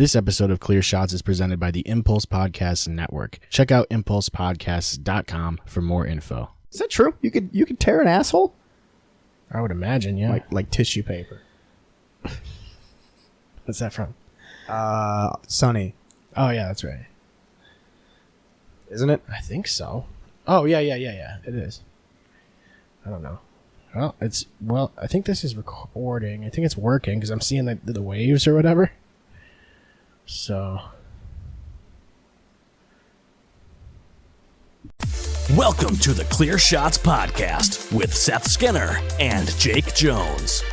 This episode of Clear Shots is presented by the Impulse Podcast Network. Check out impulsepodcasts.com for more info. Is that true? You could tear an asshole? I would imagine, yeah. Like tissue paper. What's that from? Sunny. Oh, yeah, that's right. Isn't it? I think so. Oh, yeah. It is. I don't know. Well, I think this is recording. I think it's working because I'm seeing the waves or whatever. So. Welcome to the Clear Shots Podcast with Seth Skinner and Jake Jones.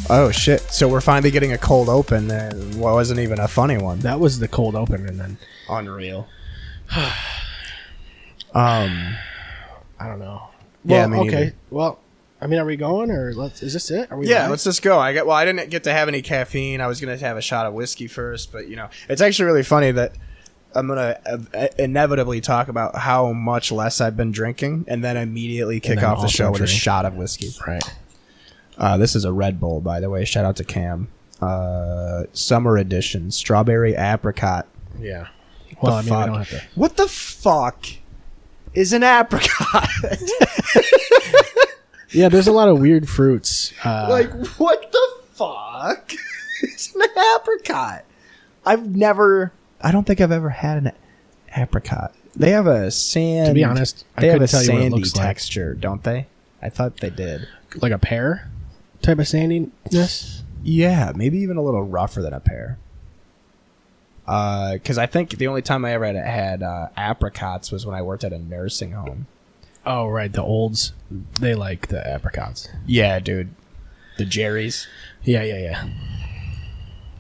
Oh, shit. So we're finally getting a cold open. Wasn't even a funny one. That was the cold open and then. Unreal. I don't know. Yeah, well, me okay. neither. Well, I mean, are we going or is this it? Are we Yeah, live? let's just go. I didn't get to have any caffeine. I was going to have a shot of whiskey first, but it's actually really funny that I'm going to inevitably talk about how much less I've been drinking and then immediately kick off the show with a shot of whiskey. Right. This is a Red Bull, by the way. Shout out to Cam. Summer edition, strawberry apricot. Yeah. Well, we don't have to. What the fuck is an apricot? Yeah, there's a lot of weird fruits. What the fuck is an apricot? I don't think I've ever had an apricot. They have a To be honest, I they have couldn't a tell you what it sandy looks texture, don't they? I thought they did. like a pear type of sandiness. Yeah, maybe even a little rougher than a pear. Because I think the only time I ever had apricots was when I worked at a nursing home. Oh, right. The olds, they like the apricots. Yeah, dude. The Jerry's. Yeah.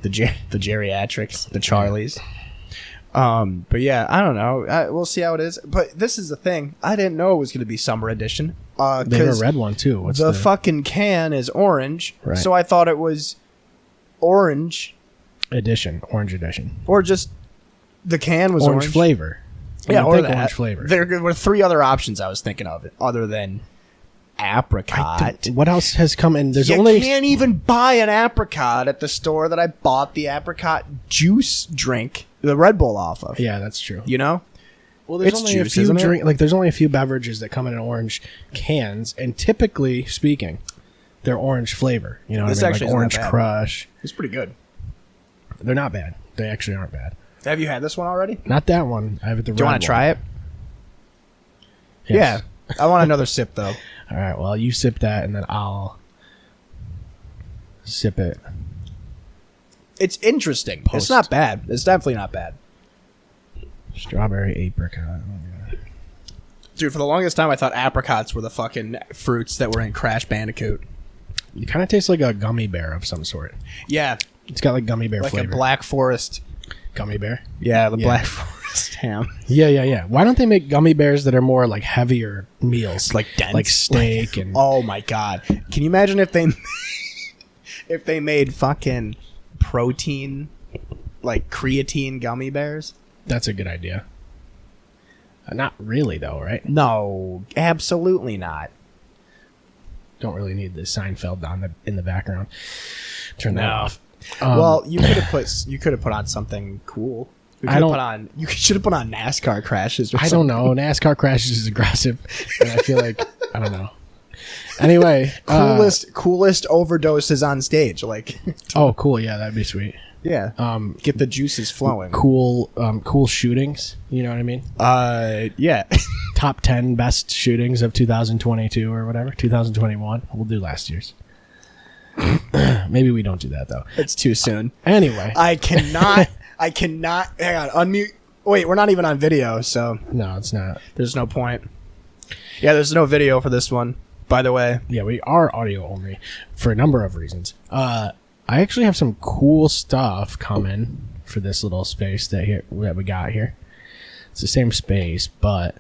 The geriatrics. The Charlies. But yeah, I don't know. We'll see how it is. But this is the thing. I didn't know it was going to be summer edition. They have a red one, too. What's the fucking can is orange. Right. So I thought it was orange. Orange edition. Or just the can was orange. Flavor. Yeah, or that. Orange flavor. There were three other options I was thinking of other than apricot. What else has come in? There's You only can't even buy an apricot at the store that I bought the apricot juice drink, the Red Bull off of. Yeah, that's true. You know? Well, there's It's only juice, a few isn't it? there's only a few beverages that come in orange cans, and typically speaking, they're orange flavor. You know what This I mean? actually Like isn't Orange that bad. Crush. It's pretty good. They're not bad. They actually aren't bad. Have you had this one already? Not that one. I have it. The Do you red want to try it? Yes. Yeah. I want another sip, though. All right. Well, you sip that, and then I'll sip it. It's interesting. Post. It's not bad. It's definitely not bad. Strawberry apricot. Oh, yeah. Dude, for the longest time, I thought apricots were the fucking fruits that were in Crash Bandicoot. It kind of tastes like a gummy bear of some sort. Yeah. It's got like gummy bear Like flavor. a Black Forest. Gummy bear. Yeah, the Yeah. Black Forest ham. Yeah. Why don't they make gummy bears that are more like heavier meals, Like dense? like steak and? Oh my god! Can you imagine if they made fucking protein, like creatine gummy bears? That's a good idea. Not really, though, right? No, absolutely not. Don't really need the Seinfeld in the background. Turn that No. off. Well, you could have put on something cool. You should have put on NASCAR crashes. Or I something. don't know. NASCAR crashes is aggressive, and I feel like I don't know. Anyway, Coolest overdoses on stage, like. Oh, cool. Yeah, that'd be sweet. Yeah. Get the juices flowing. Cool shootings. You know what I mean? Yeah. Top 10 best shootings of 2022 or whatever. 2021. We'll do last year's. Maybe we don't do that though. It's too soon. Anyway, I cannot. Hang on. Unmute. Wait, we're not even on video, so no, it's not. there's no point. Yeah, there's no video for this one, by the way. Yeah, we are audio only for a number of reasons. I actually have some cool stuff coming for this little space that we got here. It's the same space, but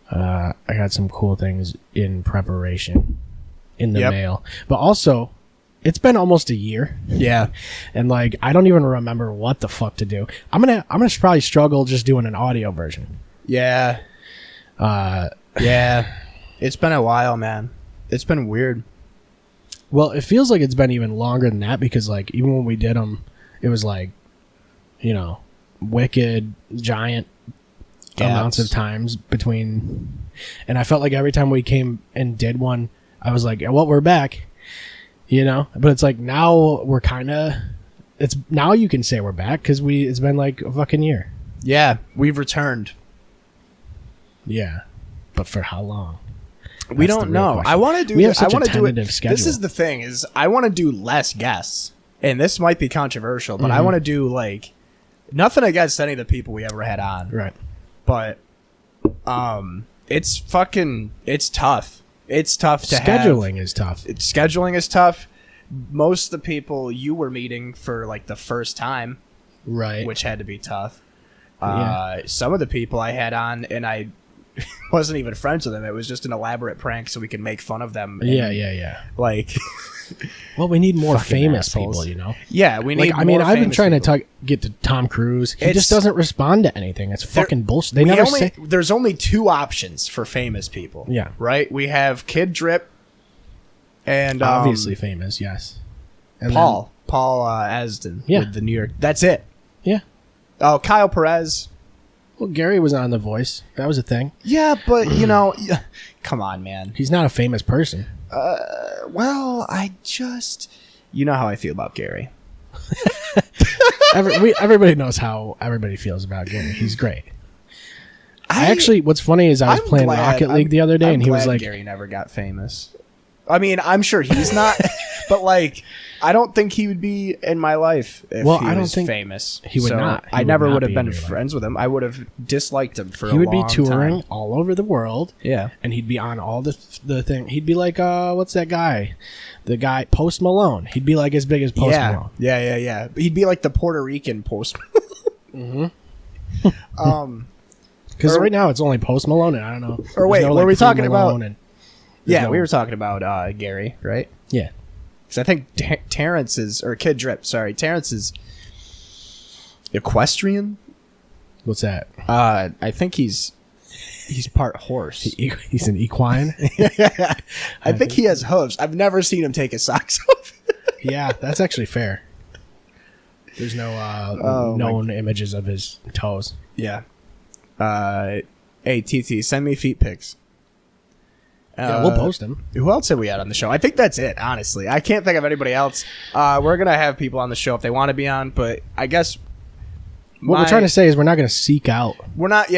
I got some cool things in preparation in the mail. But also, it's been almost a year. Yeah. And like I don't even remember what the fuck to do. I'm gonna probably struggle just doing an audio version. Yeah. Yeah. It's been a while, man. It's been weird. Well, it feels like it's been even longer than that because, like, even when we did them, it was like, wicked, giant amounts of times between. And I felt like every time we came and did one, I was like, well, we're back, But it's like now we're kind of. It's now you can say we're back because it's been like a fucking year. Yeah, we've returned. Yeah, but for how long? We don't know. Question. I want to do. We have such I want a to do it. tentative schedule. This is the thing: is I want to do less guests, and this might be controversial, but I want to do like nothing against any of the people we ever had on, right? But it's tough. It's tough to scheduling is tough. Scheduling is tough. Most of the people you were meeting for like the first time, right? Which had to be tough. Some of the people I had on, and I wasn't even friends with them. It was just an elaborate prank so we could make fun of them. Yeah. Like, well, we need more famous assholes. people, Yeah, we need. I've been trying to get to Tom Cruise. He just doesn't respond to anything. It's fucking bullshit. They never say. There's only two options for famous people. Yeah. Right. We have Kid Drip, and obviously famous. Yes. And Paul Asden. With the New York. That's it. Yeah. Oh, Kyle Perez. Well, Gary was on The Voice. That was a thing. Yeah, but come on, man. He's not a famous person. Well, you know how I feel about Gary. Everybody knows how everybody feels about Gary. He's great. What's funny is I was playing Rocket League the other day, and he was like, Gary never got famous. I mean, I'm sure he's not, but like, I don't think he would be in my life if he was famous. He would not. I never would have been friends with him. I would have disliked him for a long time. He would be touring all over the world. Yeah. And he'd be on all the thing. He'd be like, what's that guy? The guy, Post Malone. He'd be like as big as Post Malone. Yeah. He'd be like the Puerto Rican Post Malone. Because right now it's only Post Malone, and I don't know. Or wait, were we talking about... Yeah, we were talking about Gary, right? Yeah. Because I think Terrence is, or Kid Drip, sorry. Terrence is equestrian. What's that? I think he's part horse. He's an equine? I think he has hooves. I've never seen him take his socks off. Yeah, that's actually fair. There's no known images of his toes. Yeah. Hey, TT, send me feet pics. Yeah, we'll post them. Who else have we had on the show? I think that's it, honestly. I can't think of anybody else. We're going to have people on the show if they want to be on, but I guess... What we're trying to say is we're not going to seek out... We're not...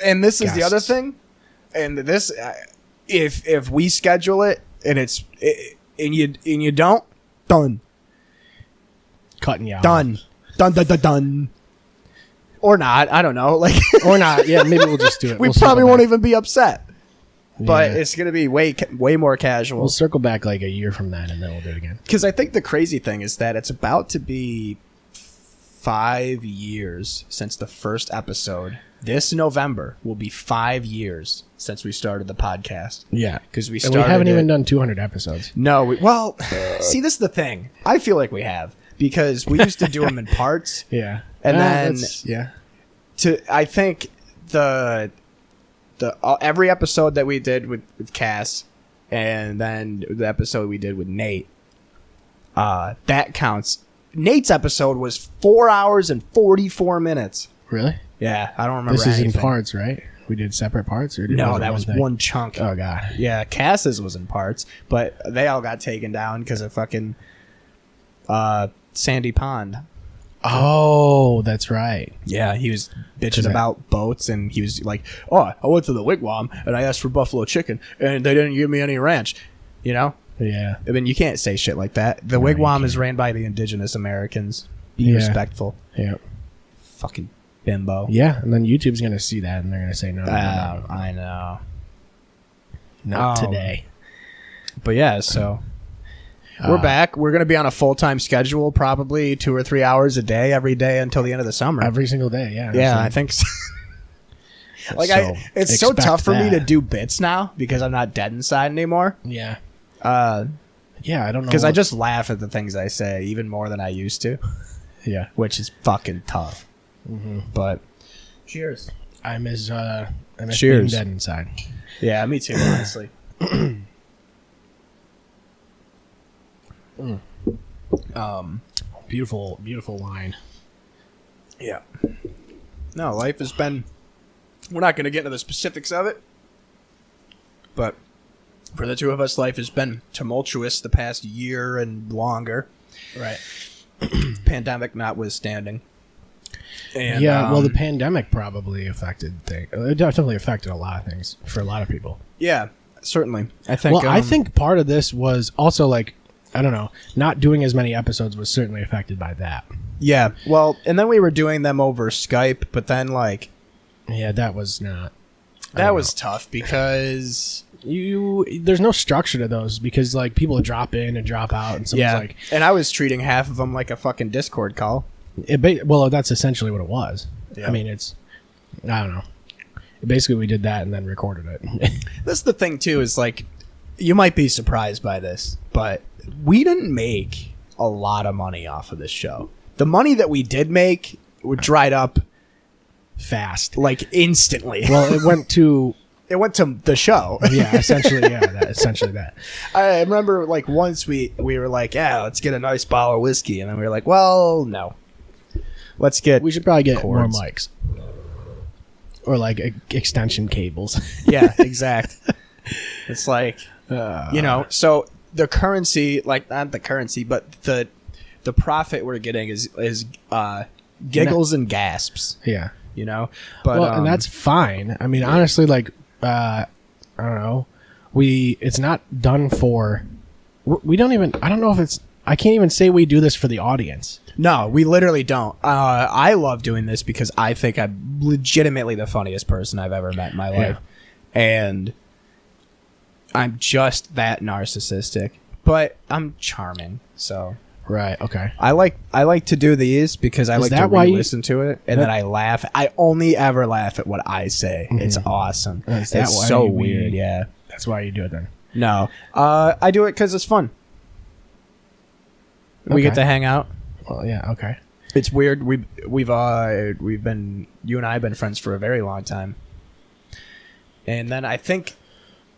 And this is the other thing. And this... If we schedule it, and and you don't, done. Cutting you out. Done. Done. Or not. I don't know. Or not. Yeah, maybe we'll just do it. We probably won't even be upset. But it's going to be way more casual. We'll circle back like a year from then, and then we'll do it again. Because I think the crazy thing is that it's about to be 5 years since the first episode. This November will be 5 years since we started the podcast. Yeah. Because we haven't even done 200 episodes. No. See, this is the thing. I feel like we have. Because we used to do them in parts. Yeah. And then... Yeah. I think every episode that we did with Cass, and then the episode we did with Nate, that counts. Nate's episode was 4 hours and 44 minutes. Really? Yeah, I don't remember. This is in parts, right? We did separate parts, or no? That was one chunk. Oh god. Yeah, Cass's was in parts, but they all got taken down because of fucking Sandy Pond. Oh, that's right. Yeah, he was bitching about boats, and he was like, "Oh, I went to the wigwam and I asked for buffalo chicken, and they didn't give me any ranch." You know? Yeah. I mean, you can't say shit like that. The wigwam is ran by the indigenous Americans. Be respectful. Yeah. Fucking bimbo. Yeah, and then YouTube's gonna see that, and they're gonna say no. I know. Not today. But yeah, so. We're back. We're going to be on a full-time schedule, probably 2 or 3 hours a day, every day until the end of the summer. Every single day, yeah. Yeah, I think so. It's so tough for me to do bits now because I'm not dead inside anymore. Yeah. Yeah, I don't know. Because I just laugh at the things I say even more than I used to. Yeah. Which is fucking tough. Mm-hmm. But cheers. I miss being Cheers. dead inside. Yeah, me too, honestly. Beautiful, beautiful wine. Yeah. No, life has been... We're not going to get into the specifics of it, but for the two of us, life has been tumultuous the past year and longer. Right. Pandemic notwithstanding. And, yeah, well, the pandemic probably affected things. It definitely affected a lot of things for a lot of people. Yeah, certainly. I think. Well, I think part of this was also like, I don't know, not doing as many episodes was certainly affected by that. Yeah. Well, and then we were doing them over Skype, but then like, yeah, that was not. that was tough because there's no structure to those because like people drop in and drop out, and someone's like, and I was treating half of them like a fucking Discord call. well, that's essentially what it was. Yeah. I mean, I don't know. Basically, we did that and then recorded it. That's the thing too, is like, you might be surprised by this, but we didn't make a lot of money off of this show. The money that we did make dried up Fast. like instantly. Well, it went to It went to the show. yeah, essentially that. I remember like once we were like, yeah, let's get a nice bottle of whiskey, and then we were like, well, no, let's get. We should probably get cords. more mics or like extension cables. Yeah, exact. It's like, so the currency, like not the currency, but the profit we're getting is giggles and gasps. Yeah. But well, and that's fine. I mean, honestly, like, I don't know. It's not done for. We don't even. I don't know if it's. I can't even say we do this for the audience. no, we literally don't. I love doing this because I think I'm legitimately the funniest person I've ever met in my life, and I'm just that narcissistic. But I'm charming, so. Right. Okay. I like to do these because I like to listen to it, and then I laugh. I only ever laugh at what I say. Mm-hmm. It's awesome. Is that it's why so weird. Yeah. That's why you do it then. No. I do it because it's fun. We get to hang out. Well, yeah. Okay. It's weird. We've been, you and I have been friends for a very long time, and then I think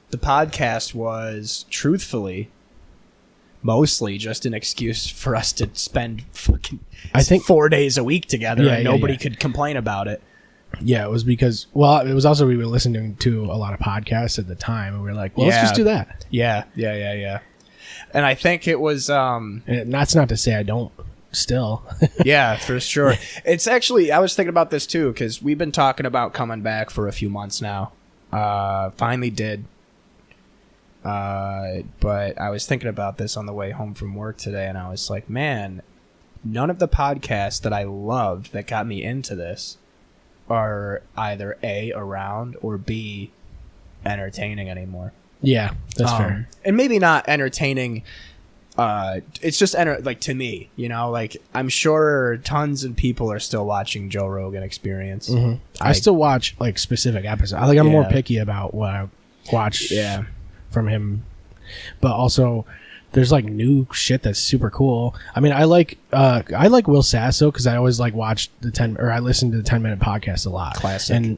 the podcast was truthfully mostly just an excuse for us to spend fucking 4 days a week together, and nobody could complain about it. Yeah, it was because, well, it was also we were listening to a lot of podcasts at the time, and we were like, well, let's just do that. Yeah. And I think it was... and that's not to say I don't still. Yeah, for sure. It's actually, I was thinking about this too, because we've been talking about coming back for a few months now. Finally did. But I was thinking about this on the way home from work today, and I was like, man, none of the podcasts that I loved that got me into this are either A, around, or B, entertaining anymore. Yeah, that's fair. And maybe not entertaining. It's just like to me, like I'm sure tons of people are still watching Joe Rogan Experience. Mm-hmm. I still watch like specific episodes. I'm more picky about what I watch. Yeah. From him, but also there's like new shit that's super cool. I mean, I like Will Sasso because I always like watched I listened to the 10-minute podcast a lot. Classic.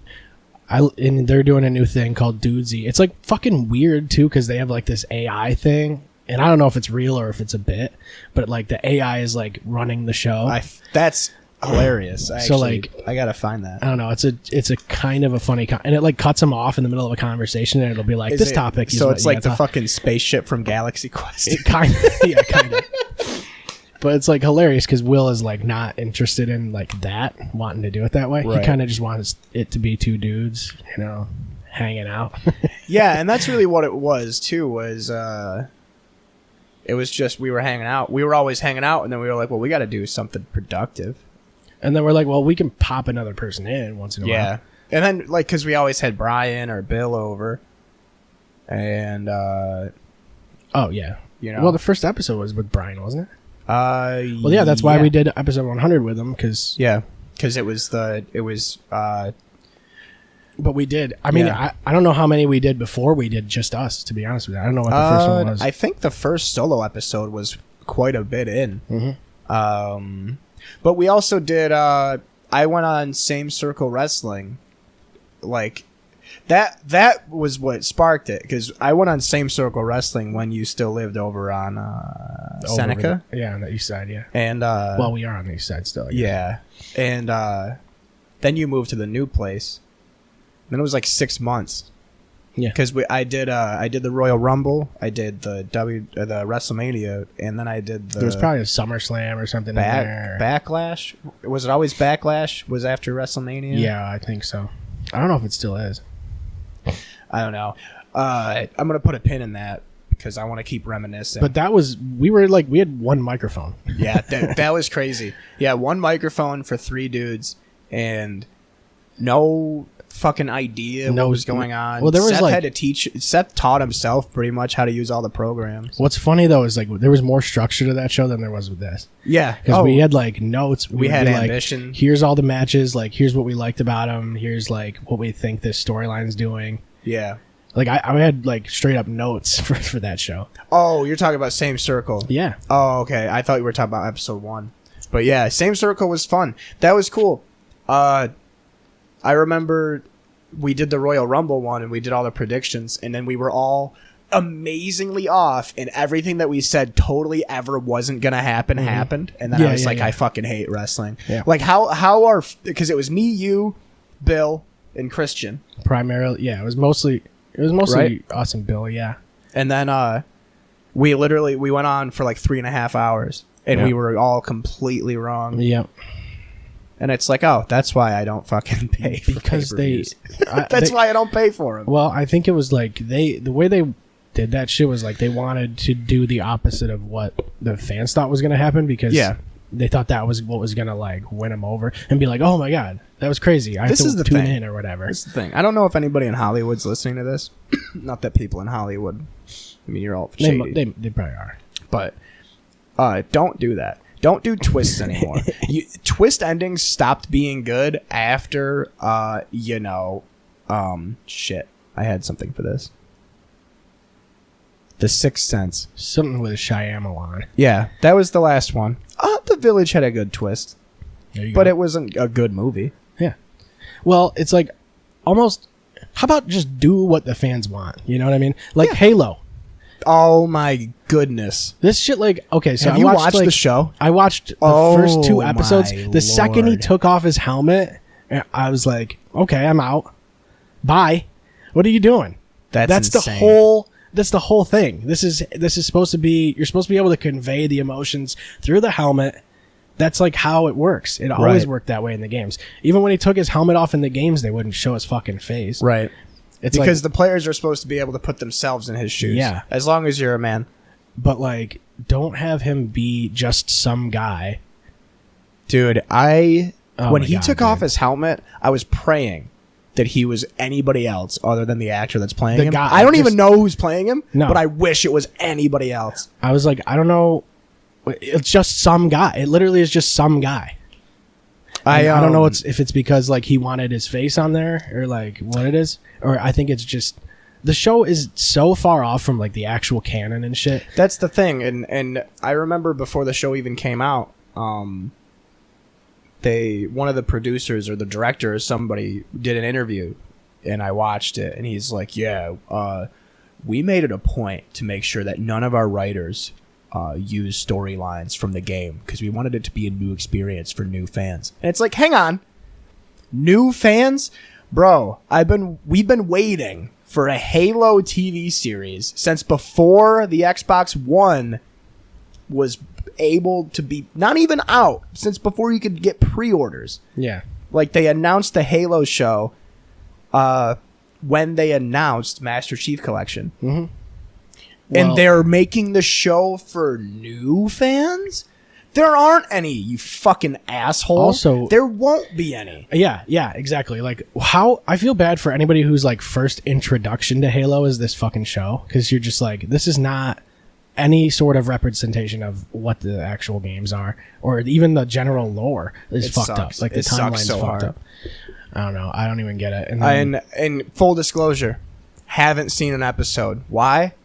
And they're doing a new thing called Dudesy. It's like fucking weird too because they have like this AI thing, and I don't know if it's real or if it's a bit, but like the AI is like running the show. That's hilarious. So like, I gotta find that. I don't know. It's a kind of a funny and it like cuts them off in the middle of a conversation, and it'll be like this topic. So it's like the fucking spaceship from Galaxy Quest. It kind of. But it's like hilarious because Will is like not interested in like that, wanting to do it that way. Right. He kind of just wants it to be two dudes, hanging out. Yeah, and that's really what it was too. Was it was just we were hanging out. We were always hanging out, and then we were like, well, we got to do something productive. And then we're like, well, we can pop another person in once in a while. Yeah. And then, like, because we always had Brian or Bill over. And, oh, yeah. Well, the first episode was with Brian, wasn't it? Well, yeah, that's why we did episode 100 with him, because... Yeah, because it was... But we did. I mean, I don't know how many we did before we did just us, to be honest with you. I don't know what the first one was. I think the first solo episode was quite a bit in. Mm-hmm. But we also did, I went on Same Circle Wrestling like that was what sparked it, because I went on Same Circle Wrestling when you still lived over on Seneca. On the east side, yeah. And well, we are on the east side still. Yeah. And then you moved to the new place. Then it was like 6 months. Yeah. Because I did the Royal Rumble, I did the WrestleMania, and then I did the... There was probably a SummerSlam or something in there. Backlash? Was it always Backlash? Was after WrestleMania? Yeah, I think so. I don't know if it still is. I don't know. I'm going to put a pin in that because I want to keep reminiscing. But that was... We had one microphone. Yeah, that was crazy. Yeah, one microphone for 3 dudes and no fucking idea what was going on. Well, there was Seth had to teach. Seth taught himself pretty much how to use all the programs. What's funny though is like there was more structure to that show than there was with this. Yeah, because we had like notes. We had ambition. Like, here's all the matches. Like here's what we liked about them. Here's like what we think this storyline's doing. Yeah. Like I had like straight up notes for that show. Oh, you're talking about Same Circle. Yeah. Oh, okay. I thought you were talking about episode 1. But yeah, Same Circle was fun. That was cool. I remember we did the Royal Rumble one and we did all the predictions, and then we were all amazingly off, and everything that we said totally ever wasn't gonna happen happened. And then I was I fucking hate wrestling. Yeah. Like how are, because it was me, you, Bill, and Christian. Primarily, yeah. It was mostly right? us and Bill, yeah. And then we went on for like 3.5 hours, and we were all completely wrong. Yep. And it's like, oh, that's why I don't fucking pay for because that's why I don't pay for them. Well, I think it was like the way they did that shit was like they wanted to do the opposite of what the fans thought was going to happen, because they thought that was what was going to like win them over and be like, oh my god, that was crazy. I have to tune in or whatever. This is the thing. I don't know if anybody in Hollywood's listening to this. Not that people in Hollywood. I mean, you're all shady. They probably are. But don't do that. Don't do twists anymore. Twist endings stopped being good after, shit. I had something for this. The Sixth Sense. Something with Shyamalan. Yeah, that was the last one. The Village had a good twist. But it wasn't a good movie. Yeah. Well, it's like almost, how about just do what the fans want? You know what I mean? Like Halo. Oh my goodness. This shit, like, okay, so have you watched the show? I watched the first 2 episodes. The second he took off his helmet, I was like, okay, I'm out. Bye. What are you doing? That's insane. That's the whole thing. This is supposed to be, you're supposed to be able to convey the emotions through the helmet. That's like how it works. It always worked that way in the games. Even when he took his helmet off in the games, they wouldn't show his fucking face. Right. It's because the players are supposed to be able to put themselves in his shoes. Yeah. As long as you're a man. But, like, don't have him be just some guy. Dude, when he took off his helmet, I was praying that he was anybody else other than the actor that's playing him. I don't even know who's playing him, but I wish it was anybody else. I was like, I don't know. It's just some guy. It literally is just some guy. I don't know if it's because like he wanted his face on there or like what it is, or I think it's just the show is so far off from like the actual canon and shit. That's the thing, and I remember before the show even came out, one of the producers or the director or somebody did an interview, and I watched it, and he's like, we made it a point to make sure that none of our writers use storylines from the game because we wanted it to be a new experience for new fans. And it's like, hang on, new fans, bro. We've been waiting for a Halo TV series since before the Xbox One was able to be not even out, since before you could get pre-orders. Yeah, like they announced the Halo show when they announced Master Chief Collection. Mm-hmm. And they're making the show for new fans? There aren't any, you fucking asshole. Also, there won't be any. Yeah, exactly. Like, how I feel bad for anybody who's like first introduction to Halo is this fucking show, because you're just like, this is not any sort of representation of what the actual games are, or even the general lore is fucked up. Like the timeline's fucked up. I don't know. I don't even get it. And full disclosure, haven't seen an episode. Why?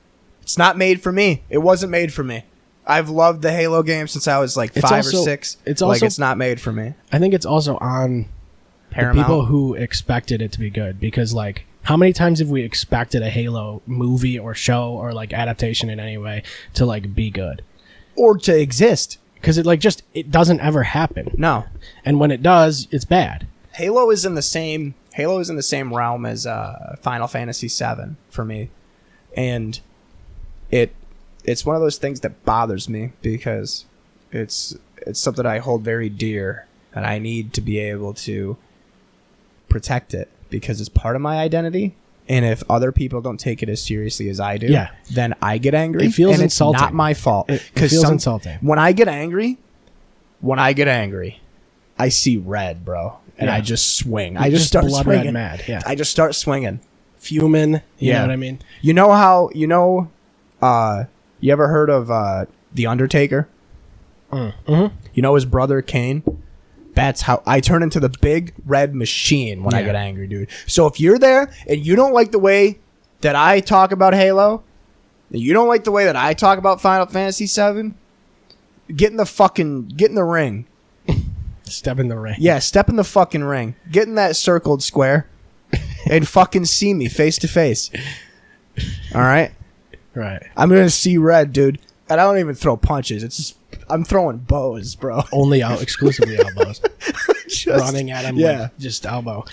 It's not made for me. It wasn't made for me. I've loved the Halo game since I was like 5 or 6. It's also, like, it's not made for me. I think it's also on Paramount. The people who expected it to be good, because like how many times have we expected a Halo movie or show or like adaptation in any way to like be good or to exist? Because it like just it doesn't ever happen. No, and when it does, it's bad. Halo is in the same realm as Final Fantasy VII for me, and it's one of those things that bothers me because it's something I hold very dear, and I need to be able to protect it because it's part of my identity. And if other people don't take it as seriously as I do, then I get angry. It feels and insulting. It's not my fault. It feels insulting. When I get angry, I see red, bro, and I just swing. I just start blood swinging. red mad. Yeah, I just start swinging, fuming. You know what I mean? You know how you ever heard of The Undertaker? Mm-hmm. You know his brother Kane? That's how I turn into the big red machine when I get angry, dude. So if you're there and you don't like the way that I talk about Halo, and you don't like the way that I talk about Final Fantasy VII, get in the ring. Step in the ring. Yeah, step in the fucking ring. Get in that circled square and fucking see me face to face. All right? Right. I'm going to see red, dude. And I don't even throw punches. It's just, I'm throwing bows, bro. Only exclusively elbows. Just running at him, like, just elbow.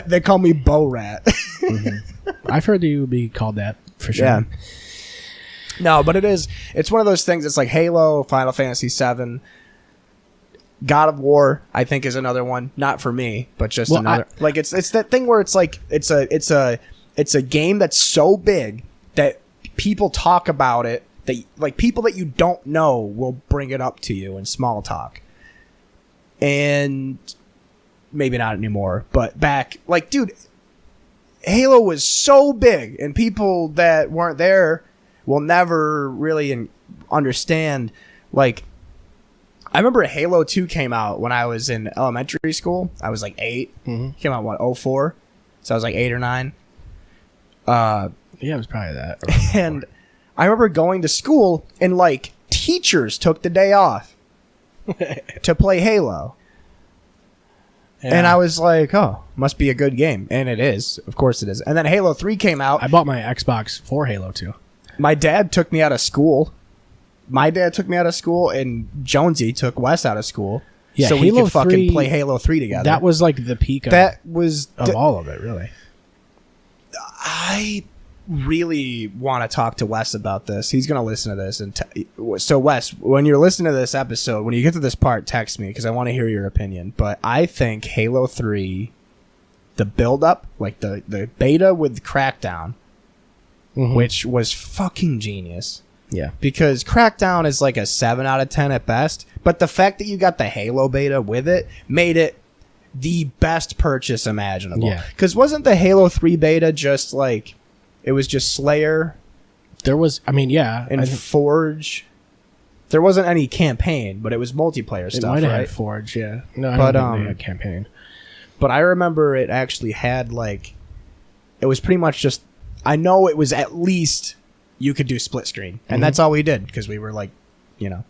They call me Bow Rat. Mm-hmm. I've heard you be called that for sure. Yeah. No, but it's one of those things. It's like Halo, Final Fantasy VII, God of War, I think, is another one. Not for me, but just another. Like it's that thing where it's like it's a game that's so big that people talk about it. That like people that you don't know will bring it up to you in small talk. And maybe not anymore, but back, like, dude, Halo was so big, and people that weren't there will never really understand. Like, I remember Halo 2 came out when I was in elementary school. I was like 8. Mm-hmm. Came out, 04? So I was like 8 or 9. Yeah, it was probably that. And I remember going to school, and, like, teachers took the day off to play Halo. Yeah. And I was like, oh, must be a good game. And it is. Of course it is. And then Halo 3 came out. I bought my Xbox for Halo 2. My dad took me out of school. And Jonesy took Wes out of school. Yeah, so Halo we could 3, fucking play Halo 3 together. That was like the peak of all of it, really. I really want to talk to Wes about this. He's going to listen to this. So, Wes, when you're listening to this episode, when you get to this part, text me because I want to hear your opinion. But I think Halo 3, the build-up, like the beta with Crackdown, mm-hmm. which was fucking genius. Yeah. Because Crackdown is like a 7 out of 10 at best. But the fact that you got the Halo beta with it made it the best purchase imaginable. Yeah. Because wasn't the Halo 3 beta just like... It was just Slayer. There was, and Forge. There wasn't any campaign, but it was multiplayer stuff. It might have right? had Forge, yeah. No, I but don't think they had campaign. But I remember it actually had like, it was pretty much just. I know it was at least you could do split screen, and that's all we did because we were like, yeah,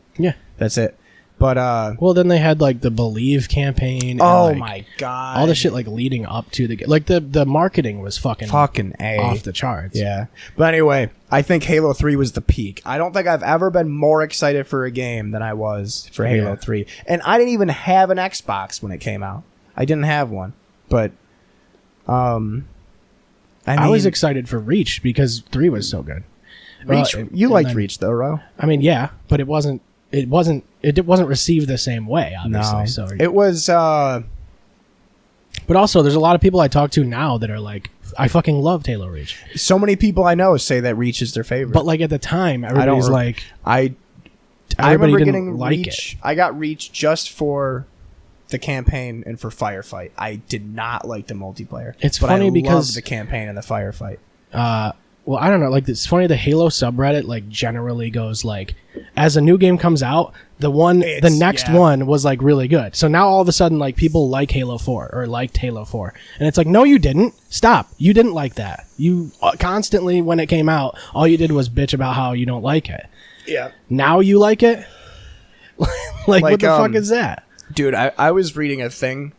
that's it. But well, then they had like the Believe campaign. Oh and, like, my god! all the shit like leading up to the marketing was fucking A. off the charts. Yeah. But anyway, I think Halo 3 was the peak. I don't think I've ever been more excited for a game than I was for Halo 3. And I didn't even have an Xbox when it came out. I didn't have one. But I was excited for Reach because 3 was so good. Reach, you liked Reach though, Ro? I mean, yeah, but it wasn't received the same way, obviously. No. So it was but also there's a lot of people I talk to now that are like, I fucking loved Halo Reach. So many people I know say that Reach is their favorite. But like at the time, everybody's like, I everybody remember didn't getting like Reach. it. I got Reach just for the campaign and for Firefight. I did not like the multiplayer. It's but funny I because loved the campaign and the Firefight. Well, I don't know. Like, it's funny. The Halo subreddit like generally goes like, as a new game comes out, the next one was like really good. So now all of a sudden, like people like Halo 4 or liked Halo 4, and it's like, no, you didn't. Stop. You didn't like that. You constantly, when it came out, all you did was bitch about how you don't like it. Yeah. Now you like it. like what the fuck is that, dude? I was reading a thing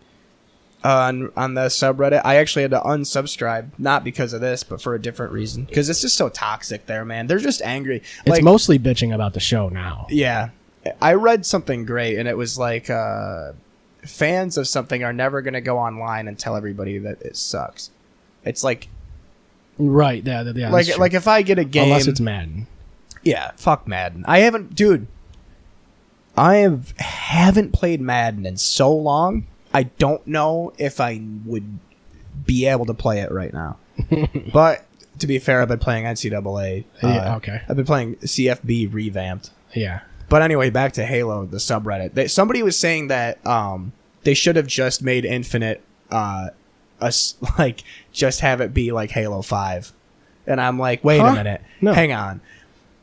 on the subreddit. I actually had to unsubscribe, not because of this, but for a different reason. Because it's just so toxic there, man. They're just angry. It's mostly bitching about the show now. Yeah. I read something great, and it was like fans of something are never going to go online and tell everybody that it sucks. It's like... Right, yeah, like if I get a game... Unless it's Madden. Yeah, fuck Madden. I haven't played Madden in so long, I don't know if I would be able to play it right now. But to be fair, I've been playing NCAA. Yeah, okay. I've been playing CFB revamped. Yeah. But anyway, back to Halo, the subreddit. Somebody was saying that they should have just made Infinite just have it be like Halo 5. And I'm like, wait a minute. No. Hang on.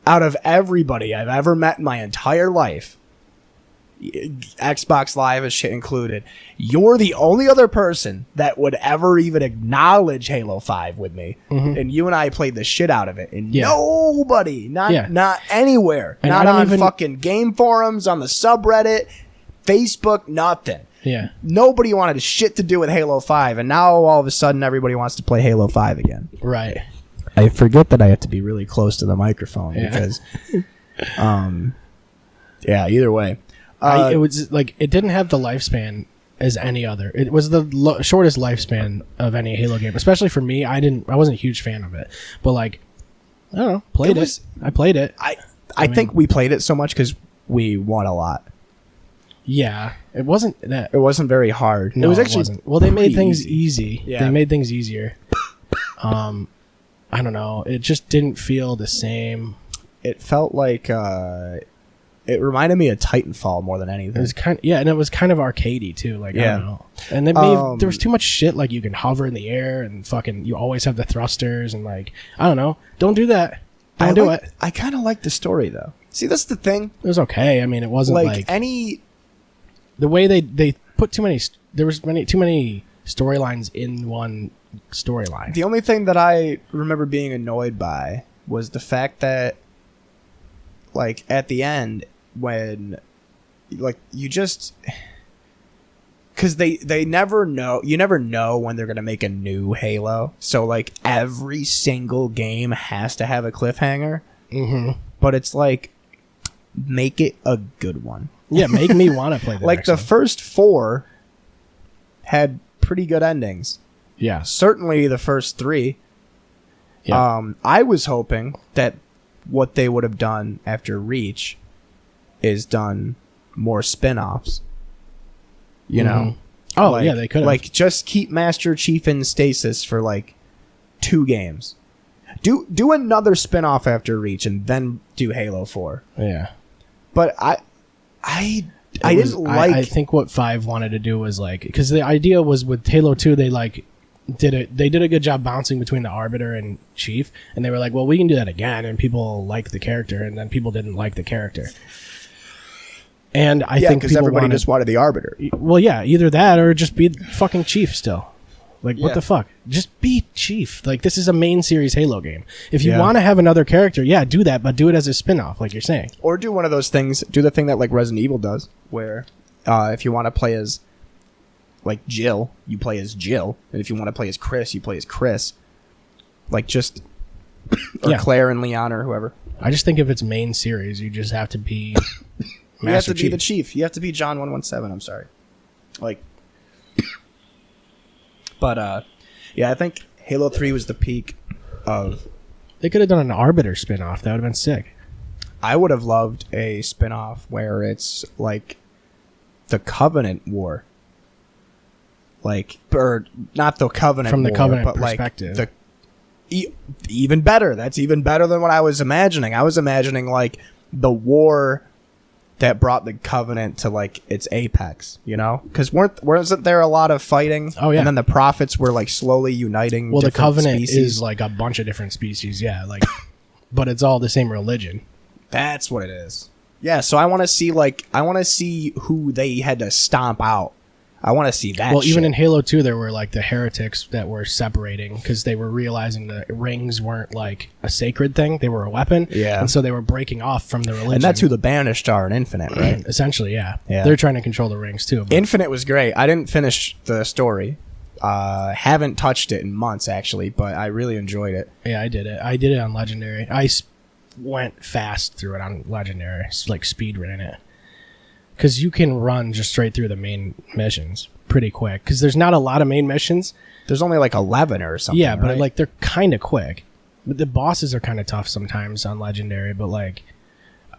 Out of everybody I've ever met in my entire life, Xbox Live is shit included, you're the only other person that would ever even acknowledge Halo 5 with me. Mm-hmm. And you and I played the shit out of it. And nobody, not anywhere, and not on fucking game forums, on the subreddit, Facebook, nothing. Yeah. Nobody wanted shit to do with Halo 5, and now all of a sudden everybody wants to play Halo 5 again. Right. I forget that I have to be really close to the microphone because, either way. It was like, it didn't have the lifespan as any other. It was the shortest lifespan of any Halo game, especially for me. I wasn't a huge fan of it, but like, I don't know, I played it. I think we played it so much because we won a lot. Yeah, it wasn't that. It wasn't very hard. No, it was actually. Wasn't. Well, they made things easy. Yeah. They made things easier. I don't know. It just didn't feel the same. It felt like it reminded me of Titanfall more than anything. It was and it was kind of arcadey too. Like I don't know. And they made there was too much shit. Like you can hover in the air and fucking you always have the thrusters and like I don't know. Don't do that. Don't do it. I kind of like the story though. See, that's the thing. It was okay. I mean, it wasn't like any. The way they put too many. There was too many storylines in one storyline. The only thing that I remember being annoyed by was the fact that, like, at the end, when, like, you just... Because they never know... You never know when they're going to make a new Halo. So, like, every single game has to have a cliffhanger. Mm-hmm. But it's like, make it a good one. Yeah, make me want to play the like, the first 4 had pretty good endings. Yeah. Certainly the first 3. Yeah. I was hoping that what they would have done after Reach is done more spin-offs. You know? Oh, like, yeah, they could have. Like, just keep Master Chief in stasis for, like, 2 games. Do another spin-off after Reach and then do Halo 4. Yeah. But I think what 5 wanted to do was like, because the idea was with Halo 2 they did a good job bouncing between the Arbiter and Chief, and they were like, well, we can do that again, and people like the character, and then people didn't like the character. And I think because everybody just wanted the Arbiter. Well, yeah, either that or just be fucking Chief still. Like, what the fuck? Just be Chief. Like, this is a main series Halo game. If you want to have another character, do that, but do it as a spin-off, like you're saying. Or do one of those things, do the thing that, like, Resident Evil does, where if you want to play as, like, Jill, you play as Jill. And if you want to play as Chris, you play as Chris. Like, just... or Claire and Leon or whoever. I just think if it's main series, you just have to be... You have to be the Chief. You have to be John 117, I'm sorry. Like... But, I think Halo 3 was the peak of... They could have done an Arbiter spin-off. That would have been sick. I would have loved a spin-off where it's, like, the Covenant War. Like, or not the Covenant From the War, Covenant but perspective. Like, even better. That's even better than what I was imagining. I was imagining, like, the war... that brought the Covenant to, like, its apex, you know? Because wasn't there a lot of fighting? Oh, yeah. And then the Prophets were, like, slowly uniting the Covenant species. is, like, a bunch of different species, like... but it's all the same religion. That's what it is. Yeah, so I want to see, like... I want to see who they had to stomp out. I want to see that. Well, even shit. in Halo 2, there were like the heretics that were separating because they were realizing that rings weren't like a sacred thing; they were a weapon. Yeah. And so they were breaking off from the religion. And that's who the Banished are in Infinite, right? Essentially, yeah. Yeah. They're trying to control the rings too. But Infinite was great. I didn't finish the story. Haven't touched it in months, actually, but I really enjoyed it. yeah, I did it. I did it on Legendary. Went fast through it on Legendary, like speed ran it. Because you can run just straight through the main missions pretty quick. Because there's not a lot of main missions. There's only like 11 or something. Yeah, but right? like they're kind of quick. But the bosses are kind of tough sometimes on Legendary. But like,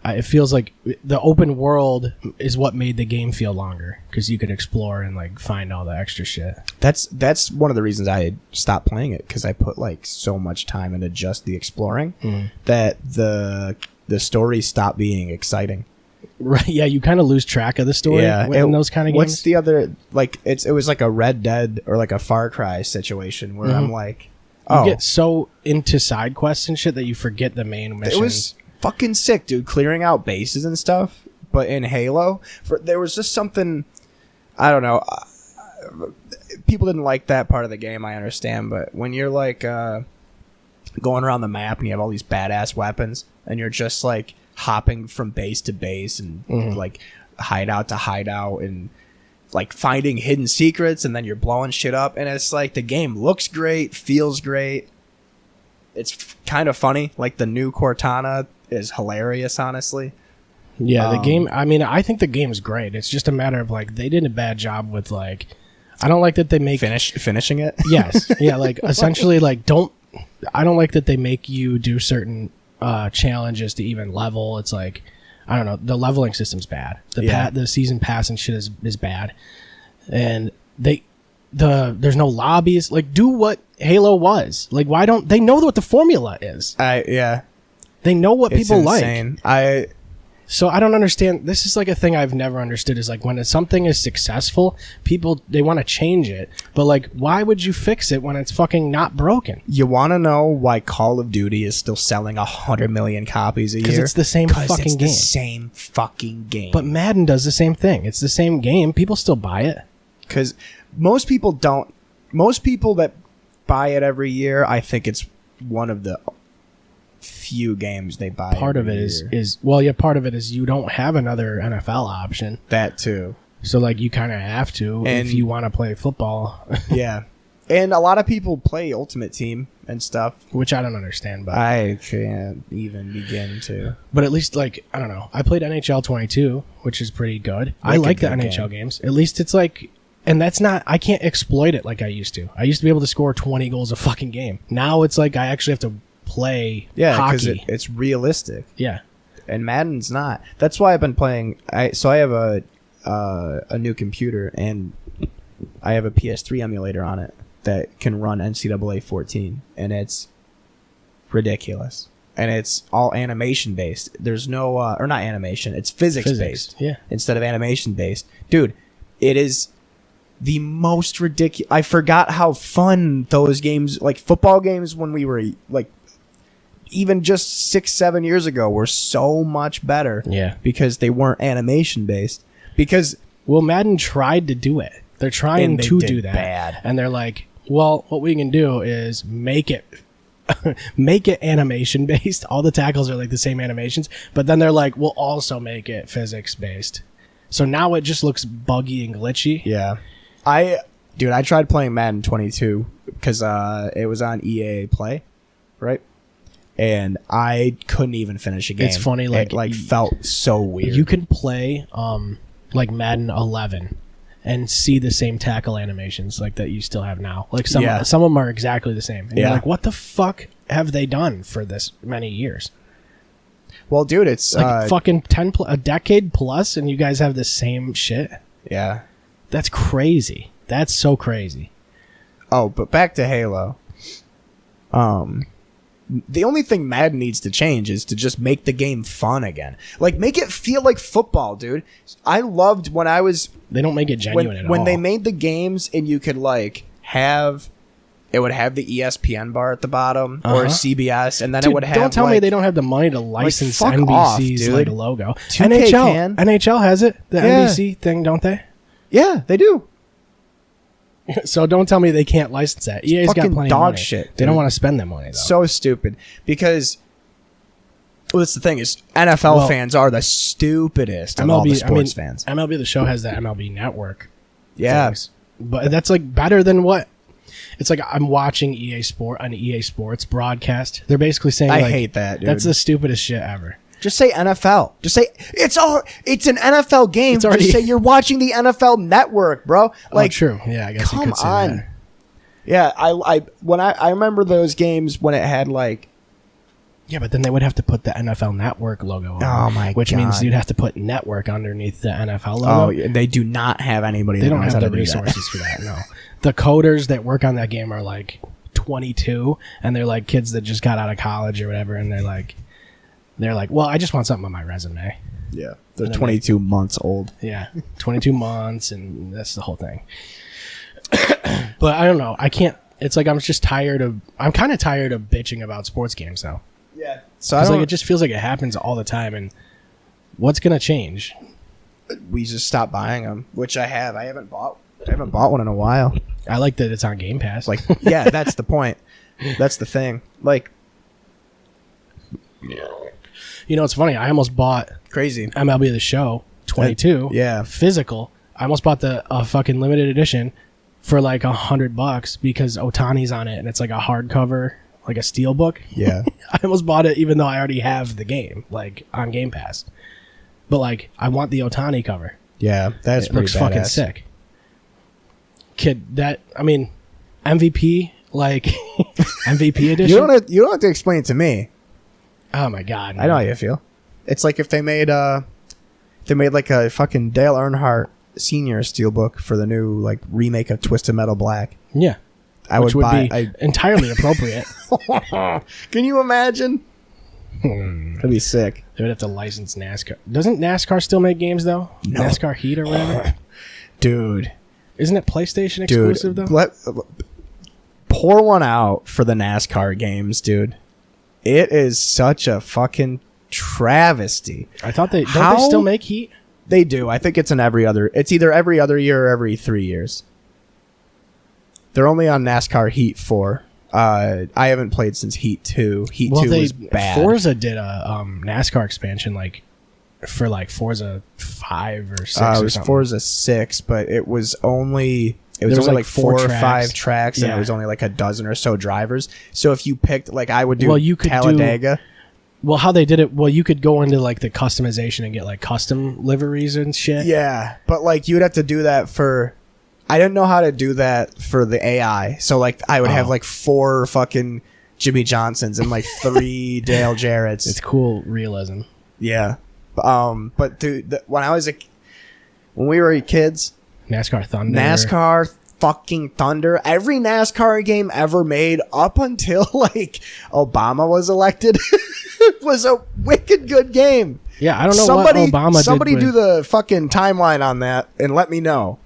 it feels like the open world is what made the game feel longer. Because you could explore and like find all the extra shit. That's one of the reasons I had stopped playing it, because I put like so much time into just the exploring that the story stopped being exciting. Right? Yeah, you kind of lose track of the story in those kind of games. What's the other, like, it was like a Red Dead or like a Far Cry situation where I'm like, You get so into side quests and shit that you forget the main mission. it was fucking sick, dude, clearing out bases and stuff. But in Halo, there was just something, I don't know. People didn't like that part of the game, I understand. But when you're like going around the map and you have all these badass weapons and you're just like hopping from base to base and like hideout to hideout and like finding hidden secrets, and then you're blowing shit up, and it's like the game looks great, feels great. It's kind of funny. Like the new Cortana is hilarious, honestly. Yeah, the game, I mean, I think the game's great. It's just a matter of like they did a bad job with like, I don't like that they make finishing it. Yes. Yeah, like essentially like I don't like that they make you do certain challenges to even level. It's like, I don't know, the leveling system's bad. The season pass and shit is bad. And there's no lobbies. Like, do what Halo was. Like, why don't they know what the formula is? They know what It's people insane. like. So I don't understand. This is like a thing I've never understood, is like when something is successful, people, they want to change it. But like, why would you fix it when it's fucking not broken? You want to know why Call of Duty is still selling 100 million copies a year? Because it's the same fucking game. the same fucking game. But Madden does the same thing. It's the same game. People still buy it. Because most people don't. Most people that buy it every year, I think it's one of the few games they buy. Part of it is part of it is you don't have another NFL option. That too. So like you kind of have to if you want to play football. Yeah. And a lot of people play Ultimate Team and stuff, which I don't understand, but I can't even begin to. But at least, like, I don't know, I played NHL 22, which is pretty good. I like the NHL games. At least it's like, and that's not, I can't exploit it like I used to. I used to be able to score 20 goals a fucking game. Now it's like I actually have to play hockey. Because it's realistic. Yeah. And Madden's not. That's why I've been playing. I have a new computer, and I have a PS3 emulator on it that can run NCAA 14, and it's ridiculous. And it's all animation based. There's no, or not animation. It's physics based. Yeah. Instead of animation based, dude. It is the most ridiculous. I forgot how fun those games, like football games, when we were like, even just 6-7 years ago, were so much better. Yeah. Because they weren't animation based. Because Madden tried to do it. They're trying to do that. Bad. And they're like, well, what we can do is make it animation based. All the tackles are like the same animations, but then they're like, we'll also make it physics based. So now it just looks buggy and glitchy. Yeah. I tried playing Madden 22 because it was on EA Play, right? And I couldn't even finish a game. It's funny, it felt so weird. You can play like Madden 11 and see the same tackle animations like that you still have now. Like some of them are exactly the same. And you're like, what the fuck have they done for this many years? Well, dude, it's like fucking a decade plus, and you guys have the same shit. Yeah, that's crazy. That's so crazy. Oh, but back to Halo. The only thing Madden needs to change is to just make the game fun again. Like, make it feel like football, dude. I loved when I was... They don't make it genuine at all. When they made the games and you could, like, have... It would have the ESPN bar at the bottom or CBS, and then it would have... Don't tell me they don't have the money to license NBC's like, logo. 2K NHL has it. The NBC thing, don't they? Yeah, they do. So don't tell me they can't license that. EA's got fucking plenty dog of money. shit, They don't dude. want to spend that money though. So stupid because. Well, that's the thing is NFL fans are the stupidest of all the sports fans. MLB The Show has that MLB Network. Yeah, things. But that's like better than what? It's like I'm watching an EA Sports broadcast. They're basically saying I like, hate that, dude. That's the stupidest shit ever. Just say NFL. Just say it's an NFL game. It's already- Just say you're watching the NFL Network, bro. Like, true. Yeah, I guess you come could say on. that. Yeah, I remember those games when it had like. Yeah, but then they would have to put the NFL Network logo on. Oh my which God. means you'd have to put network underneath the NFL logo. Oh, yeah, they do not have anybody. They that don't knows have how the to do that. resources for that. No, the coders that work on that game are like 22, and they're like kids that just got out of college or whatever, and they're like, well, I just want something on my resume. Yeah, they're 22 months old. Yeah, 22 months, and that's the whole thing. But I don't know. I can't. It's like I'm kind of tired of bitching about sports games now. Yeah. So Because like it just feels like it happens all the time, and what's gonna change? we just stopped buying them, which I have. I haven't bought one in a while. I like that it's on Game Pass. Like, yeah, that's the point. That's the thing. Like, you know, it's funny. I almost bought crazy. MLB The Show 22. Yeah. Physical. I almost bought the fucking limited edition for like $100 because Otani's on it, and it's like a hardcover, like a steel book. Yeah. I almost bought it even though I already have the game, like on Game Pass. But like, I want the Otani cover. Yeah, that's It looks fucking sick. Kid, MVP, like MVP edition. You don't have to explain it to me. Oh my god! I know how you feel. It's like if they made like a fucking Dale Earnhardt Senior steelbook for the new like remake of Twisted Metal Black. Yeah, Which would be entirely appropriate. Can you imagine? That'd be sick. They would have to license NASCAR. Doesn't NASCAR still make games though? No. NASCAR Heat or whatever. Dude, Isn't it PlayStation exclusive though? Pour one out for the NASCAR games, dude. It is such a fucking travesty. I thought don't How- they still make Heat? They do. I think it's either every other year or every 3 years. They're only on NASCAR Heat 4. I haven't played since Heat 2. Heat 2 was bad. Forza did a NASCAR expansion like for like Forza 5 or 6 It or was something. Forza 6, but it was only was only like like 4 4 or tracks. 5 tracks, and Yeah. it was only like a dozen or so drivers. So if you picked, like I would do, Well, you could do- Talladega. Well, how they did it? Well, you could go into like the customization and get like custom liveries and shit. Yeah, but like you'd have to do that for. I didn't know how to do that for the AI, so like I would have like 4 fucking Jimmy Johnsons and like 3 Dale Jarretts. It's cool realism. Yeah, but dude, when we were kids, NASCAR Thunder. NASCAR fucking Thunder, every NASCAR game ever made up until like Obama was elected was a wicked good game. Yeah, I don't know what Obama did. Somebody with- do the fucking timeline on that and let me know.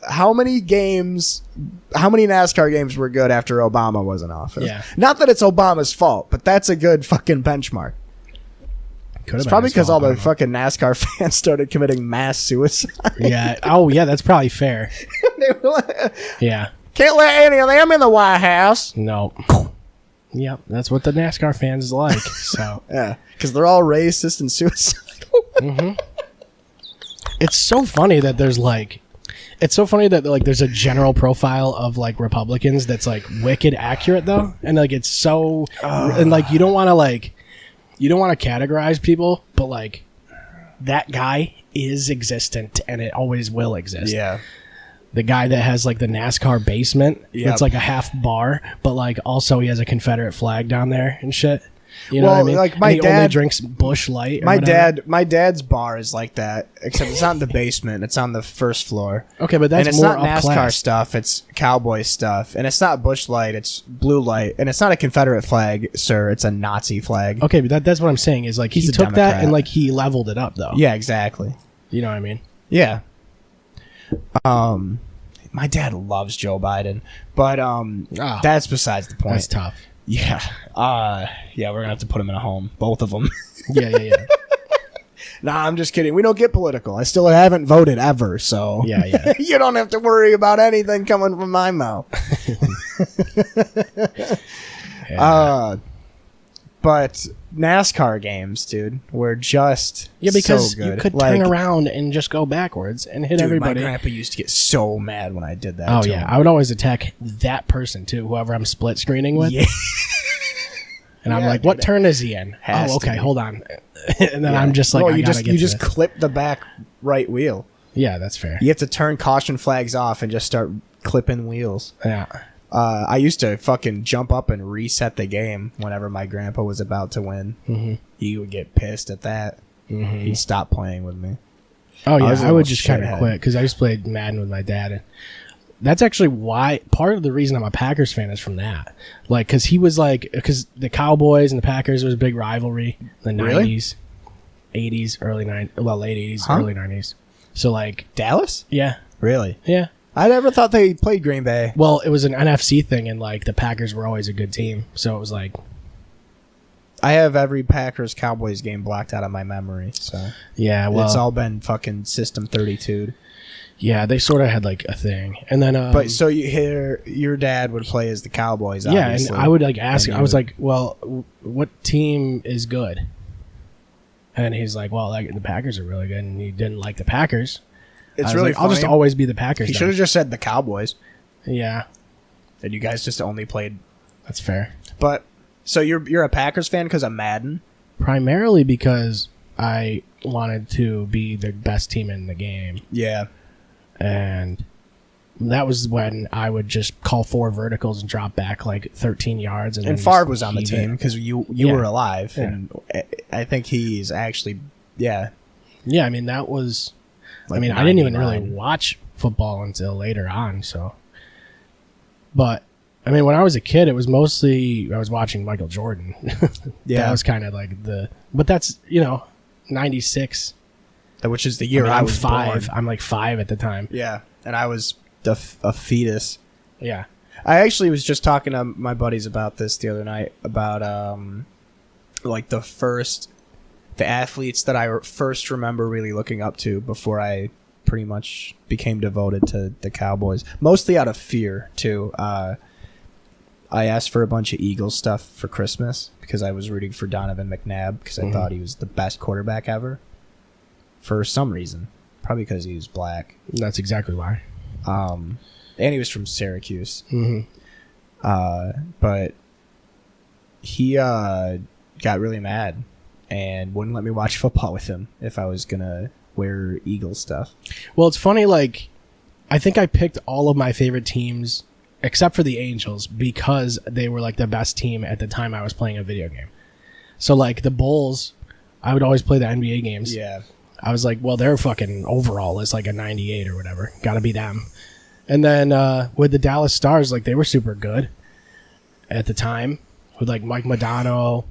How many NASCAR games were good after Obama was in office? Yeah. Not that it's Obama's fault, but that's a good fucking benchmark. Could've It's been probably his because all fault, I the don't know. fucking NASCAR fans started committing mass suicide. Yeah. Oh, yeah. That's probably fair. They were like, Yeah. can't let any of them in the White House. No. Yep. That's what the NASCAR fans like. So Yeah, because they're all racist and suicidal. it's so funny that there's like. It's so funny that like there's a general profile of like Republicans that's like wicked accurate though, and like it's so and like you don't want to categorize people, but like that guy is existent and it always will exist. Yeah. The guy that has like the NASCAR basement, Yep. it's like a half bar, but like also he has a Confederate flag down there and shit. You know Well, what I mean? like, And my he only dad- drinks Bush Light. Or My whatever. dad's bar is like that, except it's not in the basement. It's on the first floor. Okay, but that's and it's more not NASCAR up-class. stuff. It's cowboy stuff, and it's not Bush Light. It's Blue Light, and it's not a Confederate flag, sir. It's a Nazi flag. Okay, but that's what I'm saying is like He's he a took that Democrat. and like he leveled it up though. Yeah, exactly. You know what I mean? Yeah. My dad loves Joe Biden, but that's besides the point. That's tough. Yeah. Yeah, we're gonna have to put him in a home, both of them. Yeah. Nah, I'm just kidding. We don't get political. I still haven't voted ever, so Yeah. you don't have to worry about anything coming from my mouth. But NASCAR games, dude, were just because so good. you could turn around and just go backwards and hit everybody. My grandpa used to get so mad when I did that. Oh to yeah, him. I would always attack that person too, whoever I'm split screening with. Yeah. And I'm like, what turn is he in? Has Oh, to okay, be. hold on. And then I'm just like, no, I you gotta get you to just this. clip the back right wheel. Yeah, that's fair. You have to turn caution flags off and just start clipping wheels. Yeah. I used to fucking jump up and reset the game whenever my grandpa was about to win. Mm-hmm. He would get pissed at that. Mm-hmm. He'd stop playing with me. Oh yeah, was a I would little just kind of shithead. quit because I used to play Madden with my dad, and that's actually why part of the reason I'm a Packers fan is from that. Like, because he was like, because the Cowboys and the Packers was a big rivalry in the Really? 90s, 80s, late 80s, Huh? early 90s. So like, Dallas? yeah, Really? yeah. I never thought they played Green Bay. Well, it was an NFC thing, and like the Packers were always a good team, so it was like, I have every Packers Cowboys game blocked out of my memory, so yeah, well, it's all been fucking System 32'd. yeah, they sort of had like a thing, and then But so you hear your dad would play as the Cowboys, yeah, and obviously. I would like ask. And I you was would- like, "Well, what team is good?" And he's like, "Well, like the Packers are really good," and he didn't like the Packers. it's I was really like, I'll just funny. always be the Packers. He then." should have just said the Cowboys, Yeah, and you guys just only played. that's fair. But so you're a Packers fan because of Madden? Primarily because I wanted to be the best team in the game, Yeah. and that was when I would just call 4 verticals and drop back like 13 yards. And then Favre just was on the heave team it. because you Yeah. were alive, Yeah. and I think he's actually Yeah, I mean that was. like I mean, I didn't even 99. really watch football until later on. So, but I mean, when I was a kid, it was mostly I was watching Michael Jordan. Yeah. That was kind of like but that's 96. which is the year I mean, I I'm was 5. born. I'm like 5 at the time. Yeah, and I was a fetus. Yeah. I actually was just talking to my buddies about this the other night about like the athletes that I first remember really looking up to before I pretty much became devoted to the Cowboys, mostly out of fear too. I asked for a bunch of Eagles stuff for Christmas because I was rooting for Donovan McNabb because I thought he was the best quarterback ever for some reason, probably because he was black. That's exactly why. And he was from Syracuse. Mm-hmm. But he got really mad and wouldn't let me watch football with him if I was gonna wear Eagles stuff. Well, it's funny. Like, I think I picked all of my favorite teams except for the Angels because they were like the best team at the time I was playing a video game. So like the Bulls, I would always play the NBA games. Yeah. I was like, well, their fucking overall is like a 98 or whatever. Got to be them. And then with the Dallas Stars, like they were super good at the time with like Mike Modano,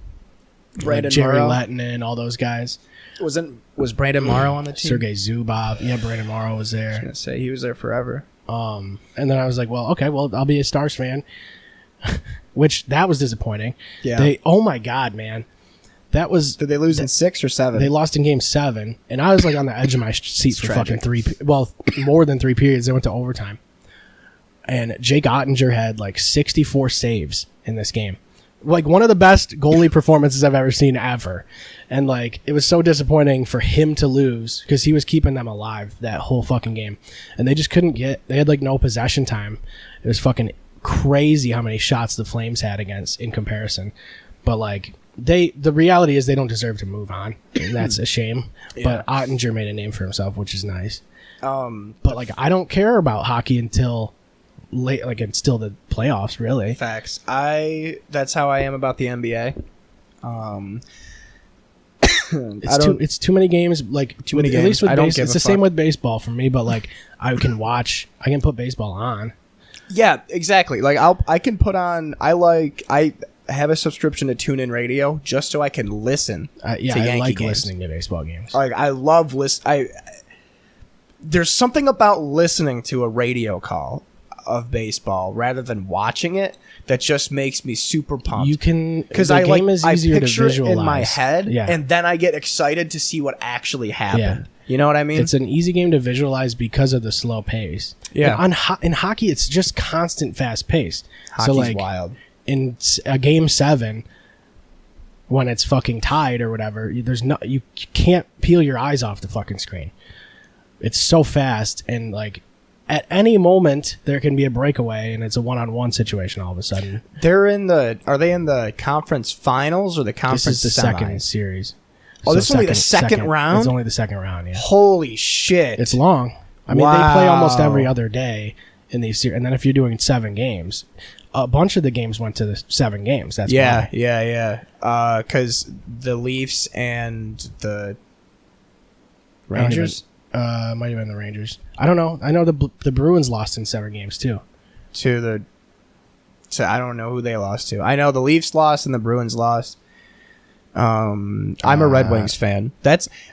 Brandon Jerry Morrow. Lettinen, all those guys. Was Brandon Morrow on the team? Sergei Zubov. Yeah, Brandon Morrow was I was there. gonna say he was there forever. And then I was like, well, okay, well, I'll be a Stars fan. Which, that was disappointing. Yeah. Oh my God, man. That was... Did they lose in 6 or 7? They lost in game 7, and I was like on the edge of my seat for tragic. fucking more than 3 periods. They went to overtime. And Jake Ottinger had like 64 saves in this game. Like one of the best goalie performances I've ever seen ever. And like it was so disappointing for him to lose because he was keeping them alive that whole fucking game. And they just couldn't they had like no possession time. It was fucking crazy how many shots the Flames had against in comparison. But like the reality is they don't deserve to move on. And that's a shame. But Ottinger made a name for himself, which is nice. But like I don't care about hockey until late, like until the playoffs, really. Facts. That's how I am about the NBA. It's too many games. Like Too many At least games. with I don't give it's a the same fuck. with baseball for me. But like I can put baseball on. Yeah, exactly. Like I can put on. I have a subscription to TuneIn Radio just so I can listen. Yeah, to I Yankee like games. listening to baseball games. Like I love there's something about listening to a radio call of baseball rather than watching it that just makes me super pumped. You can, because the game is easier to picture it visualize in my head, Yeah. and then I get excited to see what actually happened. You know what I mean? It's an easy game to visualize because of the slow pace. Yeah. And in hockey, it's just constant fast paced. Hockey's so like wild. in a game 7, when it's fucking tied or whatever, you can't peel your eyes off the fucking screen. It's so fast, and like at any moment there can be a breakaway, and it's a one-on-one situation all of a sudden. Are they in the conference finals or the conference This is the semis? second series. Oh, this is only the second round? It's only the second round, yeah. Holy shit. It's long. I mean, they play almost Wow. every other day in these series. And then if you're doing 7 games, a bunch of the games went to the 7 games. That's why. Yeah. Because the Leafs and the I don't even- Rangers might have been the Rangers. I don't know. I know the Bruins lost in 7 games too. to I don't know who they lost to. I know the Leafs lost and the Bruins lost. I'm a Red Wings fan.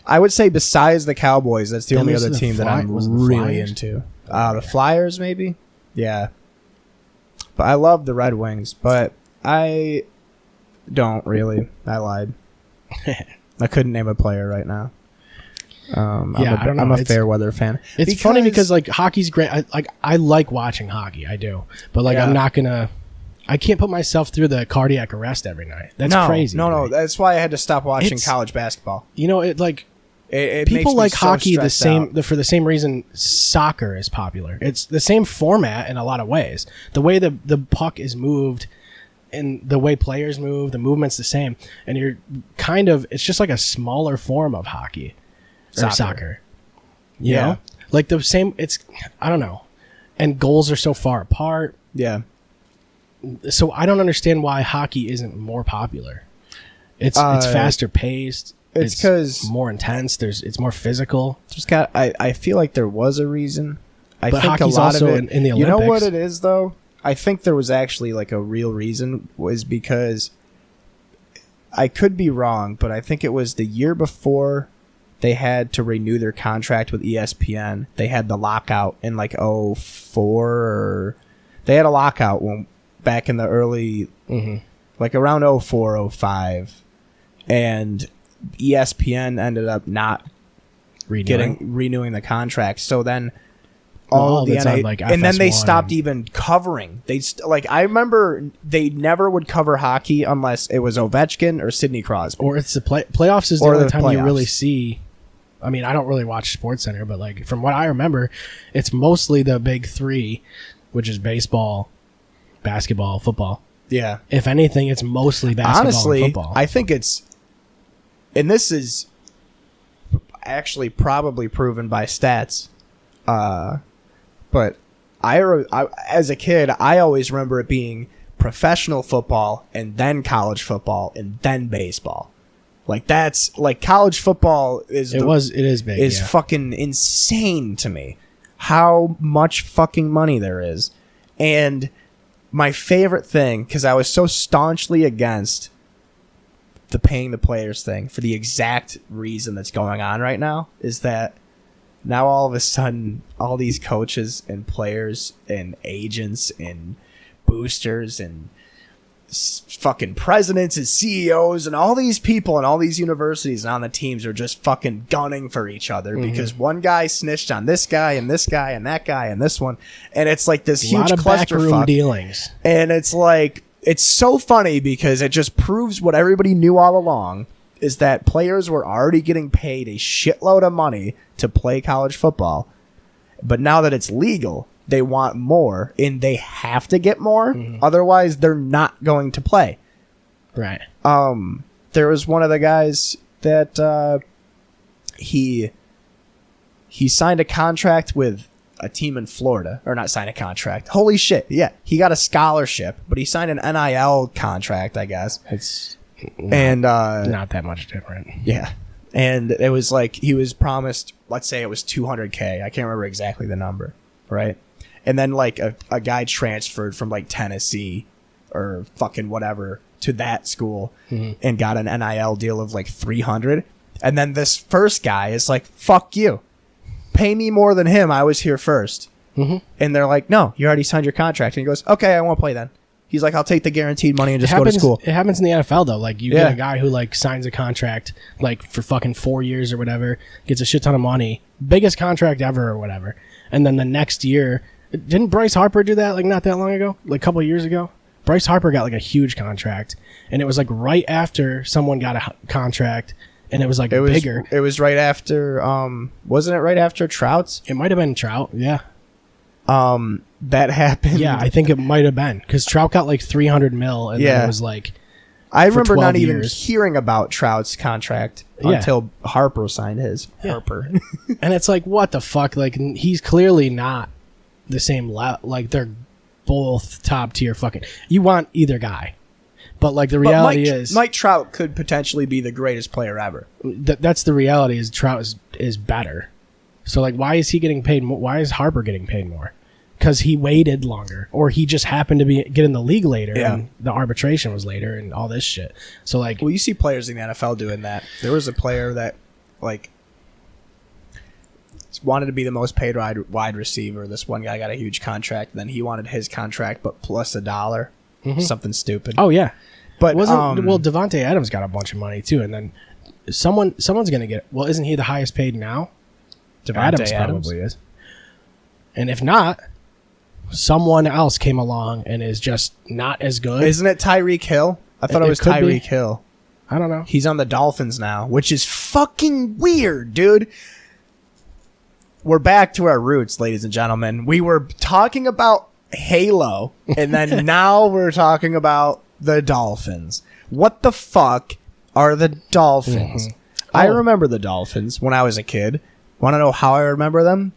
I would say besides the Cowboys, that's the only lose other to the team that I'm was it the really Flyers? into. The Flyers, maybe? Yeah. But I love the Red Wings, but I don't really. I lied. I couldn't name a player right now. I don't know. I'm a It's- fair weather fan. It's funny because like hockey's great. I like watching hockey. I do, but like Yeah. I'm not gonna. I can't put myself through the cardiac arrest every night. That's crazy. No, to no. me. That's why I had to stop watching It's- college basketball. You know, it like It people makes me like so hockey the stressed same out. for the same reason soccer is popular. It's the same format in a lot of ways. The way the puck is moved and the way players move, the movement's the same, and you're kind of it's just like a smaller form of hockey or soccer. You Yeah. know? Like the same it's I don't know. And goals are so far apart. Yeah. So I don't understand why hockey isn't more popular. It's faster paced. It's 'cause- more intense. It's more physical. I feel like there was a reason. I But think a hockey's lot also of it. in the You know what Olympics. it is though? I think there was actually like a real reason was because I could be wrong, but I think it was the year before they had to renew their contract with ESPN. They had the lockout in like 04 or they had a lockout back in the early like around 04, 05. And ESPN ended up not renewing the contract. So then all the that's on, NA like, and then they FS1 stopped even covering. Like I remember they never would cover hockey unless it was Ovechkin or Sidney Crosby. Or it's the playoffs is the Or only the time you really playoffs. see. I mean, I don't really watch SportsCenter, but like from what I remember, it's mostly the big 3, which is baseball, basketball, football. Yeah. If anything, it's mostly basketball Honestly, and football. I think it's, and this is actually probably proven by stats. But I as a kid, I always remember it being professional football and then college football and then baseball. Like that's like college football is it is big. is yeah. fucking insane to me. How much fucking money there is. And my favorite thing, because I was so staunchly against the paying the players thing for the exact reason that's going on right now, is that now all of a sudden all these coaches and players and agents and boosters and fucking presidents and CEOs and all these people and all these universities and on the teams are just fucking gunning for each other because one guy snitched on this guy and this guy and that guy and this one, and it's like this a huge lot of backroom clusterfuck. dealings. And it's like it's so funny because it just proves what everybody knew all along, is that players were already getting paid a shitload of money to play college football, but now that it's legal, they want more, and they have to get more. Otherwise, they're not going to play. Right. There was one of the guys that he signed a contract with a team in Florida, or not signed a contract. Holy shit! Yeah, he got a scholarship, but he signed an NIL contract, I guess. It's And not that much different. yeah, and it was like he was promised. Let's say it was $200K. I can't remember exactly the number, right? And then like a guy transferred from like Tennessee or fucking whatever to that school and got an NIL deal of like 300. And then this first guy is like, fuck you. Pay me more than him. I was here first. And they're like, no, you already signed your contract. And he goes, okay, I won't play then. He's like, I'll take the guaranteed money and just go to school. It happens in the NFL though. Like you get a guy who like signs a contract like for fucking 4 years or whatever, gets a shit ton of money, biggest contract ever or whatever, and then the next year, didn't Bryce Harper do that like not that long ago, like a couple of years ago? Bryce Harper got like a huge contract, and it was like right after someone got a contract, and it was like bigger. It was right after, wasn't it right after Trout's? It might have been Trout, yeah. That happened. Yeah, I think it might have been because Trout got like $300 million, and then it was like. I remember not even years. hearing about Trout's contract until Harper signed his. Harper, and it's like, what the fuck? Like he's clearly not the same level. Like they're both top tier fucking. You want either guy, but like the reality is Mike Trout could potentially be the greatest player ever. That's the reality. Is Trout is better. So like, why is he getting paid more? Why is Harper getting paid more? Because he waited longer, or he just happened to get in the league later, and the arbitration was later, and all this shit. So like, well, you see players in the NFL doing that. There was a player that like wanted to be the most paid wide receiver. This one guy got a huge contract, and then he wanted his contract, but plus $1, something stupid. Oh yeah, but well, Devontae Adams got a bunch of money too, and then someone's gonna get. Well, isn't he the highest paid now? Adams probably is, and if not, someone else came along and is just not as good. Isn't it Tyreek Hill? I thought it was Tyreek Hill. I don't know. He's on the Dolphins now, which is fucking weird, dude. We're back to our roots, ladies and gentlemen. We were talking about Halo, and then now we're talking about the Dolphins. What the fuck are the Dolphins? I remember the Dolphins when I was a kid. Want to know how I remember them?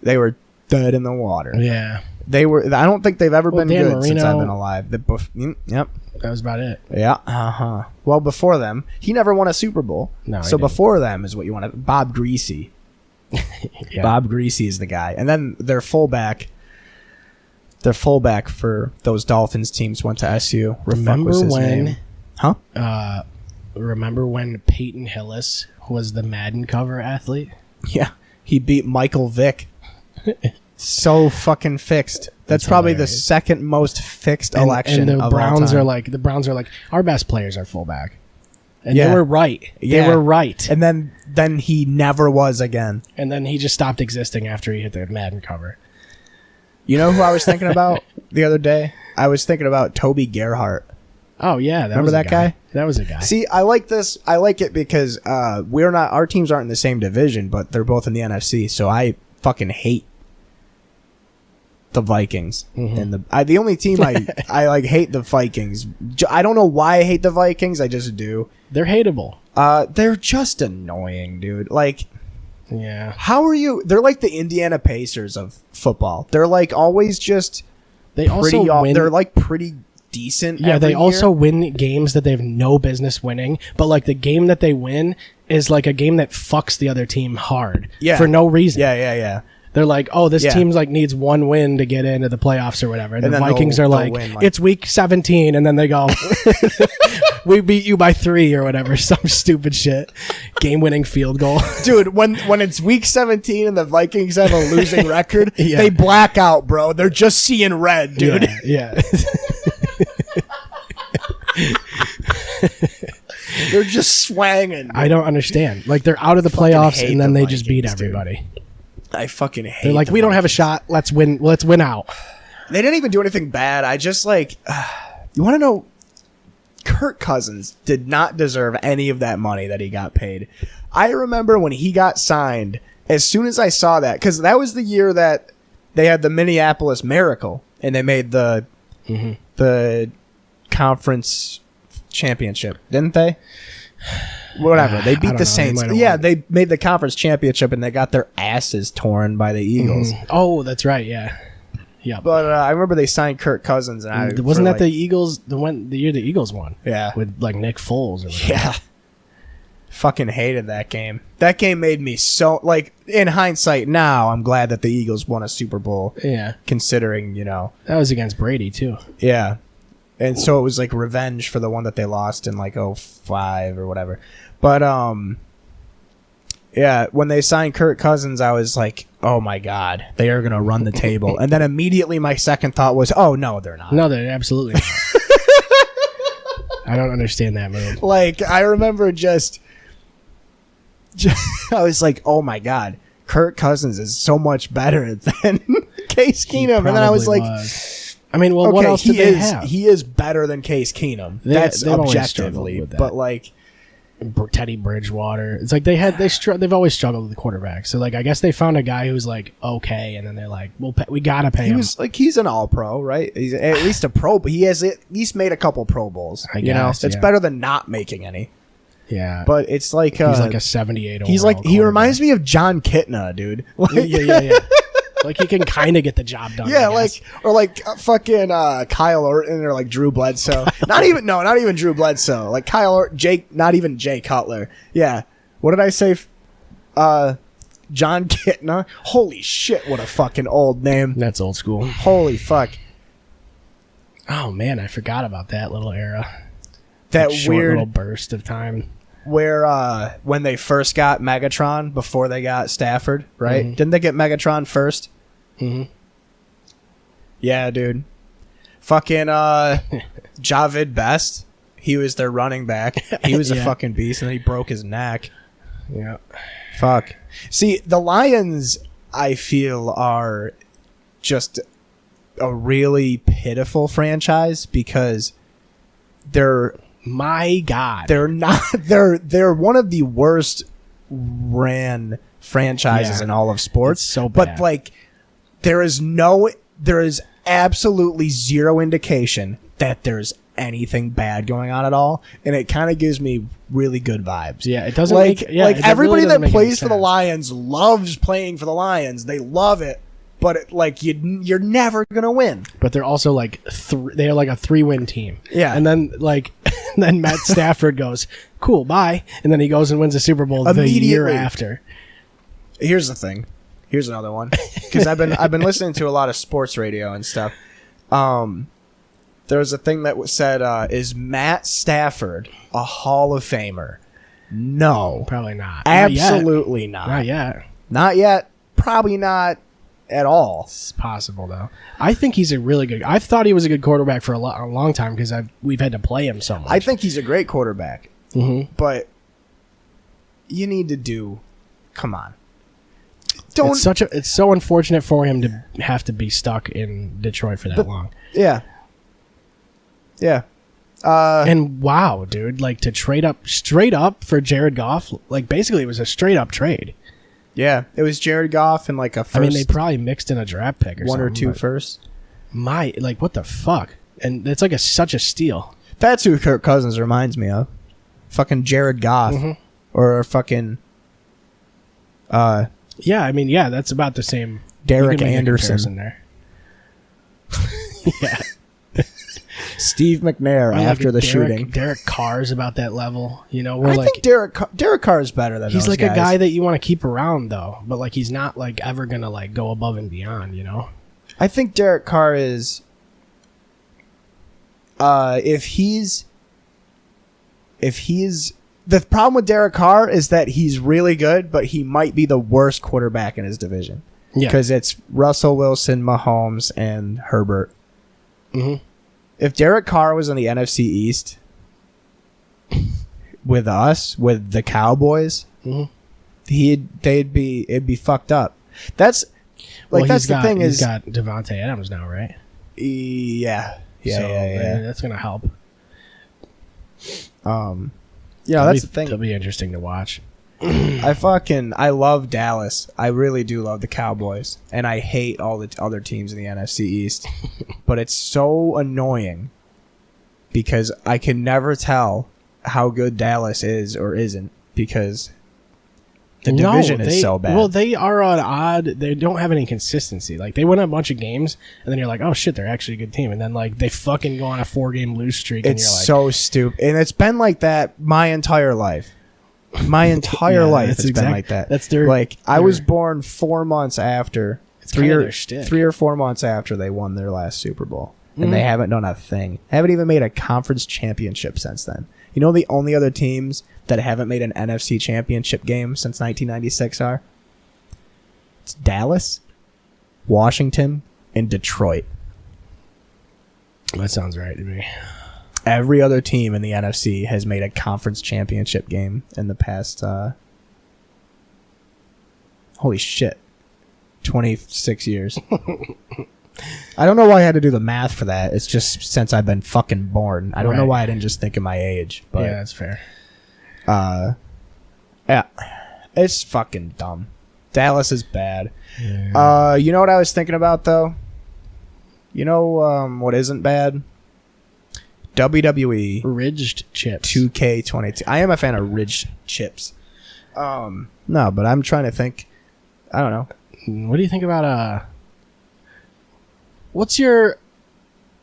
They were dead in the water. Yeah. They were. I don't think they've ever been Dan good Marino, since I've been alive. Yep. That was about it. Yeah. Well, before them, he never won a Super Bowl. No. So before them is what you want to. Bob Greasy. Yeah. Bob Greasy is the guy, and then their fullback for those Dolphins teams went to SU. Remember when? Name? Huh? Remember when Peyton Hillis was the Madden cover athlete? Yeah, he beat Michael Vick. So fucking fixed. That's probably hilarious. The second most fixed election. And the of Browns all are like our best players are fullback, and Yeah. they were right. Yeah. They were right. And then he never was again. And then he just stopped existing after he hit the Madden cover. You know who I was thinking about the other day? I was thinking about Toby Gerhart. Oh yeah, Remember that guy? That was a guy. See, I like this. I like it because our teams aren't in the same division, but they're both in the NFC. So I fucking hate the Vikings. And the only team I like hate the Vikings. I don't know why I hate the Vikings. I just do. They're hateable. They're just annoying, dude. Like, yeah. how are you? They're like the Indiana Pacers of football. They're like always just. They also win. They're like pretty decent. Yeah, they year. also win games that they have no business winning. But like the game that they win is like a game that fucks the other team hard. Yeah. For no reason. Yeah. They're like, oh, this team's like needs one win to get into the playoffs or whatever. And the Vikings are like, it's week 17. And then they go, we beat you by 3 or whatever. Some stupid shit. Game-winning field goal. Dude, when it's week 17 and the Vikings have a losing record, they black out, bro. They're just seeing red, dude. Yeah. They're just swanging. I don't understand. Like, they're out of the playoffs and then they just beat everybody. Dude. I fucking hate. They're like, we don't have a shot. Let's win out. They didn't even do anything bad. I just like. You want to know? Kirk Cousins did not deserve any of that money that he got paid. I remember when he got signed. As soon as I saw that, because that was the year that they had the Minneapolis Miracle and they made the conference championship, didn't they? Whatever. They beat the Saints. They made the conference championship and they got their asses torn by the Eagles. Oh, that's right. Yeah. Yeah. But I remember they signed Kirk Cousins and wasn't that the Eagles the year the Eagles won? Yeah. With like Nick Foles or whatever. Yeah. Fucking hated that game. That game made me so like in hindsight now I'm glad that the Eagles won a Super Bowl. Yeah. Considering, you know. That was against Brady too. Yeah. And so it was like revenge for the one that they lost in like 05 or whatever. But yeah, when they signed Kirk Cousins, I was like, oh my God, they are going to run the table. And then immediately my second thought was, oh, no, they're not. No, they're absolutely not. I don't understand that move. Like, I remember just I was like, oh my God, Kirk Cousins is so much better than Case Keenum. And then I was like, I mean, well, what else did they have? He is better than Case Keenum. That's they've always objectively. struggled with that. But like, Teddy Bridgewater. It's like they've always struggled with the quarterback. So like I guess they found a guy who's like okay, and then they're like, well, we gotta pay him. He's an All Pro, right? He's at least a Pro, but he has at least made a couple Pro Bowls. I guess it's better than not making any. Yeah, but it's like he's like a 78. He's like he reminds me of John Kitna, dude. Like, yeah. Like he can kind of get the job done. Yeah, like fucking Kyle Orton or like Drew Bledsoe. not even Drew Bledsoe. Like Kyle Orton, not even Jay Cutler. Yeah. What did I say? John Kitna. Holy shit! What a fucking old name. That's old school. Holy fuck. Oh man, I forgot about that little era. That short weird little burst of time. Where when they first got Megatron before they got Stafford, right? Mm-hmm. Didn't they get Megatron first? Mm-hmm. Yeah, dude. Fucking Javid Best. He was their running back. He was a fucking beast, and then he broke his neck. Yeah. Fuck. See, the Lions, I feel, are just a really pitiful franchise because they're... My God. They're not... They're one of the worst ran franchises in all of sports. It's so bad. But, like... There is absolutely zero indication that there's anything bad going on at all, and it kind of gives me really good vibes. Yeah, it doesn't everybody that plays for the Lions loves playing for the Lions. They love it, but you're never gonna win. But they're also like they're like a 3-win team. Yeah, and then then Matt Stafford goes, "Cool, bye," and then he goes and wins the Super Bowl the year after. Here's the thing. Here's another one, because I've been listening to a lot of sports radio and stuff. There was a thing that said, "Is Matt Stafford a Hall of Famer?" No, probably not. Absolutely not. Not yet. Not yet. Probably not at all. It's possible though. I think he's a really good. I've thought he was a good quarterback for a long time because we've had to play him so much. I think he's a great quarterback, but you need to do. Come on. It's so unfortunate for him to have to be stuck in Detroit for that long. Yeah. And wow, dude, like to trade up straight up for Jared Goff, like basically it was a straight up trade. Yeah, it was Jared Goff and like a first. I mean, they probably mixed in a draft pick or one something, or two firsts. What the fuck? And it's like such a steal. That's who Kirk Cousins reminds me of. Fucking Jared Goff or fucking. Yeah, I mean, yeah, that's about the same. Derek Anderson there. Yeah. Steve McNair after the shooting. Derek Carr's about that level. You know, I think Derek Carr is better than he's those guys. A guy that you want to keep around though, but like he's not like ever gonna like go above and beyond. You know. I think Derek Carr is. If he's the problem with Derek Carr is that he's really good, but he might be the worst quarterback in his division. Yeah, because it's Russell Wilson, Mahomes, and Herbert. Mm-hmm. If Derek Carr was in the NFC East with us, with the Cowboys, it'd be fucked up. That's the thing is he's got Devontae Adams now, right? Yeah. That's gonna help. That's the thing. It'll be interesting to watch. I love Dallas. I really do love the Cowboys, and I hate all the other teams in the NFC East. But it's so annoying because I can never tell how good Dallas is or isn't because the division is so bad. Well, they are on odd. They don't have any consistency. Like they win a bunch of games, and then you're like, oh shit, they're actually a good team. And then like they fucking go on a 4-game lose streak. And it's you're like, so stupid, and it's been like that my entire life. My entire life it's been like that. That's their I was born 4 months after three or 4 months after they won their last Super Bowl, and they haven't done a thing. Haven't even made a conference championship since then. You know the only other teams that haven't made an NFC championship game since 1996 are It's Dallas, Washington, and Detroit. That sounds right to me. Every other team in the NFC has made a conference championship game in the past, holy shit, 26 years. I don't know why I had to do the math for that. It's just since I've been fucking born. I don't know why I didn't just think of my age. But, yeah, that's fair. Yeah, it's fucking dumb. Dallas is bad. Yeah. You know what I was thinking about, though? You know what isn't bad? WWE Ridged chips. 2K22. I am a fan of ridged chips. No, but I'm trying to think. I don't know. What do you think about what's your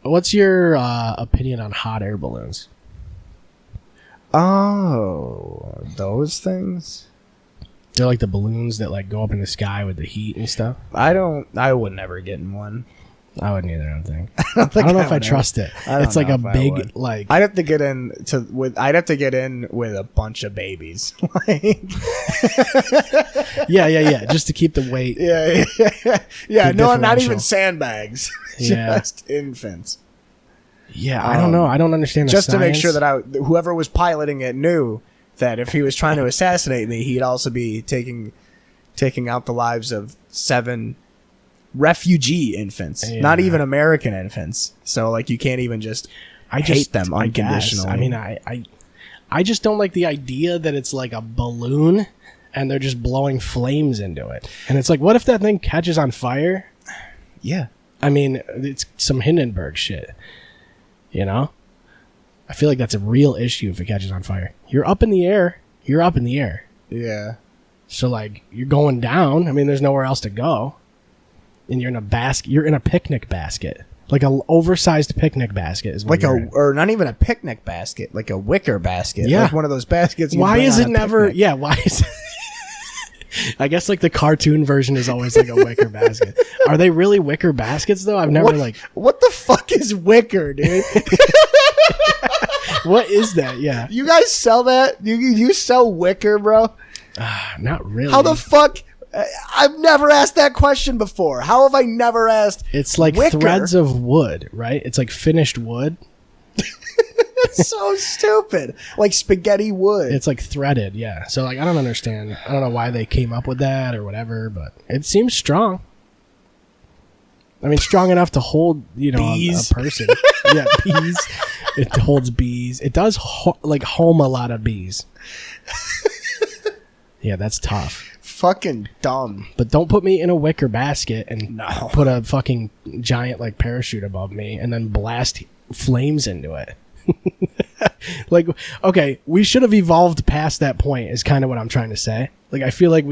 opinion on hot air balloons? Oh, those things? They're like the balloons that like go up in the sky with the heat and stuff. I would never get in one. I wouldn't either, I don't think. I don't know if I trust it. It's like a big like I'd have to get in with a bunch of babies. Like yeah, just to keep the weight. Yeah. No, not even differential. sandbags. Yeah. Just infants. Yeah, I don't know. I don't understand the Just to make science. sure that whoever was piloting it knew that if he was trying to assassinate me, he'd also be taking out the lives of 7 refugee infants, not even American infants. So like you can't even just hate them unconditionally. I mean, I just don't like the idea that it's like a balloon and they're just blowing flames into it. And it's like, what if that thing catches on fire? Yeah. I mean, it's some Hindenburg shit. You know? I feel like that's a real issue if it catches on fire. You're up in the air. Yeah. So like you're going down. I mean, there's nowhere else to go. And you're in a basket. You're in a picnic basket. Like an oversized picnic basket is what Like you're in. or not even a picnic basket, like a wicker basket. Yeah. Like one of those baskets. Why is it never? Yeah, why is I guess like the cartoon version is always like a wicker basket. Are they really wicker baskets though? I've never What the fuck is wicker, dude? What is that? Yeah. You guys sell that? You sell wicker, bro? Not really. How the fuck? I've never asked that question before. How have I never asked? It's like wicker? threads of wood, right? It's like finished wood. It's so stupid. Like spaghetti wood. It's like threaded, yeah. So like I don't understand. I don't know why they came up with that or whatever, but it seems strong. I mean, strong enough to hold, Bees. a person. Yeah, bees. It holds bees. It does home a lot of bees. Yeah, that's tough. Fucking dumb. But don't put me in a wicker basket and No. put a fucking giant like parachute above me and then blast flames into it. Like, okay, we should have evolved past that point is kind of what I'm trying to say. Like, I feel like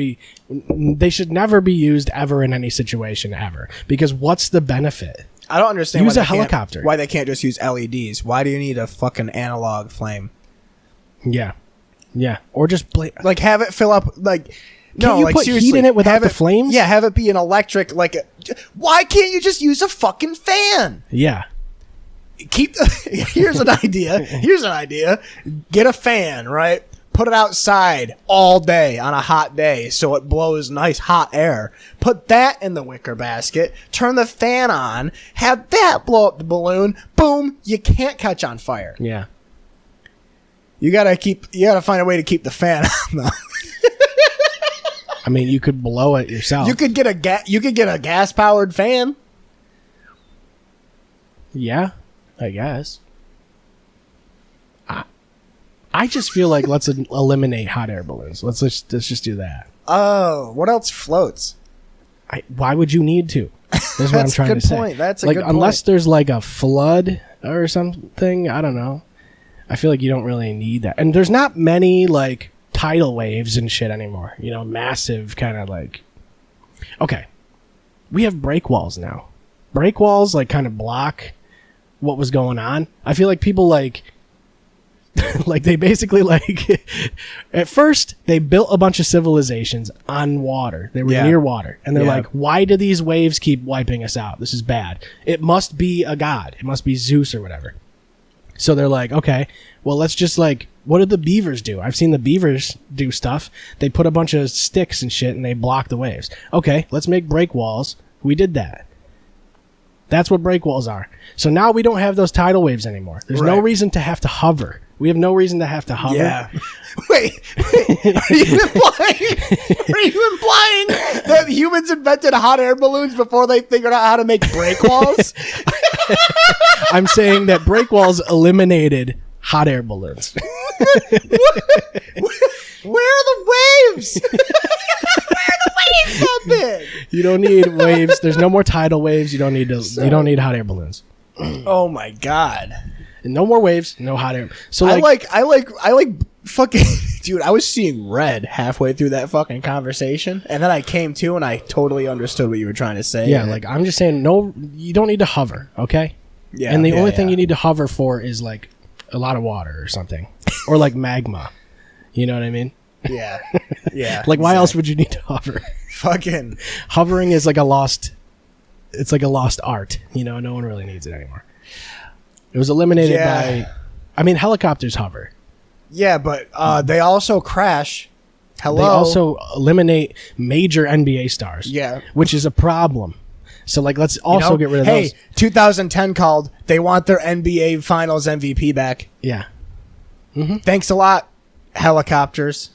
they should never be used ever in any situation ever, because what's the benefit? I don't understand. Use why a helicopter. Why they can't just use LEDs? Why do you need a fucking analog flame? Yeah. Or just Like have it fill up like. No, Can't you like put seriously, heat in it without have the flames? Yeah, have it be an electric. Why can't you just use a fucking fan? yeah. Here's an idea. Get a fan, right? Put it outside all day on a hot day so it blows nice hot air. Put that in the wicker basket. Turn the fan on. Have that blow up the balloon. Boom. You can't catch on fire. Yeah. You gotta find a way to keep the fan on though. I mean, you could blow it yourself. You could get a gas powered fan. Yeah, I guess. I just feel like let's eliminate hot air balloons. Let's just do that. Oh, what else floats? Why would you need to? That's what I'm That's a trying good to say. point. That's a like good unless point. there's like a flood or something. I don't know. I feel like you don't really need that. And there's not many like tidal waves and shit anymore. Massive kind of like. Okay, we have break walls now. Break walls like kind of block what was going on. I feel like people like they basically like at first they built a bunch of civilizations on water. They were near water, and they're like, why do these waves keep wiping us out? This is bad. It must be a god. It must be Zeus or whatever. So they're like, okay, well, let's just like, what did the beavers do? I've seen the beavers do stuff. They put a bunch of sticks and shit and they block the waves. Okay, let's make break walls. We did that. That's what break walls are. So now we don't have those tidal waves anymore. There's no reason to have to hover. We have no reason to have to hover. Yeah. Wait. Are you implying that humans invented hot air balloons before they figured out how to make break walls? I'm saying that break walls eliminated hot air balloons. Where are the waves? Where are the waves that big? You don't need waves. There's no more tidal waves. You don't need you don't need hot air balloons. Oh my god. And no more waves, no hot air. So I like fucking dude, I was seeing red halfway through that fucking conversation, and then I came to and I totally understood what you were trying to say. Yeah, like I'm just saying, no, you don't need to hover, okay? Yeah. And the only thing you need to hover for is like a lot of water or something, or like magma. You know what I mean? Yeah. Yeah. Like why else would you need to hover? Fucking Hovering is like a lost. It's like a lost art. You know, no one really needs it anymore. It was eliminated by. I mean, helicopters hover. Yeah, but they also crash. Hello. They also eliminate major NBA stars. Yeah. Which is a problem. So, like, let's also get rid of those. Hey, 2010 called. They want their NBA Finals MVP back. Yeah. Thanks a lot, helicopters.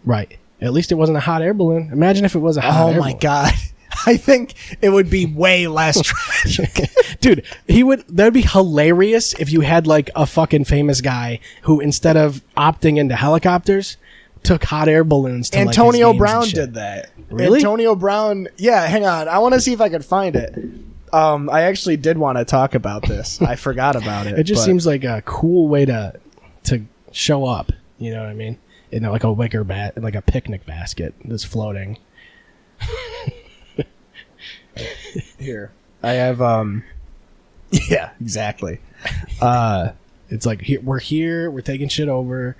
Right. At least it wasn't a hot air balloon. Imagine if it was a hot air balloon. Oh, my God. I think it would be way less tragic. Dude, that'd be hilarious if you had like a fucking famous guy who instead of opting into helicopters took hot air balloons to Antonio like, his games Brown and shit. did that. Really? Antonio Brown. Yeah, hang on. I want to see if I can find it. I actually did want to talk about this. I forgot about it. It just seems like a cool way to show up. You know what I mean? In like a wicker like a picnic basket that's floating. Here. I have yeah, exactly. It's like we're here, we're taking shit over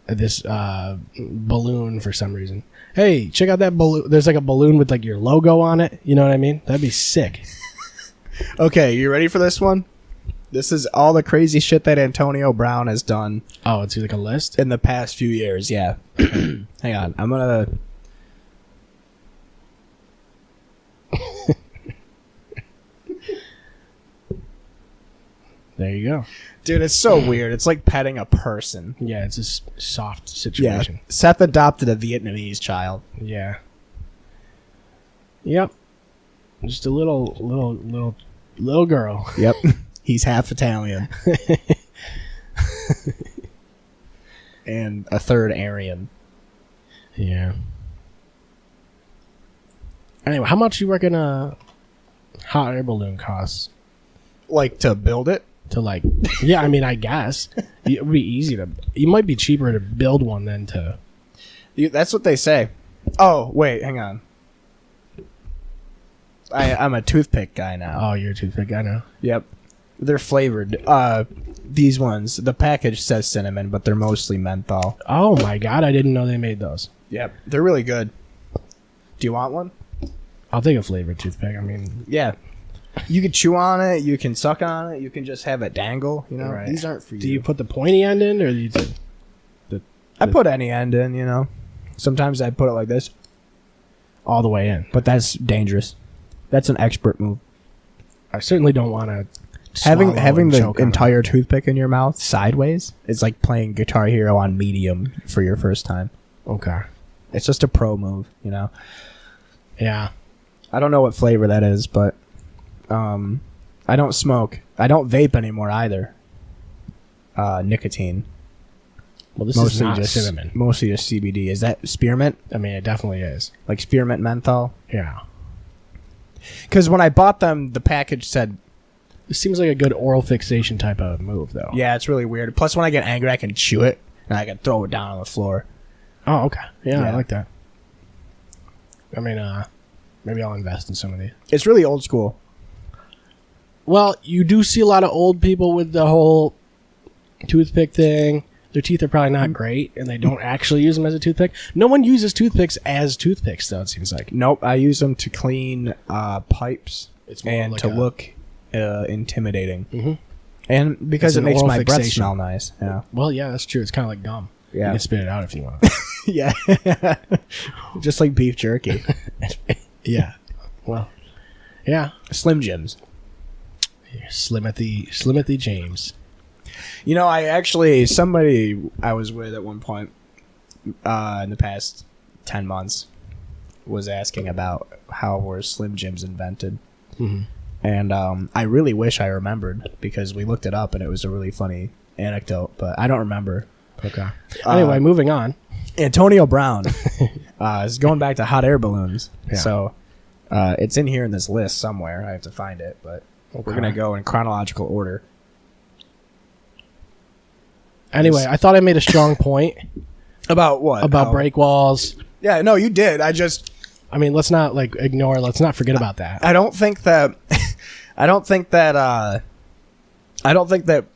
this balloon for some reason. Hey, check out that balloon. There's like a balloon with like your logo on it. You know what I mean? That'd be sick. Okay, you ready for this one? This is all the crazy shit that Antonio Brown has done. Oh, it's like a list? In the past few years, yeah. Hang on. I'm gonna There you go. Dude, it's so weird. It's like petting a person. Yeah, it's a soft situation. Yeah. Seth adopted a Vietnamese child. Yeah. Yep. Just a little girl. Yep. He's half Italian. And a third Aryan. Yeah. Anyway, how much you reckon a hot air balloon costs? Like to build it? To like, yeah, I mean, I guess it would be easy to. It might be cheaper to build one than to. That's what they say. Oh wait, hang on. I'm a toothpick guy now. Oh, you're a toothpick guy now. Yep, they're flavored. These ones, the package says cinnamon, but they're mostly menthol. Oh my god, I didn't know they made those. Yep, they're really good. Do you want one? I'll take a flavored toothpick. I mean, yeah. You can chew on it. You can suck on it. You can just have it dangle. You know, right. These aren't for you. Do you put the pointy end in, or you? I put any end in. You know, sometimes I put it like this, all the way in. but that's dangerous. That's an expert move. I certainly don't want to. Having the entire toothpick in your mouth sideways is like playing Guitar Hero on medium for your first time. Okay. It's just a pro move, you know. Yeah. I don't know what flavor that is, but I don't smoke. I don't vape anymore either. Nicotine. Well, this is not cinnamon. Mostly just CBD. Is that spearmint? I mean, it definitely is. Like spearmint menthol? Yeah. Because when I bought them, the package said... It seems like a good oral fixation type of move, though. Yeah, it's really weird. Plus, when I get angry, I can chew it, and I can throw it down on the floor. Oh, okay. Yeah, Yeah. I like that. I mean, maybe I'll invest in some of these. It's really old school. Well, you do see a lot of old people with the whole toothpick thing. Their teeth are probably not great, and they don't actually use them as a toothpick. No one uses toothpicks as toothpicks, though, it seems like. Nope, I use them to clean pipes It's more and like to look intimidating. Mm-hmm. And because It's it an makes oral my breath fixation. smell nice. Yeah. Well, yeah, that's true. It's kind of like gum. Yeah. You can spit it out if you want. Yeah. Just like beef jerky. Yeah. Well, yeah. Slim Jims. Slimothy James. You know, somebody I was with at one point in the past 10 months was asking about how were Slim Jims invented. Mm-hmm. And I really wish I remembered because we looked it up and it was a really funny anecdote, but I don't remember. Okay. Anyway, moving on. Antonio Brown is going back to hot air balloons. Yeah. So it's in here in this list somewhere. I have to find it, but we're going to go in chronological order. Anyway, I thought I made a strong point About what? about break walls. Yeah, no, you did. I mean, let's not let's not forget about that. I don't think that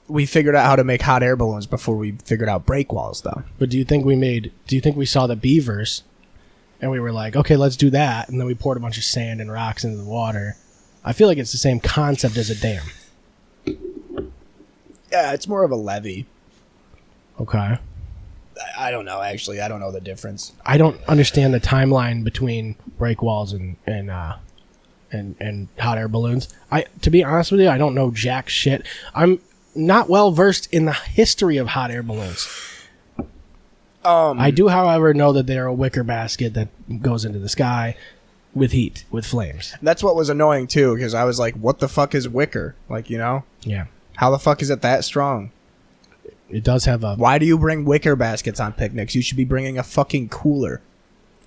we figured out how to make hot air balloons before we figured out break walls, though. But do you think we saw the beavers and we were like, okay, let's do that, and then we poured a bunch of sand and rocks into the water? I feel like it's the same concept as a dam. Yeah, it's more of a levee. Okay. I don't know, actually. I don't know the difference. I don't understand the timeline between break walls and hot air balloons. To be honest with you, I don't know jack shit. I'm not well versed in the history of hot air balloons. I do, however, know that they're a wicker basket that goes into the sky with heat, with flames. That's what was annoying, too, because I was like, what the fuck is wicker? Like, you know? Yeah. How the fuck is it that strong? It does have a... Why do you bring wicker baskets on picnics? You should be bringing a fucking cooler.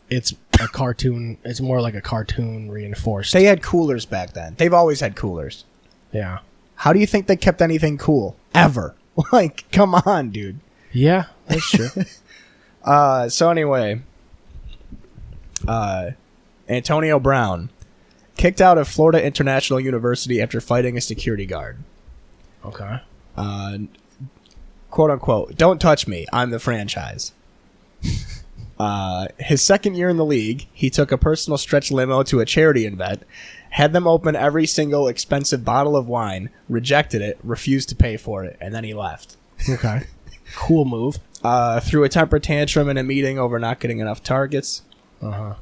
It's a cartoon. It's more like a cartoon reinforced. They had coolers back then. They've always had coolers. Yeah. How do you think they kept anything cool? Ever. Like, come on, dude. Yeah, that's true. So anyway, Antonio Brown kicked out of Florida International University after fighting a security guard. Okay. Quote unquote, don't touch me, I'm the franchise. His second year in the league, he took a personal stretch limo to a charity event, had them open every single expensive bottle of wine, rejected it, refused to pay for it, and then he left. Okay. Cool move. Threw a temper tantrum in a meeting over not getting enough targets. Uh-huh.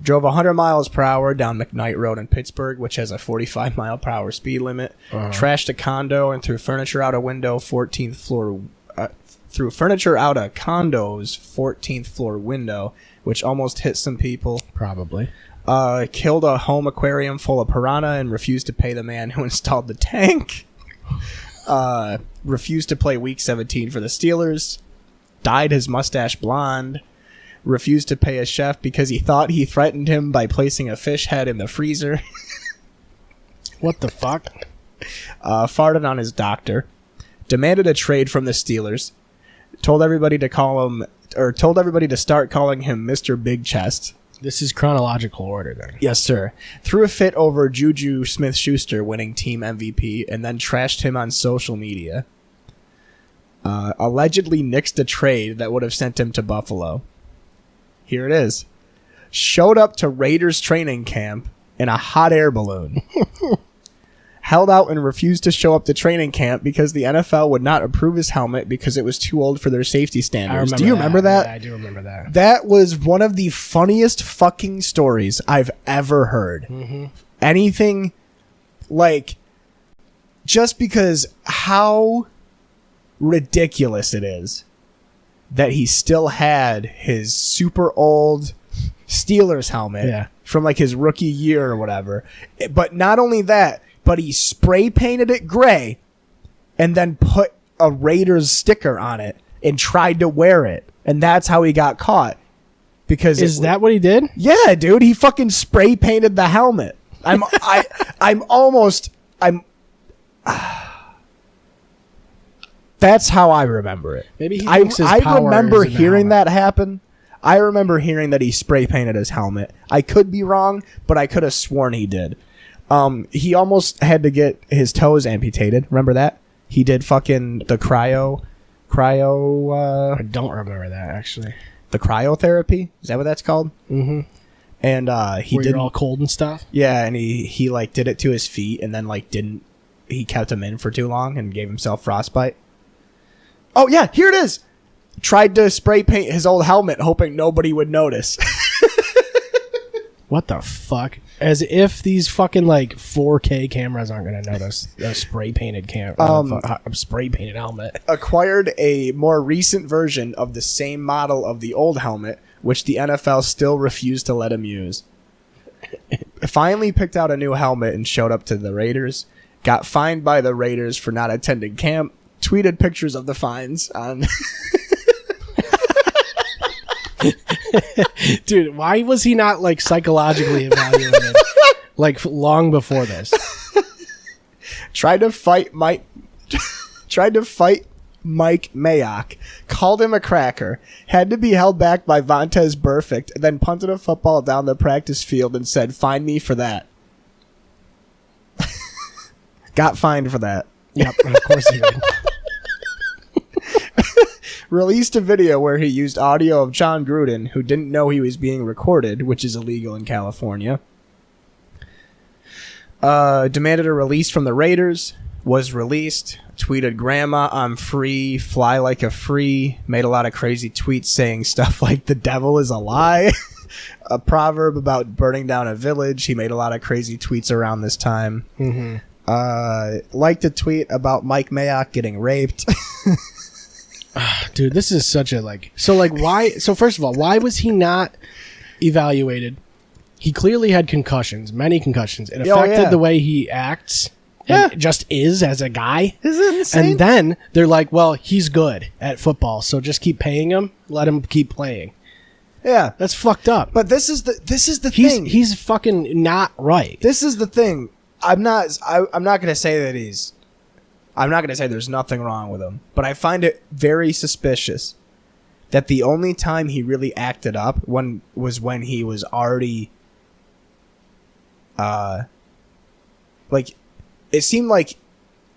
Drove 100 miles per hour down McKnight Road in Pittsburgh, which has a 45 mile per hour speed limit. Trashed a condo and threw furniture out a window, 14th floor. Threw furniture out a condo's 14th floor window, which almost hit some people. Probably. Killed a home aquarium full of piranha and refused to pay the man who installed the tank. Refused to play Week 17 for the Steelers. Dyed his mustache blonde. Refused to pay a chef because he thought he threatened him by placing a fish head in the freezer. What the fuck? Farted on his doctor. Demanded a trade from the Steelers. Told everybody to start calling him Mr. Big Chest. This is chronological order then. Yes, sir. Threw a fit over Juju Smith-Schuster winning team MVP and then trashed him on social media. Allegedly nixed a trade that would have sent him to Buffalo. Here it is. Showed up to Raiders training camp in a hot air balloon. Held out and refused to show up to training camp because the NFL would not approve his helmet because it was too old for their safety standards. Do you remember that? Yeah, I do remember that. That was one of the funniest fucking stories I've ever heard. Mm-hmm. Anything like, just because how ridiculous it is that he still had his super old Steelers helmet from like his rookie year or whatever. But not only that, but he spray painted it gray and then put a Raiders sticker on it and tried to wear it. And that's how he got caught. Because Is that what he did? Yeah, dude, he fucking spray painted the helmet. That's how I remember it. Maybe he thinks his I power remember is in the hearing helmet. that happen. I remember hearing that he spray painted his helmet. I could be wrong, but I could have sworn he did. He almost had to get his toes amputated. Remember that? He did fucking the cryo. I don't remember that actually. The cryotherapy, is that what that's called? Mm-hmm. And he Where did you're all cold and stuff. Yeah, and he like did it to his feet and then like didn't he kept him in for too long and gave himself frostbite. Oh yeah, here it is. Tried to spray paint his old helmet, hoping nobody would notice. What the fuck? As if these fucking like 4K cameras aren't gonna notice a spray painted spray painted helmet. Acquired a more recent version of the same model of the old helmet, which the NFL still refused to let him use. Finally picked out a new helmet and showed up to the Raiders. Got fined by the Raiders for not attending camp. Tweeted pictures of the fines on... Dude, why was he not like psychologically evaluated like long before this? Tried to fight Mike Mayock, called him a cracker, had to be held back by Vontaze Burfict, then punted a football down the practice field and said, "Find me for that." Got fined for that. Yep, of course he did. Released a video where he used audio of John Gruden, who didn't know he was being recorded, which is illegal in California. Demanded a release from the Raiders. Was released. Tweeted, "Grandma, I'm free. Fly like a free." Made a lot of crazy tweets saying stuff like "the devil is a lie." A proverb about burning down a village. He made a lot of crazy tweets around this time. Mm-hmm. Liked a tweet about Mike Mayock getting raped. Dude, this is such a why? So first of all, why was he not evaluated? He clearly had concussions, many concussions. It affected the way he acts and just is as a guy. Is it insane? And then they're like, well, he's good at football, so just keep paying him, let him keep playing. Yeah. That's fucked up. But this is the thing. He's fucking not right. This is the thing. I'm not going to say that I'm not going to say there's nothing wrong with him, but I find it very suspicious that the only time he really acted up was when he was already, it seemed like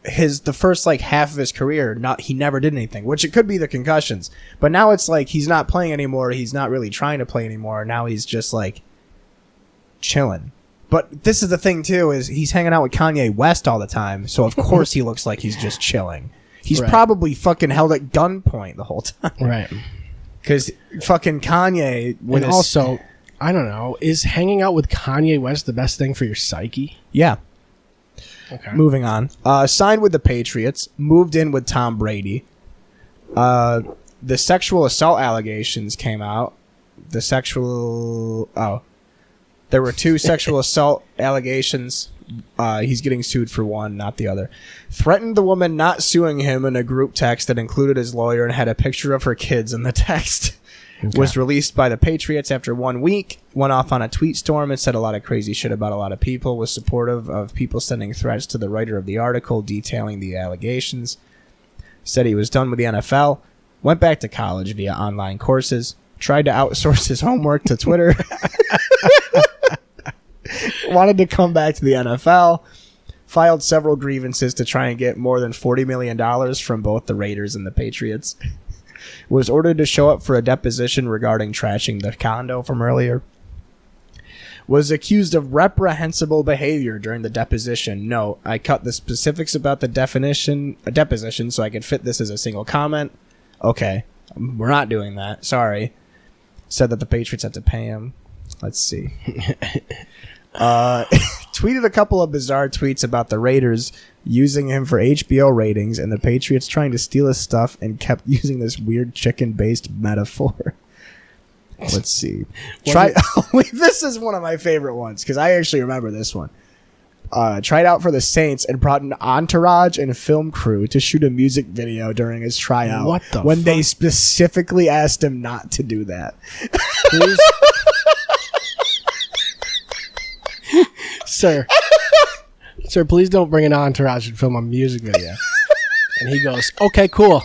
the first half of his career, he never did anything, which it could be the concussions, but now it's like he's not playing anymore. He's not really trying to play anymore. Now he's just chilling. But this is the thing, too, is he's hanging out with Kanye West all the time, so of course he looks like he's just chilling. He's probably fucking held at gunpoint the whole time. Right. Because fucking Kanye... And also, I don't know, is hanging out with Kanye West the best thing for your psyche? Yeah. Okay. Moving on. Signed with the Patriots, moved in with Tom Brady. The sexual assault allegations came out. There were 2 sexual assault allegations. He's getting sued for one, not the other. Threatened the woman not suing him in a group text that included his lawyer and had a picture of her kids in the text. Okay. Was released by the Patriots after 1 week. Went off on a tweet storm and said a lot of crazy shit about a lot of people. Was supportive of people sending threats to the writer of the article detailing the allegations. Said he was done with the NFL. Went back to college via online courses. Tried to outsource his homework to Twitter. Wanted to come back to the NFL. Filed several grievances to try and get more than $40 million from both the Raiders and the Patriots. Was ordered to show up for a deposition regarding trashing the condo from earlier. Was accused of reprehensible behavior during the deposition. No, I cut the specifics about the deposition so I could fit this as a single comment. Okay, we're not doing that. Sorry. Said that the Patriots had to pay him. Let's see. Tweeted a couple of bizarre tweets about the Raiders using him for HBO ratings and the Patriots trying to steal his stuff and kept using this weird chicken-based metaphor. Let's see. This is one of my favorite ones because I actually remember this one. Tried out for the Saints and brought an entourage and a film crew to shoot a music video during his tryout. What the when fuck? They specifically asked him not to do that. Sir, please don't bring an entourage and film a music video. And he goes, okay, cool.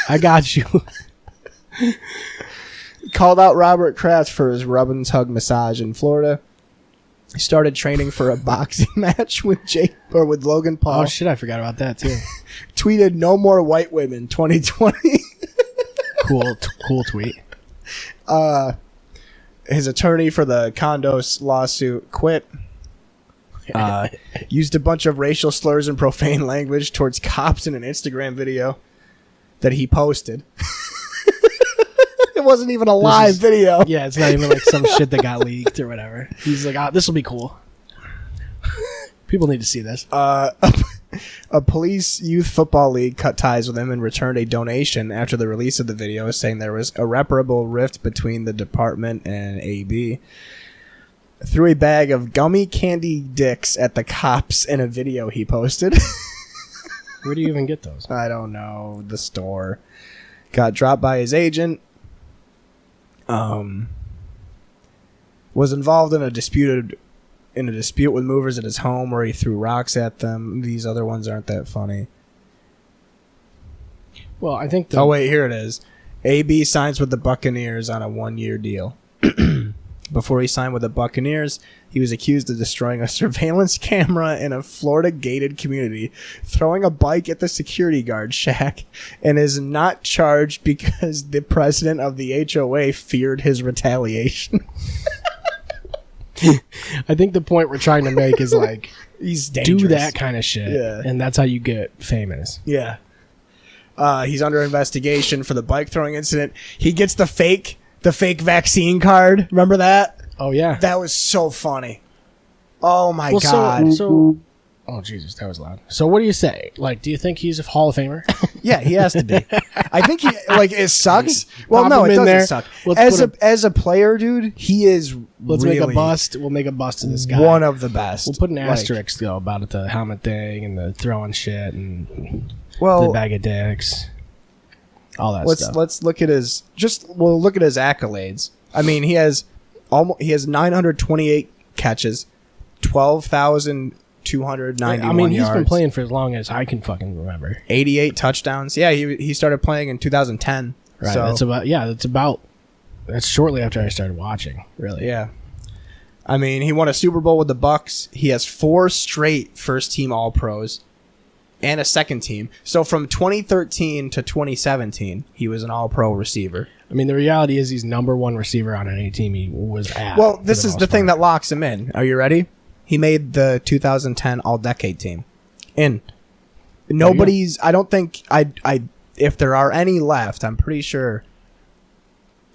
I got you. Called out Robert Kraft for his rub and tug massage in Florida. He started training for a boxing match with Logan Paul. Oh shit, I forgot about that too. Tweeted no more white women 2020. Cool tweet. his attorney for the condos lawsuit quit. Used a bunch of racial slurs and profane language towards cops in an Instagram video that he posted. It wasn't even a live video. Yeah, it's not even like some shit that got leaked or whatever. He's like, this will be cool. People need to see this. A police youth football league cut ties with him and returned a donation after the release of the video, saying there was irreparable rift between the department and AB. Threw a bag of gummy candy dicks at the cops in a video he posted. Where do you even get those? I don't know. The store. Got dropped by his agent. Was involved in a dispute with movers at his home where he threw rocks at them. These other ones aren't that funny. Well, I think Oh wait, here it is. AB signs with the Buccaneers on a 1-year deal. Before he signed with the Buccaneers, he was accused of destroying a surveillance camera in a Florida gated community, throwing a bike at the security guard shack, and is not charged because the president of the HOA feared his retaliation. I think the point we're trying to make is like, He's dangerous. do that kind of shit, Yeah. and that's how you get famous. Yeah. He's under investigation for the bike throwing incident. He gets the fake vaccine card. Remember that? Oh yeah. That was so funny. Oh my Well, god. So, oh Jesus, that was loud. So what do you say? Like, do you think he's a Hall of Famer? Yeah, he has to be. I think he it sucks. Well, Pop no, him it in doesn't there. suck. Let's As a player, dude, he is Let's really make a bust. We'll make a bust of this guy. one of the best. We'll put an Like, asterisk though about it, the helmet thing and the throwing shit and the well, bag of dicks, all that stuff. let's look at his look at his accolades. I mean, he has 928 catches, 12,291 I mean, he's yards, been playing for as long as I can fucking remember. 88 touchdowns. Yeah, he started playing in 2010. Right. So, That's shortly after I started watching. Really. yeah. I mean, he won a Super Bowl with the Bucks. He has 4 straight first-team All-Pros and a second team. So from 2013 to 2017, he was an All-Pro receiver. I mean, the reality is he's number one receiver on any team he was at. Well, this is the thing that locks him in. Are you ready? He made the 2010 All-Decade team. Nobody's... I don't think... if there are any left, I'm pretty sure...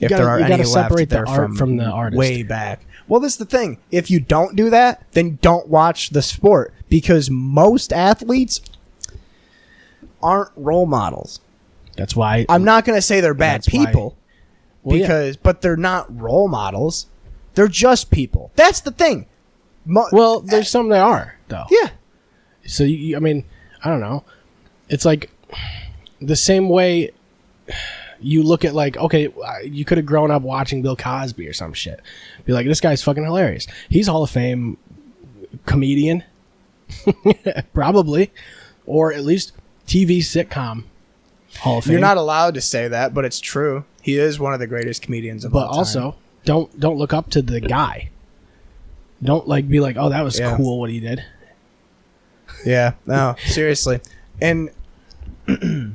If there are any left, separate the they're art from the artist. way back. Well, this is the thing. If you don't do that, then don't watch the sport, because most athletes aren't role models. That's why I'm not going to say they're bad That's why- people, Well, but they're not role models. They're just people. That's the thing. Well, there's some that are though. Yeah. So I mean, I don't know. It's like the same way you look at like, okay, you could have grown up watching Bill Cosby or some shit. Be like, this guy's fucking hilarious. He's Hall of Fame comedian, probably, or at least TV sitcom Hall of Fame. You're not allowed to say that, but it's true. He is one of the greatest comedians of all time. But also, don't look up to the guy. Don't like be like, oh, that was Yeah. cool what he did. Yeah, no, seriously. And who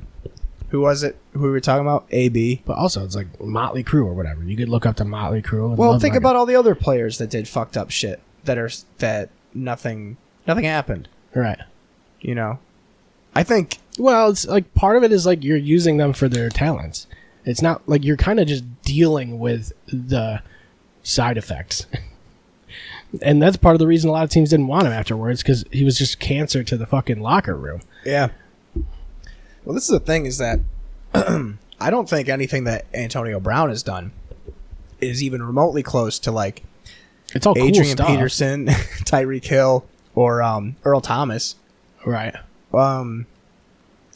was it? Who we were talking about? AB. But also, it's like Motley Crue or whatever. You could look up to Motley Crue. And Well, love think fucking- about all the other players that did fucked up shit that nothing happened. right. You know, I think Well, it's like part of it is like you're using them for their talents. It's not like you're kind of just dealing with the side effects. And that's part of the reason a lot of teams didn't want him afterwards, because he was just cancer to the fucking locker room. Yeah. Well, this is the thing is that I don't think anything that Antonio Brown has done is even remotely close to like It's all cool Adrian stuff. Peterson, Tyreek Hill, or Earl Thomas, Right.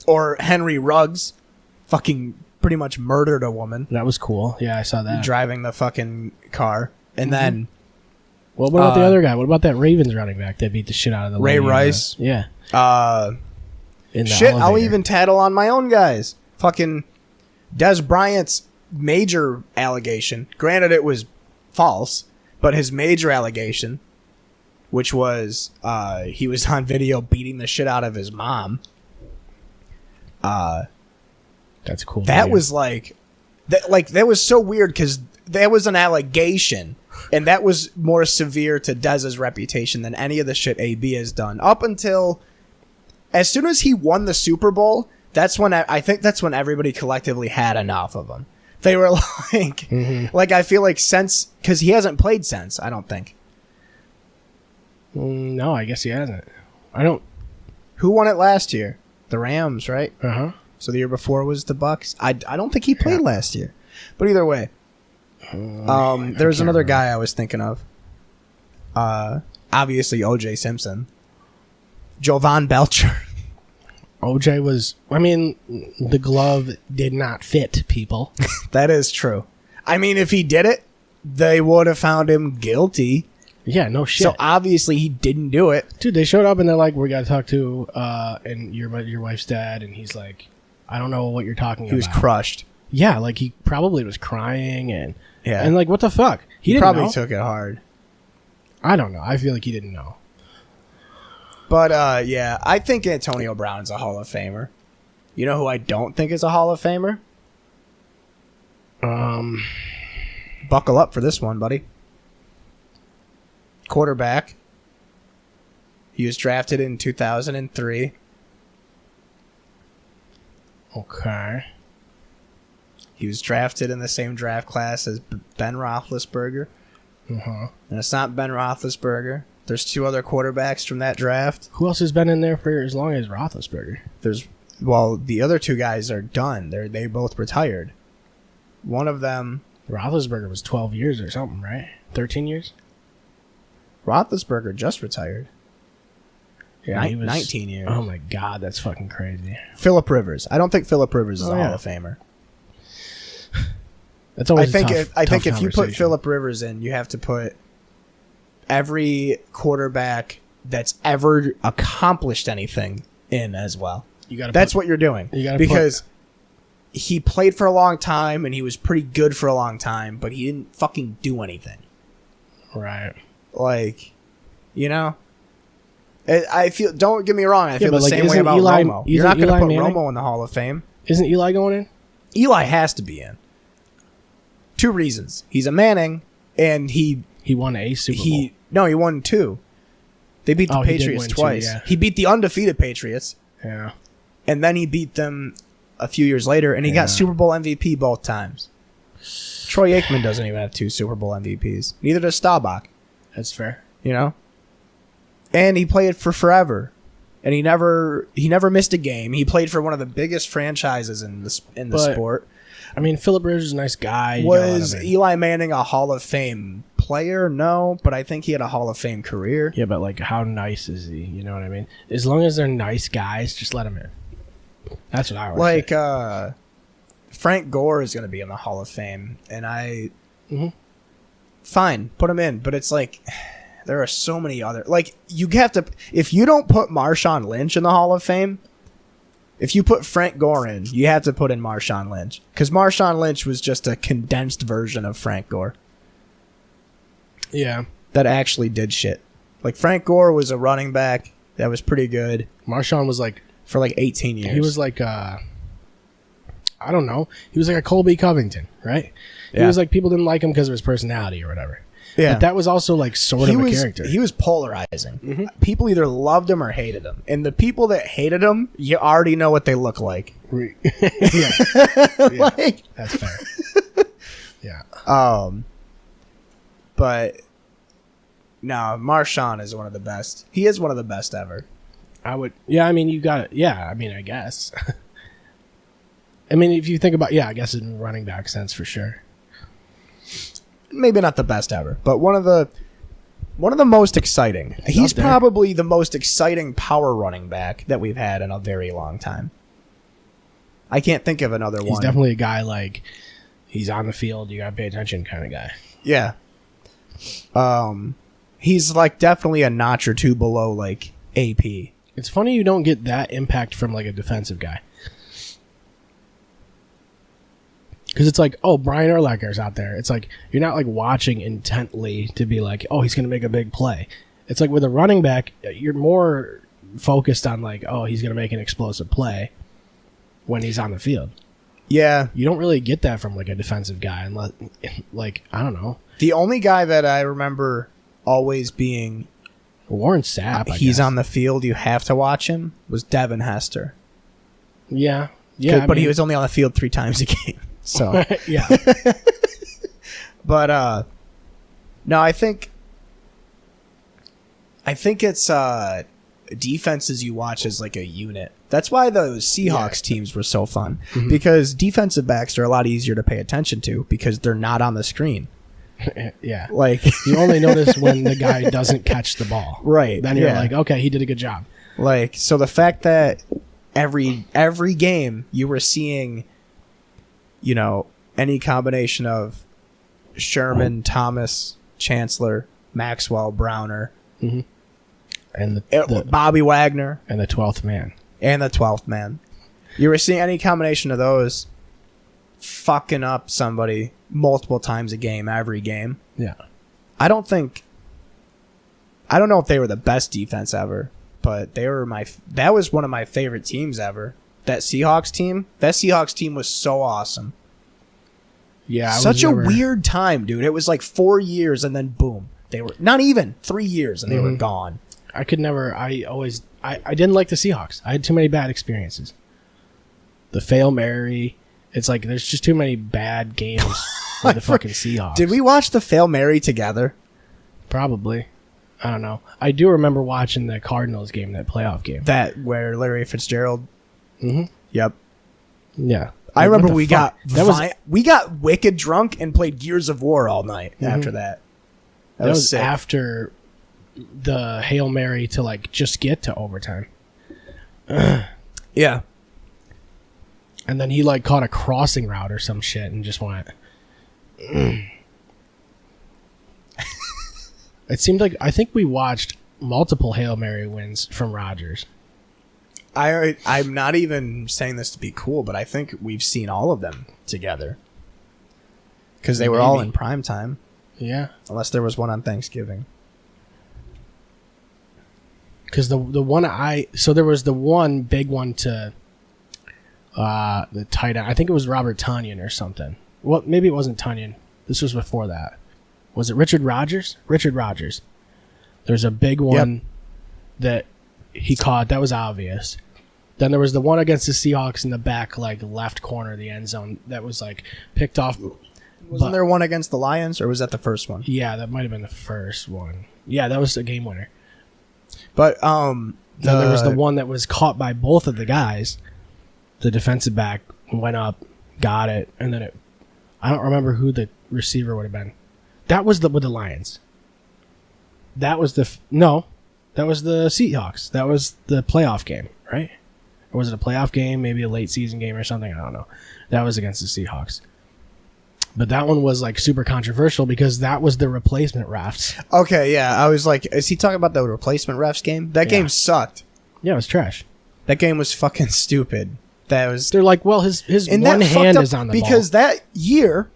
or Henry Ruggs, fucking pretty much murdered a woman That was cool. Yeah, I saw that. driving the fucking car, and then Well, what about the other guy? What about that Ravens running back that beat the shit out of the Ray lady Rice? Yeah. In the shit, I'll elevator. even tattle on my own guys. Fucking Des Bryant's major allegation. Granted, it was false, but his major allegation, which was he was on video beating the shit out of his mom. That's cool. That video. was like That was so weird because there was an allegation, and that was more severe to Dez's reputation than any of the shit AB has done. Up until as soon as he won the Super Bowl, that's when I think that's when everybody collectively had enough of him. They were like, like I feel like since because he hasn't played since. I don't think. No, I guess he hasn't. I don't. Who won it last year? The Rams, right? Uh-huh. So the year before was the Bucks. I don't think he played last year. But either way, there's another guy I was thinking of. Obviously O.J. Simpson. Jovan Belcher. OJ was... I mean, the glove did not fit, people. That is true. I mean, if he did it, they would have found him guilty. Yeah, no shit. So obviously he didn't do it. Dude, they showed up and they're like, we got to talk to and your wife's dad. And he's like, I don't know what you're talking about. He was crushed. Yeah, like he probably was crying and Yeah. and like, what the fuck? He didn't probably know. took it hard. I don't know. I feel like he didn't know. But yeah, I think Antonio Brown's a Hall of Famer. You know who I don't think is a Hall of Famer? Buckle up for this one, buddy. Quarterback. He was drafted in 2003. Okay. He was drafted in the same draft class as Ben Roethlisberger. Uh-huh. And it's not Ben Roethlisberger. There's two other quarterbacks from that draft. Who else has been in there for as long as Roethlisberger? The other two guys are done. They both retired. One of them... Roethlisberger was 12 years or something, right? 13 years? Roethlisberger just retired. Yeah, he was 19 years. Oh my God, that's fucking crazy. Phillip Rivers. I don't think Phillip Rivers is a yeah. Hall of Famer. That's always I tough think if you put conversation. Phillip Rivers in, you have to put every quarterback that's ever accomplished anything in as well. That's what you're doing. Because he played for a long time and he was pretty good for a long time, but he didn't fucking do anything. Right. Like, you know, I feel. Don't get me wrong. I feel the same way isn't about Eli- Romo. isn't You're not going to Eli put Manning? Romo in the Hall of Fame. Isn't Eli going in? Eli has to be in. Two reasons. He's a Manning, and he won a Super Bowl. No, he won two. They beat the He did Patriots win two, twice. yeah. He beat the undefeated Patriots, Yeah. and then he beat them a few years later, and he got Super Bowl MVP both times. Troy Aikman doesn't even have two Super Bowl MVPs. Neither does Staubach. That's fair. You know, and he played for forever, and he never missed a game. He played for one of the biggest franchises in the sport. I mean, Phillip Rivers is a nice guy. Was Eli Manning a Hall of Fame player? No, but I think he had a Hall of Fame career. Yeah, but like, how nice is he? You know what I mean? As long as they're nice guys, just let them in. That's what I would say. Frank Gore is going to be in the Hall of Fame, and fine, put him in. But it's like there are so many other you have to. If you don't put Marshawn Lynch in the Hall of Fame. If you put Frank Gore in, you have to put in Marshawn Lynch. Because Marshawn Lynch was just a condensed version of Frank Gore. Yeah. That actually did shit. Like, Frank Gore was a running back that was pretty good. Marshawn was like... For like 18 years. He was like, I don't know. He was like a Colby Covington, right? Yeah. He was like, people didn't like him because of his personality or whatever. Yeah. But that was also like sort of a character. He was polarizing. People either loved him or hated him. And the people that hated him, you already know what they look like. Yeah. Like, that's fair. Yeah. But no, Marshawn is one of the best. He is one of the best ever. I mean, you got it. Yeah, I mean, I guess. I mean, if you think about, I guess in running back sense for sure. Maybe not the best ever, but one of the most exciting. He's probably the most exciting power running back that we've had in a very long time. I can't think of another one. He's definitely a guy like he's on the field, you gotta pay attention kind of guy. Yeah. He's like definitely a notch or two below like AP. It's funny you don't get that impact from like a defensive guy. Because it's like, oh, Brian Urlacher's out there. It's like, you're not like watching intently to be like, oh, he's going to make a big play. It's like with a running back, you're more focused on like, oh, he's going to make an explosive play when he's on the field. Yeah. You don't really get that from like a defensive guy unless, like, I don't know. The only guy that I remember always being Warren Sapp, he's on the field, you have to watch him, was Devin Hester. Yeah. Yeah. But he was only on the field 3 times a game. So yeah. But no, I think it's defenses you watch as like a unit. That's why those Seahawks teams were so fun, because defensive backs are a lot easier to pay attention to because they're not on the screen. Yeah. Like you only notice when the guy doesn't catch the ball. Right. Then you're like, okay, he did a good job. Like, so the fact that every game you were seeing, you know, any combination of Sherman, Thomas, Chancellor, Maxwell, Browner, and the Bobby Wagner, and the 12th man. And the 12th man. You were seeing any combination of those fucking up somebody multiple times a game, every game. Yeah. I don't know if they were the best defense ever, but that was one of my favorite teams ever. That Seahawks team was so awesome. Yeah. Such a weird time, dude. It was like 4 years and then boom. They were not even 3 years and they were gone. I didn't like the Seahawks. I had too many bad experiences. The Fail Mary. It's like there's just too many bad games with the fucking Seahawks. Did we watch the Fail Mary together? Probably. I don't know. I do remember watching the Cardinals game, that playoff game. That where Larry Fitzgerald. Yep. Yeah. I remember we got wicked drunk and played Gears of War all night after that. That was sick. After the Hail Mary to like just get to overtime. Yeah. And then he like caught a crossing route or some shit and just went. It seemed like I think we watched multiple Hail Mary wins from Rodgers. I'm not even saying this to be cool, but I think we've seen all of them together because they were all in prime time. Yeah, unless there was one on Thanksgiving. Because the one there was the one big one to the tight end. I think it was Robert Tonyan or something. Well, maybe it wasn't Tonyan. This was before that. Was it Richard Rodgers? Richard Rodgers. There's a big one that he caught. That was obvious. Then there was the one against the Seahawks in the back, like left corner of the end zone that was like picked off. Wasn't there one against the Lions, or was that the first one? Yeah, that might have been the first one. Yeah, that was a game winner. But then there was the one that was caught by both of the guys. The defensive back went up, got it, and then I don't remember who the receiver would have been. That was with the Lions. That was that was the Seahawks. That was the playoff game, right? Or was it a playoff game, maybe a late season game or something? I don't know. That was against the Seahawks. But that one was like super controversial because that was the replacement refs. Okay, yeah. I was like, is he talking about the replacement refs game? That game sucked. Yeah, it was trash. That game was fucking stupid. They're like, well, his one hand is on the ball. Because that year,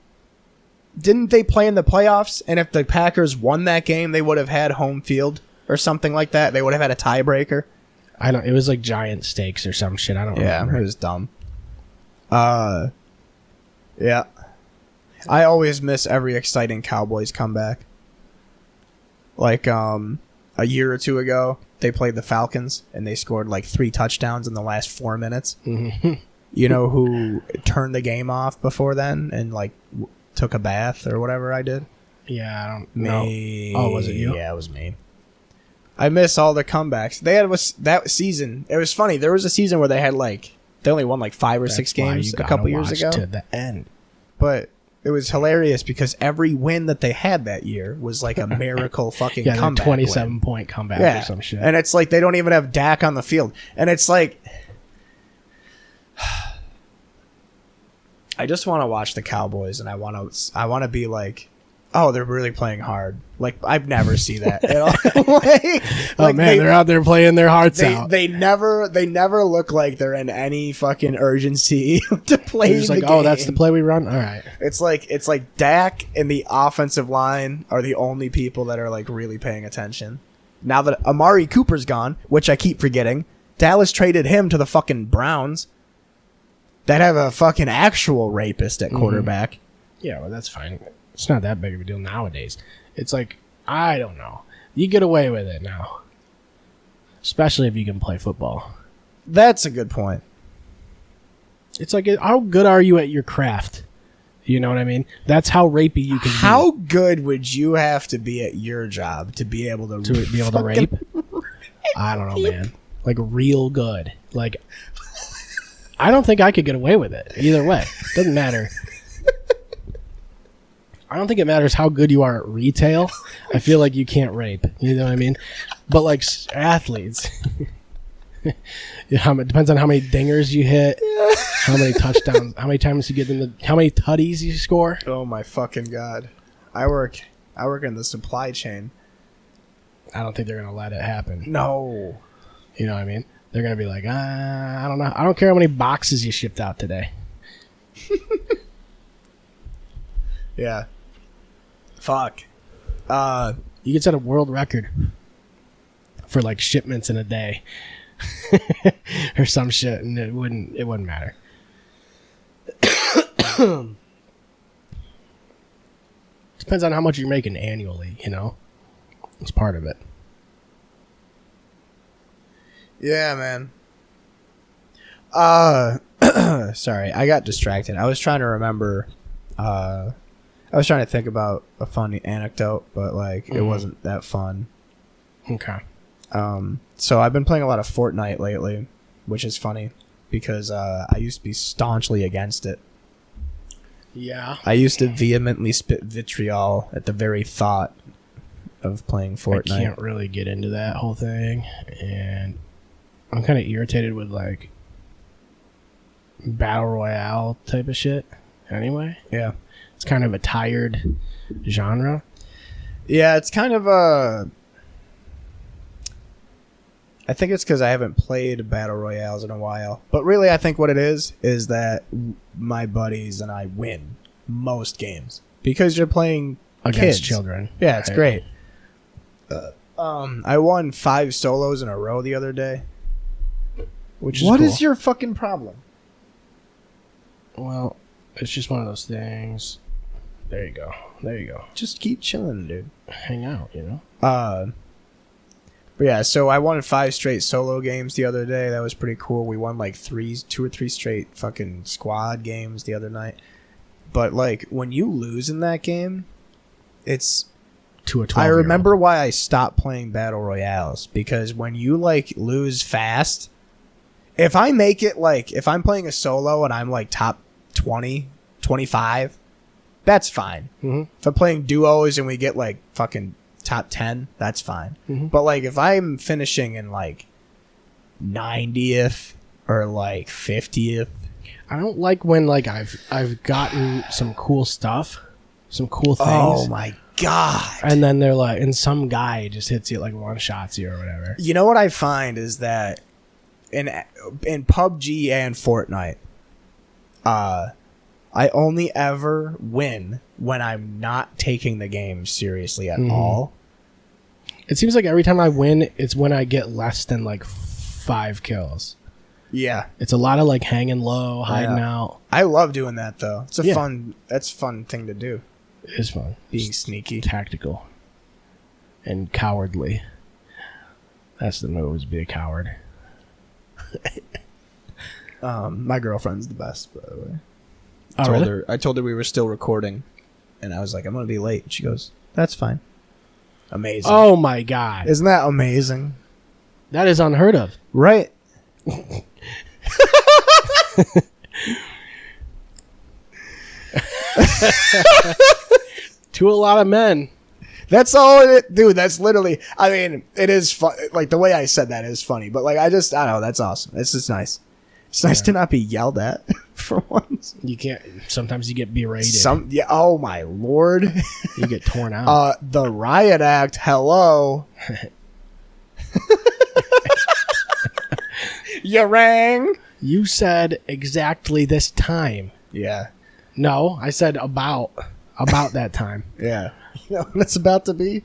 didn't they play in the playoffs? And if the Packers won that game, they would have had home field or something like that. They would have had a tiebreaker. It was like giant stakes or some shit. I don't remember. Yeah, it was dumb. Yeah. I always miss every exciting Cowboys comeback. Like, a year or two ago, they played the Falcons, and they scored like 3 touchdowns in the last 4 minutes. Mm-hmm. You know who turned the game off before then and, like, took a bath or whatever I did? Yeah, I don't know. Oh, was it you? Yeah, it was me. I miss all the comebacks. They had that season. It was funny. There was a season where they had, like, they only won, like, 5 or 6 games a couple years ago. To the end. But it was hilarious because every win that they had that year was like a miracle fucking comeback. 27-point comeback or some shit. And it's like they don't even have Dak on the field. And it's like I just want to watch the Cowboys and I want to be like, oh, they're really playing hard. Like, I've never see that at all. Like, they're out there playing their hearts out. They never look like they're in any fucking urgency to play the game. Oh, that's the play we run? All right. It's like Dak and the offensive line are the only people that are, like, really paying attention. Now that Amari Cooper's gone, which I keep forgetting, Dallas traded him to the fucking Browns. that have a fucking actual rapist at quarterback. Yeah, well, that's fine. It's not that big of a deal nowadays. It's like, I don't know. You get away with it now. Especially if you can play football. That's a good point. It's like, how good are you at your craft? You know what I mean? That's how rapey you can be. How good would you have to be at your job to be able to rape? I don't know, man. Like, real good. Like, I don't think I could get away with it. Either way. Doesn't matter. I don't think it matters how good you are at retail. I feel like you can't rape. You know what I mean? But, like, athletes... it depends on how many dingers you hit, how many touchdowns, how many times you get in how many tutties you score. Oh my fucking god! I work in the supply chain. I don't think they're gonna let it happen. No, you know what I mean? They're gonna be like, I don't know. I don't care how many boxes you shipped out today. Yeah. Fuck. You could set a world record for like shipments in a day. Or some shit, and it wouldn't matter. Depends on how much you're making annually, you know? It's part of it. Yeah, man. Sorry, I got distracted. I was trying to remember I was trying to think about a funny anecdote, but like it wasn't that fun. Okay. So I've been playing a lot of Fortnite lately, which is funny because I used to be staunchly against it. Yeah. I used to vehemently spit vitriol at the very thought of playing Fortnite. I can't really get into that whole thing, and I'm kind of irritated with like battle royale type of shit. Anyway, yeah, it's kind of a tired genre. Yeah, it's kind of a... I think it's because I haven't played battle royales in a while. But really, I think what it is that my buddies and I win most games because you're playing against kids. Children. Yeah, it's right. great. I won 5 solos in a row the other day. Which is What cool. is your fucking problem? Well, it's just one of those things. There you go. There you go. Just keep chilling, dude. Hang out, you know? But yeah, so I won 5 straight solo games the other day. That was pretty cool. We won like 2 or 3 straight fucking squad games the other night. But like when you lose in that game, it's To a 12. I remember why I stopped playing battle royales, because when you like lose fast, if I make it like if I'm playing a solo and I'm like top 20, 25, that's fine. Mm-hmm. If I'm playing duos and we get like fucking top 10, that's fine. Mm-hmm. But like if I'm finishing in like 90th or like 50th, I don't like when like I've gotten some cool stuff, some cool things. oh my god. And then they're like, and some guy just hits you like one shots you or whatever. You know what I find is that in PUBG and Fortnite, I only ever win when I'm not taking the game seriously at all. It seems like every time I win, it's when I get less than like 5 kills. Yeah. It's a lot of like hanging low, hiding out. I love doing that though. It's a Yeah. fun thing to do. It is fun. Being Just sneaky. tactical, and cowardly. That's the move, is be a coward. My girlfriend's the best, by the way. Oh, really? I told her we were still recording, and I was like, I'm gonna be late. She goes, that's fine. Amazing. Oh my god. Isn't that amazing? That is unheard of. Right. To a lot of men. That's all it, dude. That's literally, I mean, it is fun. Like the way I said that is funny, but like, I don't know. That's awesome. It's just nice. It's nice to not be yelled at for once. You can't, sometimes you get berated. Yeah. Oh my Lord. You get torn out. The riot act. Hello. You rang. You said exactly this time. Yeah. No, I said about that time. Yeah. You know, it's about to be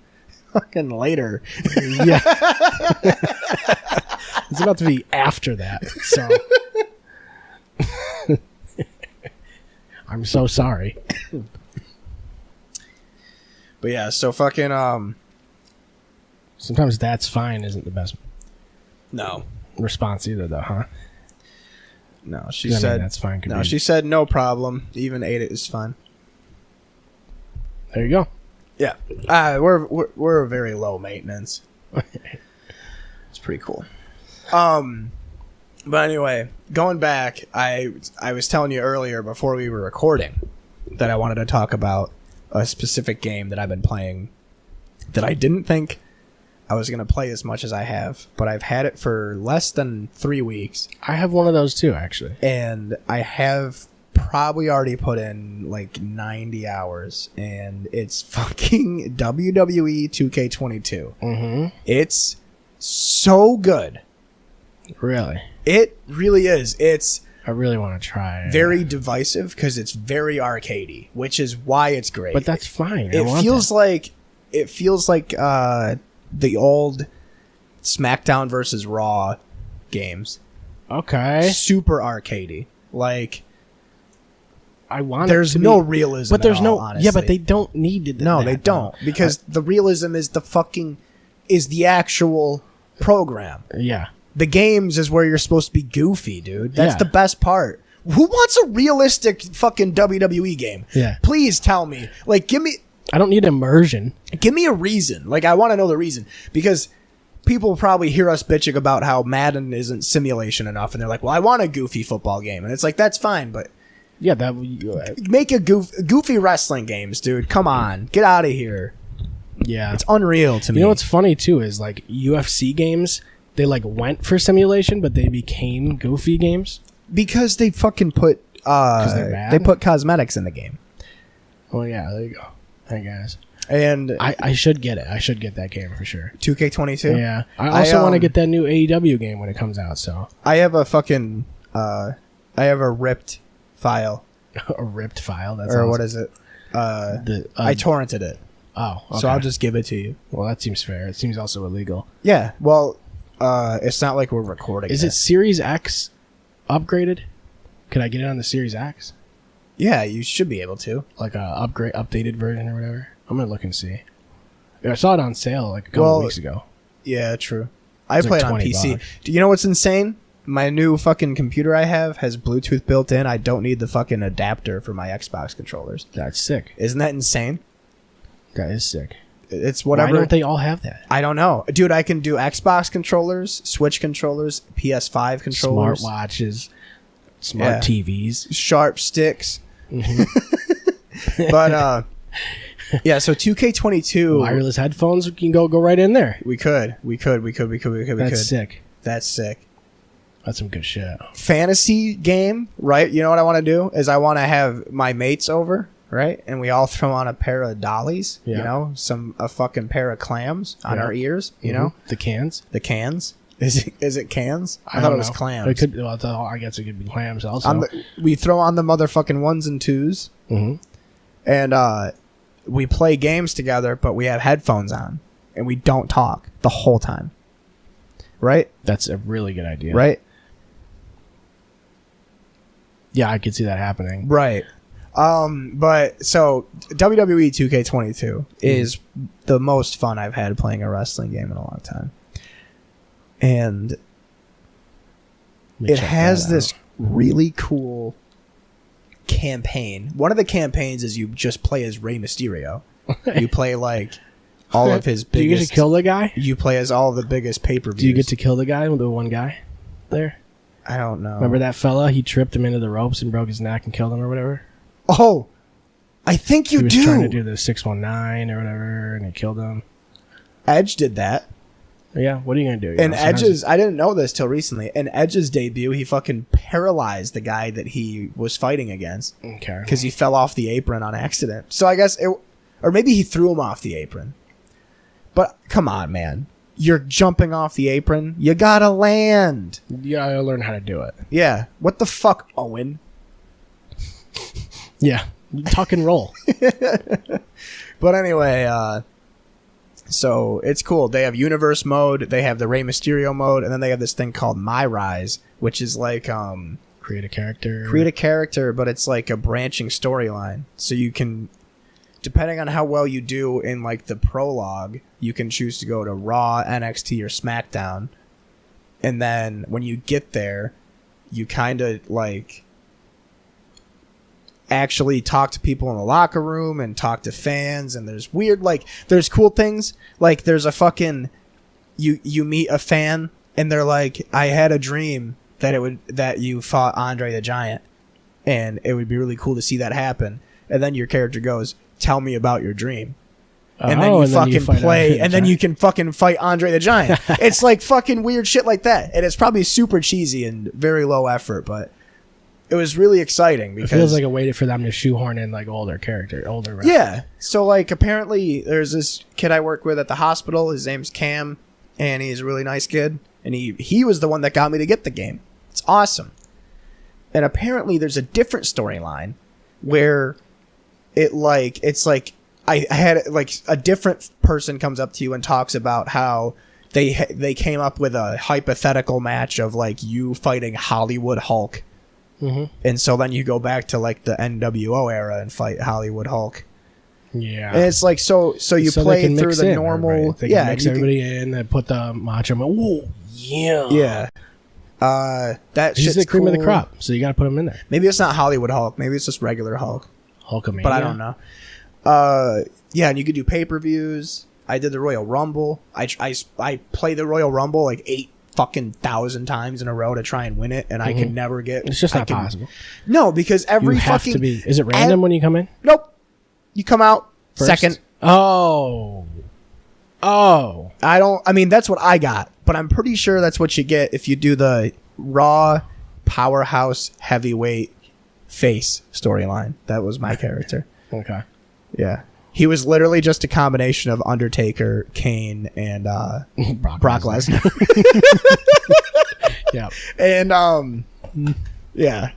fucking later. Yeah. It's about to be after that. So I'm so sorry. But yeah, so fucking Sometimes that's fine isn't the best no. response either, though, huh? No, she I mean, said that's fine. no. She said no problem. Even ate it is fine. There you go. Yeah, we're very low maintenance. It's pretty cool. But anyway, going back, I was telling you earlier before we were recording that I wanted to talk about a specific game that I've been playing that I didn't think I was going to play as much as I have, but I've had it for less than 3 weeks. I have one of those too, actually. And I have probably already put in like 90 hours, and it's fucking WWE 2K22. Mm-hmm. It's so good. Really? It really is. It's I really want to try it. very divisive because it's very arcadey, which is why it's great. But that's fine. It feels like the old SmackDown versus Raw games. Okay. Super arcadey. Like I want. There's no realism. But there's at all, honestly. Yeah, but they don't need to. No, they don't, because the realism is the actual program. Yeah. The games is where you're supposed to be goofy, dude. That's Yeah. the best part. Who wants a realistic fucking WWE game? Yeah. Please tell me. Like, give me I don't need immersion. a reason. Like, I want to know the reason, because people probably hear us bitching about how Madden isn't simulation enough, and they're like, "Well, I want a goofy football game," and it's like, that's fine, but Yeah, that. make a goofy wrestling games, dude. Come on, get out of here. Yeah. It's unreal to me. You know what's funny too is like UFC games. They like went for simulation, but they became goofy games. Because they fucking put they're bad? they put cosmetics in the game. Well, yeah, there you go. I guess. And I should get it. I should get that game for sure. 2K22. Yeah. I also want to get that new AEW game when it comes out. So I have a fucking I have a ripped file, a ripped file. That's or awesome. what is it? I torrented it, Oh, okay. so I'll just give it to you. Well, that seems fair. It seems also illegal. Yeah. Well, it's not like we're recording. Is it Series X upgraded? Could I get it on the Series X? Yeah, you should be able to. Like a updated version or whatever? I'm gonna look and see. Yeah, I saw it on sale like a couple weeks ago. Yeah, true. I It's play like it on PC. $20. Do you know what's insane? My new fucking computer I have has Bluetooth built in. I don't need the fucking adapter for my Xbox controllers. That's sick. Isn't that insane? That is sick. It's whatever. Why don't they all have that? I don't know. Dude, I can do Xbox controllers, Switch controllers, PS5 controllers, Smartwatches, smart TVs. sharp sticks. Mm-hmm. But yeah, so 2K22 Wireless headphones, we can go right in there. we could. That's sick. That's sick. That's some good shit. Fantasy game, right? You know what I want to do is I want to have my mates over, right? And we all throw on a pair of dollies, Yeah. you know, a fucking pair of clams on Yeah. our ears, you Mhm. know, The cans. the cans. Is it cans? I thought don't it was know. clams. It could. Well, I guess it could be clams also. We throw on the motherfucking ones and twos, Mm-hmm. and we play games together, but we have headphones on, and we don't talk the whole time. Right? That's a really good idea. Right? Yeah, I could see that happening. Right. But so WWE 2K22 is the most fun I've had playing a wrestling game in a long time. And Let me it check has that this really cool campaign. One of the campaigns is you just play as Rey Mysterio. You play like all of his Do you get biggest. to kill the guy? You play as all of the biggest pay-per-views. Do you get to kill the guy? The one guy there? I don't know. Remember that fella? He tripped him into the ropes and broke his neck and killed him or whatever? Oh, I think you He was do. trying to do the 619 or whatever, and he killed him. Edge did that. Yeah, what are you going to do? And Edge's, I didn't know this till recently. In Edge's debut, he fucking paralyzed the guy that he was fighting against Okay. because he fell off the apron on accident. So I guess or maybe he threw him off the apron. But come on, man. You're jumping off the apron. You gotta land. You gotta learn how to do it. Yeah. What the fuck, Owen? Yeah. Tuck and roll. But anyway, so it's cool. They have universe mode, they have the Rey Mysterio mode, and then they have this thing called My Rise, which is like create a character. But it's like a branching storyline. So you can, depending on how well you do in like the prologue, you can choose to go to Raw, NXT, or SmackDown. And then when you get there, you kind of like actually talk to people in the locker room and talk to fans. And there's weird, like, there's cool things. Like there's a fucking, you meet a fan and they're like, I had a dream that you fought Andre the Giant, and it would be really cool to see that happen. And then your character goes, tell me about your dream. And then you play, and then you can fucking fight Andre the Giant. It's like fucking weird shit like that. And it's probably super cheesy and very low effort, but it was really exciting because it feels like a way for them to shoehorn in like older wrestlers. Yeah. So like apparently there's this kid I work with at the hospital. His name's Cam, and he's a really nice kid. And he was the one that got me to get the game. It's awesome. And apparently there's a different storyline where it's like I had like a different person comes up to you and talks about how they came up with a hypothetical match of like you fighting Hollywood Hulk. Mm-hmm. And so then you go back to like the NWO era and fight Hollywood Hulk. Yeah. And it's like so you play through the normal. They can mix everybody in and put the Macho Man. Whoa, yeah. Yeah. That shit's the cream of the crop, so you got to put him in there. Maybe it's not Hollywood Hulk. Maybe it's just regular Hulk. Hulkamania. But I don't know. Yeah, and you could do pay-per-views. I did the Royal Rumble. I play the Royal Rumble like 8,000 times in a row to try and win it, and I can never get. It's just not possible. No, because every you have fucking to be. Is it random when you come in? Nope. You come out first? Second. Oh. I mean, that's what I got, but I'm pretty sure that's what you get if you do the Raw Powerhouse Heavyweight Face storyline. That was my character. Okay. Yeah. He was literally just a combination of Undertaker, Kane, and Brock Lesnar. Yeah. And yeah.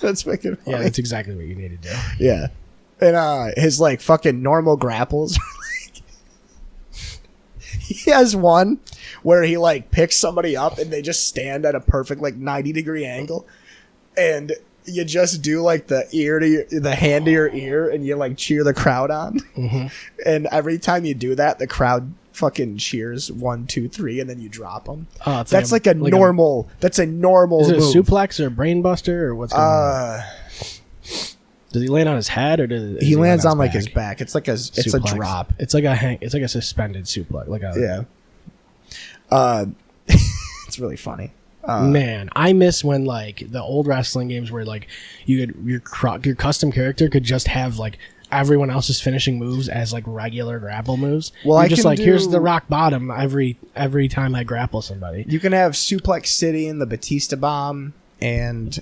That's fucking funny. Yeah, that's exactly what you need to do. Yeah. And his like fucking normal grapples. He has one where he like picks somebody up and they just stand at a perfect like 90-degree angle, and you just do like the hand to your ear, and you like cheer the crowd on. Mm-hmm. And every time you do that, the crowd fucking cheers 1, 2, 3, and then you drop them. Oh, that's like a normal. That's a normal. Is it move. A suplex or a brain buster or what's going on? Does he land on his head or does he lands on like his back? It's like a drop. It's like a suspended suplex. It's really funny. Man, I miss when like the old wrestling games where like you could your custom character could just have like everyone else's finishing moves as like regular grapple moves. Well, you're just like here's the rock bottom every time I grapple somebody. You can have Suplex City and the Batista Bomb, and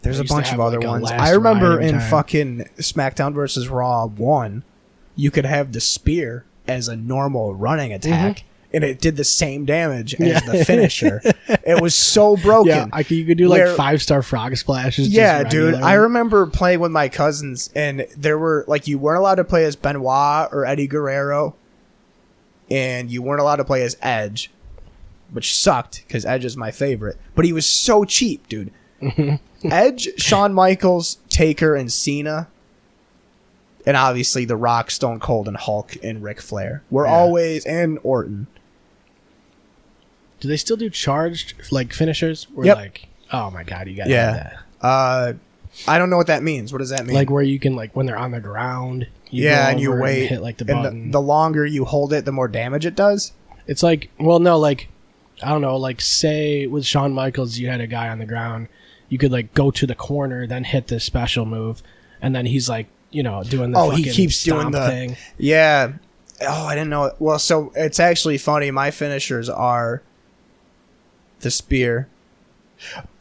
there's a bunch of other ones. I remember in fucking SmackDown vs. Raw 1, you could have the spear as a normal running attack, and it did the same damage as the finisher. It was so broken. Yeah, you could do like 5-star frog splashes. Yeah, dude. I remember playing with my cousins, and there were like you weren't allowed to play as Benoit or Eddie Guerrero, and you weren't allowed to play as Edge, which sucked because Edge is my favorite. But he was so cheap, dude. Edge, Shawn Michaels, Taker, and Cena, and obviously The Rock, Stone Cold, and Hulk, and Ric Flair were always, and Orton. Do they still do charged like finishers? Yep. Like, oh my god, you gotta have that. I don't know what that means. What does that mean? Like where you can like when they're on the ground. And you wait. And hit like the button. And the longer you hold it, the more damage it does. It's like, well, no, like I don't know, like say with Shawn Michaels, you had a guy on the ground. You could like go to the corner, then hit the special move, and then he's like, doing the he keeps doing the thing. Yeah. Oh, I didn't know it. Well, so it's actually funny. My finishers are the spear.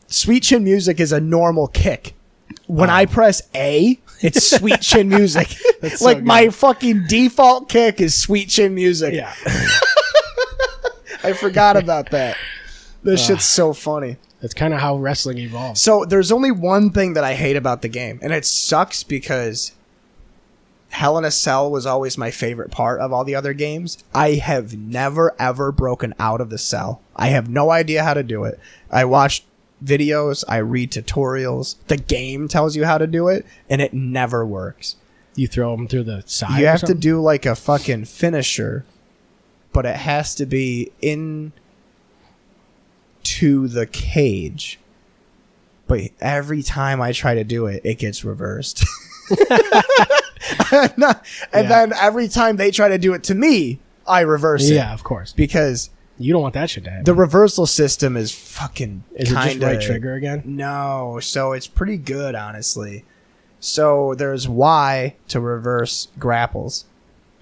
Sweet Chin Music is a normal kick. When I press A, it's Sweet Chin Music. Like my fucking default kick is Sweet Chin Music. Yeah. I forgot about that. This shit's so funny. That's kind of how wrestling evolves. So there's only one thing that I hate about the game, and it sucks because Hell in a Cell was always my favorite part of all the other games. I have never, ever broken out of the cell. I have no idea how to do it. I watched videos, I read tutorials. The game tells you how to do it, and it never works. You throw them through the side. You have to do like a fucking finisher, but it has to be in to the cage. But every time I try to do it, it gets reversed. Then every time they try to do it to me, I reverse it. Yeah, of course. Because you don't want that shit to happen. the reversal system is fucking Is it just right trigger again? No, so it's pretty good, honestly. So there's Y to reverse grapples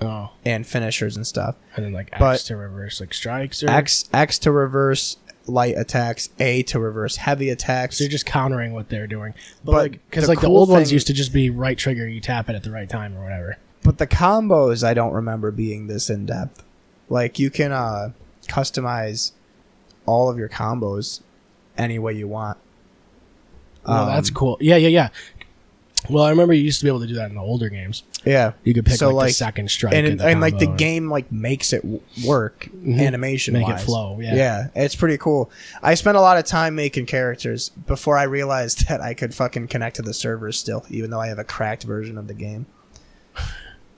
Oh. and finishers and stuff. And then like But- X to reverse like strikes or X to reverse light attacks, A to reverse heavy attacks. So you're just countering what they're doing. But But because the like the cool old ones thing- used to just be right trigger, you tap it at the right time or whatever. But the combos, I don't remember being this in depth. Like you can customize all of your combos any way you want. Oh, that's cool. Yeah. Well, I remember you used to be able to do that in the older games. Yeah, You could pick So, like the like, second strike and of like the combo. game like makes it work animation Make it wise. flow, yeah. Yeah, it's pretty cool. I spent a lot of time making characters before I realized that I could fucking connect to the servers still, even though I have a cracked version of the game.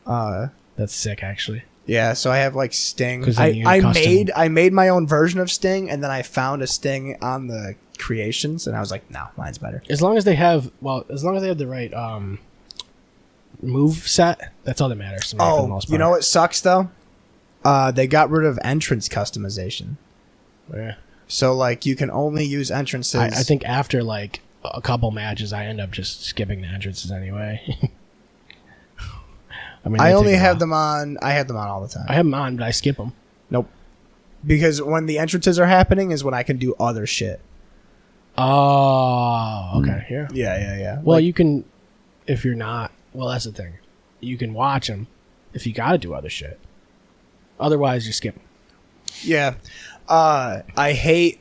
That's sick, actually. Yeah, so I have like Sting. 'Cause then you I custom- made my own version of Sting, and then I found a Sting on the creations, and I was like, no, mine's better. As long as they have the right move set, that's all that matters to me for the Oh, most part. you know what sucks though? They got rid of entrance customization. Yeah. So like you can only use entrances. I think after like a couple matches, I end up just skipping the entrances anyway. I mean, I they only take a have while. them on. I have them on all the time. I have them on, but I skip them. Nope. Because when the entrances are happening is when I can do other shit. Oh, okay. Yeah. Yeah. Well, Like, you can, if you're not. Well, that's the thing. You can watch them if you got to do other shit. Otherwise, you skip 'em. yeah. I hate.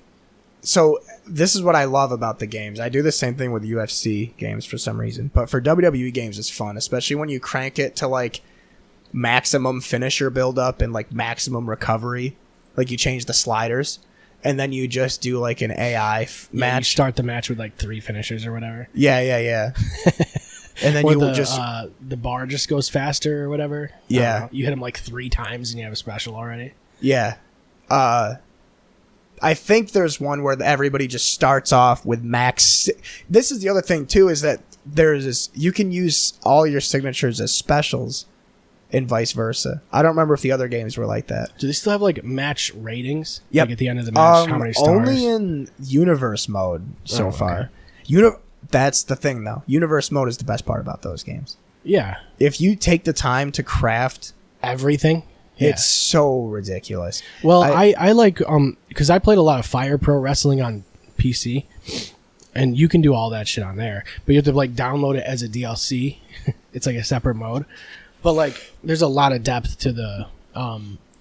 So this is what I love about the games. I do the same thing with UFC games for some reason, but for WWE games, it's fun, especially when you crank it to like maximum finisher build up and like maximum recovery. Like you change the sliders, and then you just do like an AI Yeah, you match. start the match with like 3 finishers or whatever. Yeah. And then Or you will the, just the bar just goes faster or whatever. Yeah. I don't know. You hit him like 3 times and you have a special already. yeah. I think there's one where everybody just starts off with max. This is the other thing too, is that there's this, you can use all your signatures as specials, and vice versa. I don't remember if the other games were like that. Do they still have like match ratings? Yep. Like at the end of the match, how many stars? Only in universe mode so Oh, far. okay. That's the thing though. Universe mode is the best part about those games. Yeah. If you take the time to craft, Everything. Yeah. it's so ridiculous. Well, I like because I played a lot of Fire Pro Wrestling on PC, and you can do all that shit on there, but you have to like download it as a DLC. It's like a separate mode, but like there's a lot of depth to the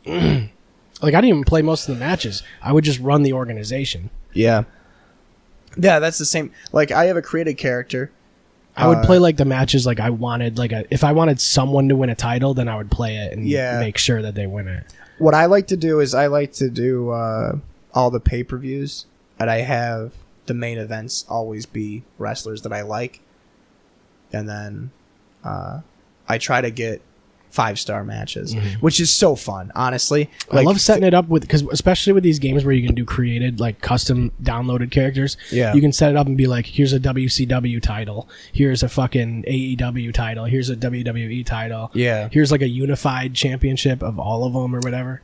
like I didn't even play most of the matches. I would just run the organization. Yeah, that's the same. Like I have a created character. I would play like the matches like I wanted if I wanted someone to win a title, then I would play it and make sure that they win it. What I like to do is I like to do all the pay-per-views, and I have the main events always be wrestlers that I like, and then I try to get 5-star matches, which is so fun, honestly. I love setting it up with, because especially with these games where you can do created, like custom downloaded characters. Yeah. You can set it up and be like, here's a WCW title, here's a fucking AEW title, here's a WWE title. Yeah. Here's like a unified championship of all of them or whatever.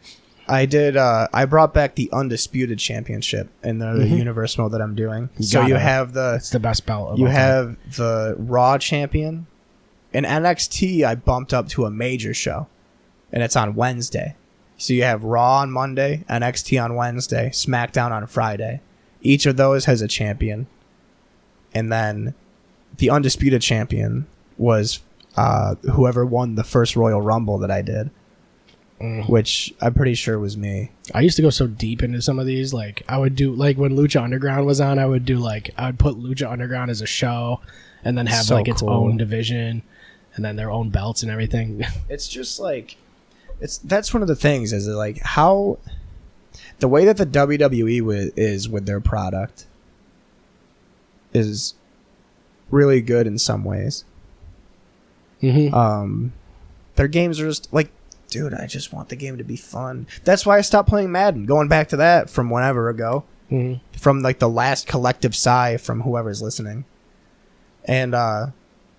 I did. I brought back the Undisputed Championship in the universe mode that I'm doing. So you have It's the best belt of you all time. have the Raw champion. In NXT, I bumped up to a major show, and it's on Wednesday. So you have Raw on Monday, NXT on Wednesday, SmackDown on Friday. Each of those has a champion. And then the Undisputed Champion was whoever won the first Royal Rumble that I did, which I'm pretty sure was me. I used to go so deep into some of these. Like I would do, like when Lucha Underground was on, I would put Lucha Underground as a show and then have So like its cool. own division. and then their own belts and everything. It's just like that's one of the things is like how the way that the WWE is with their product is really good in some ways. Mm-hmm. Their games are just like, dude, I just want the game to be fun. That's why I stopped playing Madden. Going back to that from whenever ago, from like the last collective sigh from whoever's listening, and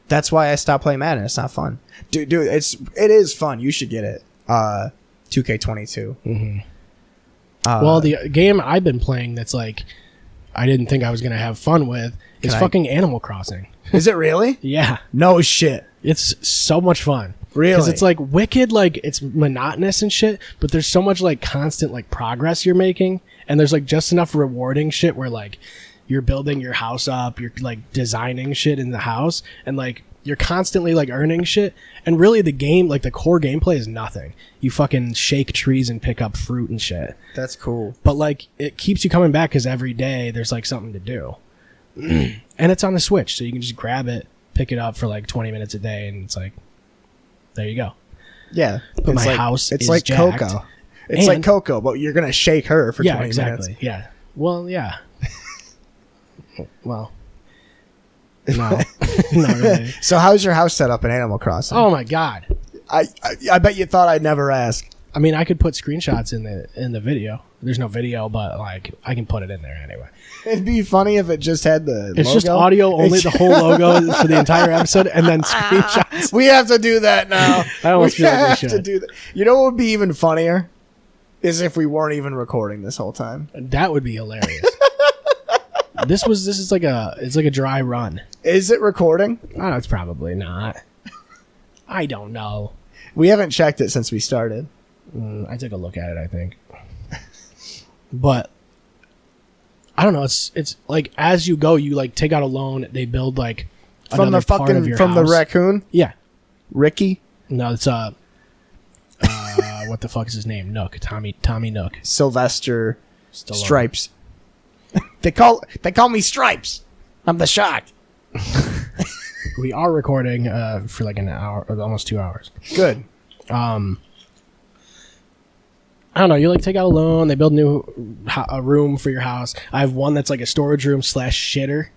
that's why I stopped playing Madden. It's not fun, dude. It is fun. You should get it. 2K22. Mm-hmm. Well, the game I've been playing that's like I didn't think I was gonna have fun with is fucking Animal Crossing. Is it really? Yeah. No shit. It's so much fun. Really? Because it's like wicked, like it's monotonous and shit, but there's so much like constant like progress you're making, and there's like just enough rewarding shit where like you're building your house up, you're like designing shit in the house, and like you're constantly like earning shit, and really the game, like the core gameplay is nothing. You fucking shake trees and pick up fruit and shit. That's cool. But like it keeps you coming back because every day there's like something to do. And it's on the Switch, so you can just grab it, pick it up for like 20 minutes a day, and it's like, there you go. Yeah. But my house it's is like jacked. Coco. It's like Coco, but you're going to shake her for 20 exactly. minutes. Yeah. Well, yeah. Well, no. Not really. So how's your house set up in Animal Crossing? Oh my God. I bet you thought I'd never ask. I mean, I could put screenshots in the video. There's no video, but like I can put it in there anyway. It'd be funny if it just had the It's logo. just audio only, the whole logo for the entire episode, and then screenshots. We have to do that now. I almost feel like we have to should. do that. You know what would be even funnier? Is if we weren't even recording this whole time. That would be hilarious. This is like a dry run. Is it recording? Oh, it's probably not. I don't know. We haven't checked it since we started. I took a look at it, I think. But I don't know. It's like as you go, you like take out a loan. They build like From the part of your from house. the raccoon? Yeah. Ricky? No, it's what the fuck is his name? Nook. Tommy Nook. Sylvester Stallone. Stripes. They call me Stripes. I'm the Shark. We are recording for like an hour or almost 2 hours. Good. I don't know. You like take out a loan. They build a room for your house. I have one that's like a storage room / shitter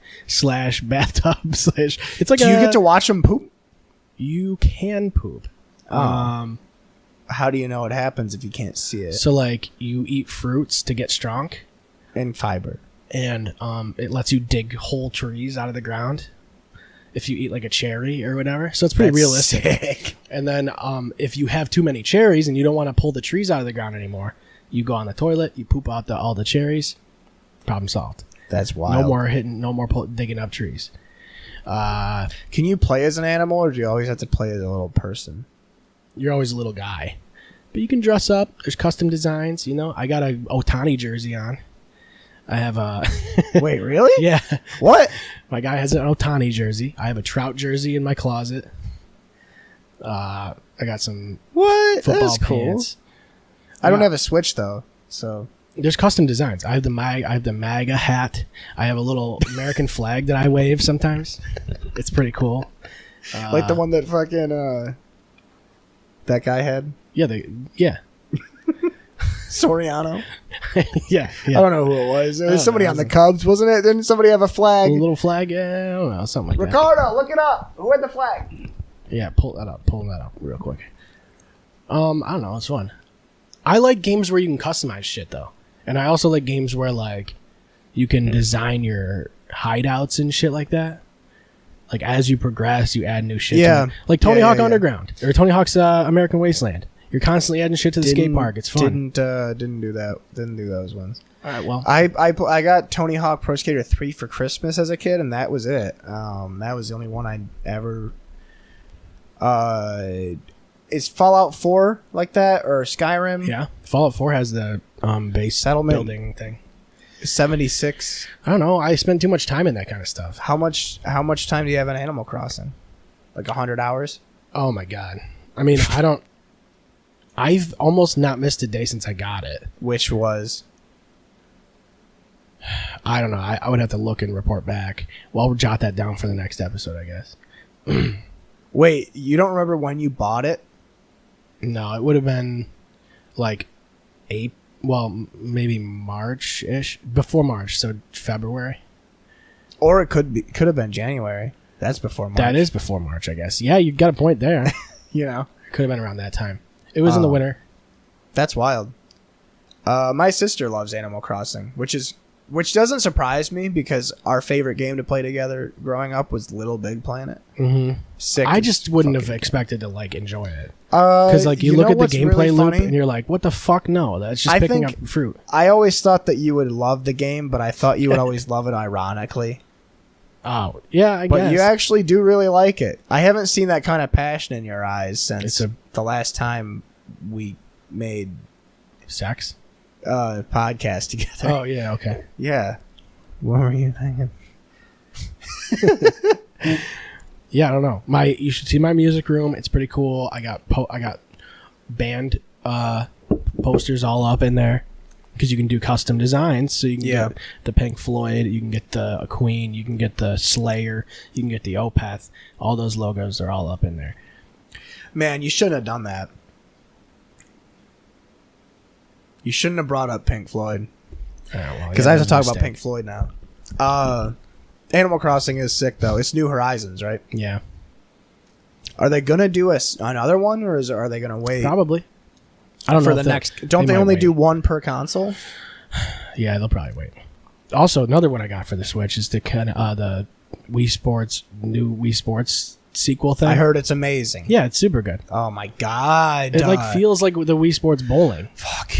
/ bathtub / It's like Do you get to watch them poop? You can poop. How do you know it happens if you can't see it? So like you eat fruits to get strong, And fiber. and it lets you dig whole trees out of the ground. If you eat like a cherry or whatever, so it's pretty realistic. Sick. And then if you have too many cherries and you don't want to pull the trees out of the ground anymore, you go on the toilet, you poop out all the cherries. Problem solved. That's wild. No more digging up trees. Can you play as an animal, or do you always have to play as a little person? You're always a little guy, but you can dress up. There's custom designs. You know, I got a Otani jersey on. I have a Wait, really? yeah. What? My guy has an Otani jersey. I have a Trout jersey in my closet. I got some What? football That's cool. pants. I don't have a Switch though, so There's custom designs. I have the MAGA hat. I have a little American flag that I wave sometimes. It's pretty cool. like the one that fucking that guy had. Yeah. Soriano. yeah. I don't know who it was. It was somebody on the Cubs, wasn't it? Didn't somebody have a A flag? little flag. Yeah, I don't know, something like that. Ricardo, look it up. Who had the flag? Yeah, pull that up real quick. I don't know, it's fun. I like games where you can customize shit though. And I also like games where like you can design your hideouts and shit like that. Like as you progress, you add new shit. Yeah. To it. Like Tony Hawk yeah. Underground or Tony Hawk's American Wasteland. You're constantly adding shit to the skate park. It's fun. Didn't do that. Didn't do those ones. All right, well, I got Tony Hawk Pro Skater 3 for Christmas as a kid, and that was it. That was the only one I ever. Is Fallout 4 like that or Skyrim? yeah. Fallout 4 has the base Settlement. building thing. 76. I don't know. I spend too much time in that kind of stuff. How much time do you have in Animal Crossing? Like 100 hours? Oh my god. I mean, I've almost not missed a day since I got it. Which was I don't know. I would have to look and report back. Well, I'll jot that down for the next episode, I guess. Wait, you don't remember when you bought it? No, it would have been like maybe March-ish. Before March, so February. Or it could have been January. That's before March. That is before March, I guess. Yeah, you got a point there. You know? Could have been around that time. It was in the winter. That's wild. My sister loves Animal Crossing, which doesn't surprise me because our favorite game to play together growing up was Little Big Planet. Mm-hmm. Sick. I just wouldn't have expected to like enjoy it. Because like you look know at the what's gameplay really loop funny? and you're like, what the fuck? No, that's just picking up fruit. I always thought that you would love the game, but I thought you would always love it ironically. Oh, yeah, I guess. But you actually do really like it. I haven't seen that kind of passion in your eyes since the last time we made sex podcast together. Oh, yeah, okay. Yeah. What were you thinking? Yeah, I don't know. You should see my music room. It's pretty cool. I got band posters all up in there because you can do custom designs. So you can get the Pink Floyd, you can get the Queen, you can get the Slayer, you can get the Opeth. All those logos are all up in there. Man, you shouldn't have done that. You shouldn't have brought up Pink Floyd. Because I have to talk about Pink Floyd now. Animal Crossing is sick, though. It's New Horizons, right? Yeah. Are they going to do another one, or are they going to wait? Probably. I don't know. For the next... Don't they only do one per console? Yeah, they'll probably wait. Also, another one I got for the Switch is the Wii Sports, new Wii Sports sequel thing. I heard it's amazing. Yeah, it's super good. Oh, my God. It like feels like the Wii Sports bowling. Fuck.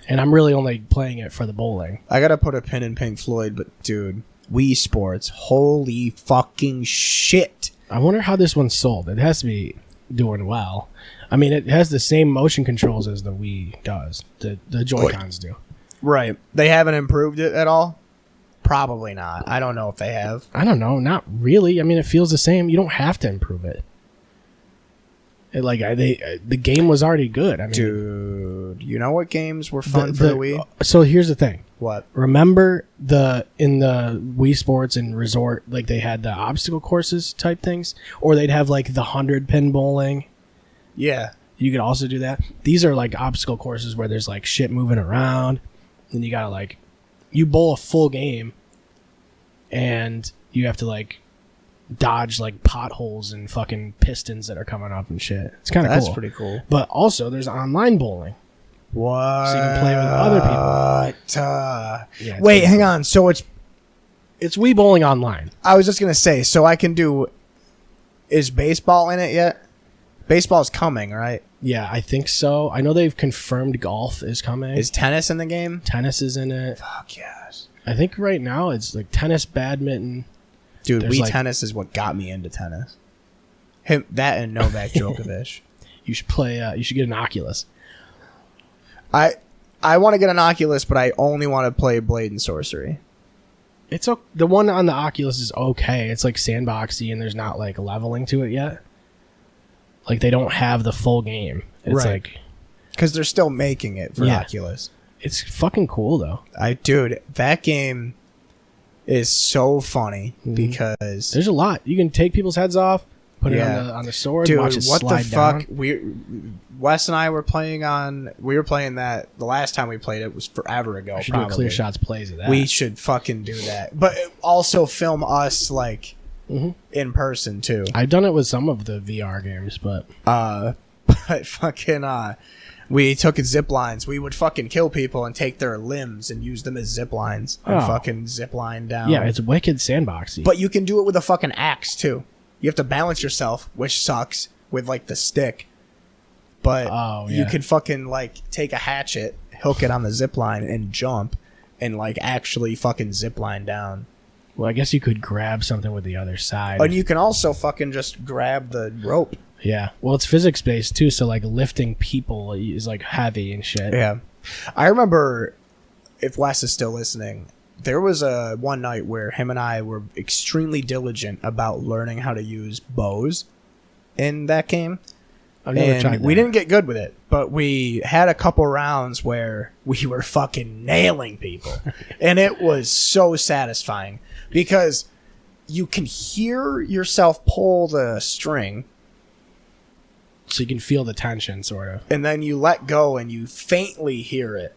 And I'm really only playing it for the bowling. I got to put a pin in Pink Floyd, but dude... Wii Sports. Holy fucking shit. I wonder how this one's sold. It has to be doing well. I mean, it has the same motion controls as the Wii does. The Joy-Cons do. Right. They haven't improved it at all? Probably not. I don't know if they have. I don't know. Not really. I mean, it feels the same. You don't have to improve it. The game was already good. I mean, dude, you know what games were fun for the Wii? So here's the thing. What? Remember in the Wii Sports and Resort, like they had the obstacle courses type things, or they'd have like the 100-pin bowling. Yeah, you could also do that. These are like obstacle courses where there's like shit moving around, and you gotta like you bowl a full game, and you have to like dodge like potholes and fucking pistons that are coming up and shit. It's kind of cool. That's pretty cool. But also, there's online bowling. What? So you can play with other people. Yeah, wait, hang on. So it's Wii Bowling Online. I was just gonna say, so I can do. Is baseball in it yet? Baseball's coming, right? Yeah, I think so. I know they've confirmed golf is coming. Is tennis in the game? Tennis is in it. Fuck yes. I think right now it's like tennis, badminton. Dude, Wii Tennis is what got me into tennis. That and Novak Djokovic. You should play. You should get an Oculus. I want to get an Oculus, but I only want to play Blade and Sorcery. The one on the Oculus is okay. It's like sandboxy, and there's not like leveling to it yet. Like they don't have the full game. It's like because they're still making it for Oculus. It's fucking cool though. Dude, that game is so funny because there's a lot. You can take people's heads off, put it on the sword, dude, watch it what slide the fuck? down. Wes and I were playing that the last time we played it was forever ago. We should do a Clear Shots plays of that. We should fucking do that. But also film us like in person too. I've done it with some of the VR games, but fucking we took zip lines. We would fucking kill people and take their limbs and use them as zip lines and fucking zip line down. Yeah, it's wicked sandboxy. But you can do it with a fucking axe too. You have to balance yourself, which sucks, with like the stick. But you could fucking like take a hatchet, hook it on the zip line, and jump, and like actually fucking zip line down. Well, I guess you could grab something with the other side. And you can also fucking just grab the rope. Yeah. Well, it's physics based too, so like lifting people is like heavy and shit. Yeah. I remember, if Wes is still listening, there was one night where him and I were extremely diligent about learning how to use bows in that game. I've never tried that. We didn't get good with it, but we had a couple rounds where we were fucking nailing people. And it was so satisfying because you can hear yourself pull the string So you can feel the tension, sort of. And then you let go and you faintly hear it,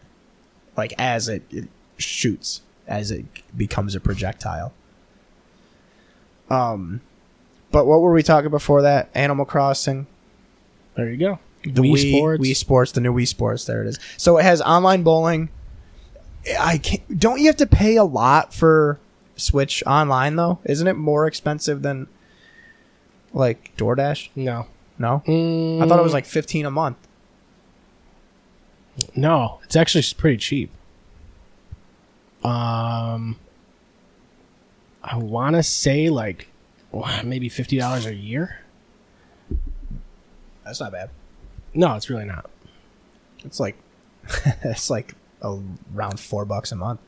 like as it shoots, as it becomes a projectile. But what were we talking before that? Animal Crossing. There you go. The Wii Sports, the new Wii Sports. There it is. So it has online bowling. Don't you have to pay a lot for Switch Online though? Isn't it more expensive than like DoorDash? No. No? I thought it was like $15 a month. No, it's actually pretty cheap. I want to say like maybe $50 a year. That's not bad. No, it's really not. It's like around $4 a month.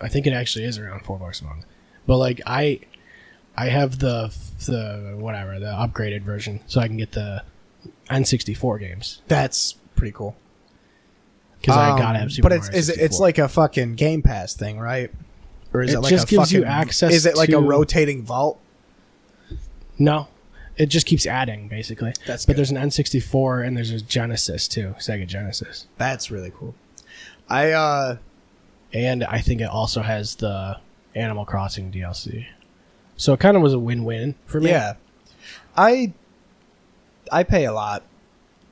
I think it actually is around $4 a month. But like I have the upgraded version, so I can get the N64 games. That's pretty cool. Because I gotta have Super Mario 64. It's like a fucking Game Pass thing, right? Or is it like just a gives fucking, you access? Is it like to, a rotating vault? No, it just keeps adding basically. That's but good. there's an N64 and there's a Genesis too, Sega Genesis. That's really cool. And I think it also has the Animal Crossing DLC. So it kind of was a win-win for me. Yeah. I pay a lot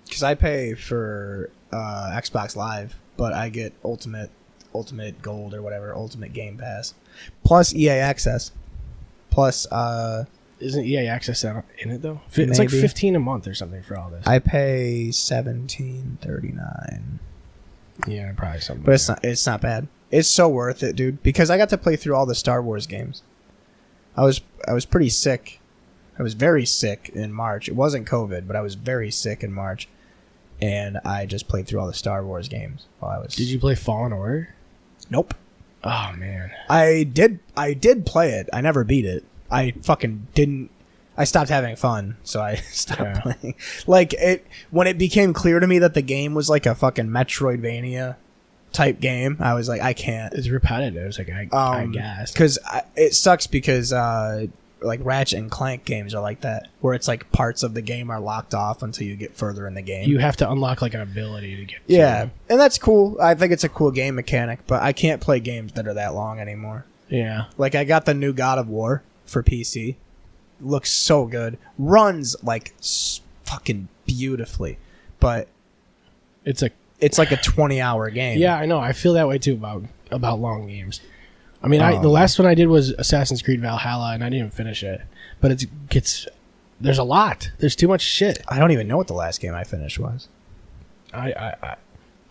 because I pay for Xbox Live, but I get Ultimate Gold or whatever, Ultimate Game Pass, plus EA Access, plus isn't EA Access in it though? It's like $15 a month or something for all this. I pay $17.39. Yeah, probably something. But it's not bad. It's so worth it, dude, because I got to play through all the Star Wars games. I was pretty sick. I was very sick in March. It wasn't COVID, but I was very sick in March. And I just played through all the Star Wars games while I was... Did you play Fallen Order? Nope. Oh, man. I did play it. I never beat it. I fucking didn't... I stopped having fun, so I stopped playing. Like, when it became clear to me that the game was like a fucking Metroidvania type game, I was like, I can't. It's repetitive. It's like, I guess. Because it sucks because... like Ratchet and Clank games are like that, where it's like parts of the game are locked off until you get further in the game. You have to unlock like an ability to get and that's cool. I think it's a cool game mechanic, but I can't play games that are that long anymore. Yeah. Like I got the new God of War for PC. Looks so good. Runs like fucking beautifully, but it's like a 20-hour game. Yeah, I know. I feel that way too about long games. I mean, the last one I did was Assassin's Creed Valhalla, and I didn't even finish it. But there's a lot. There's too much shit. I don't even know what the last game I finished was. I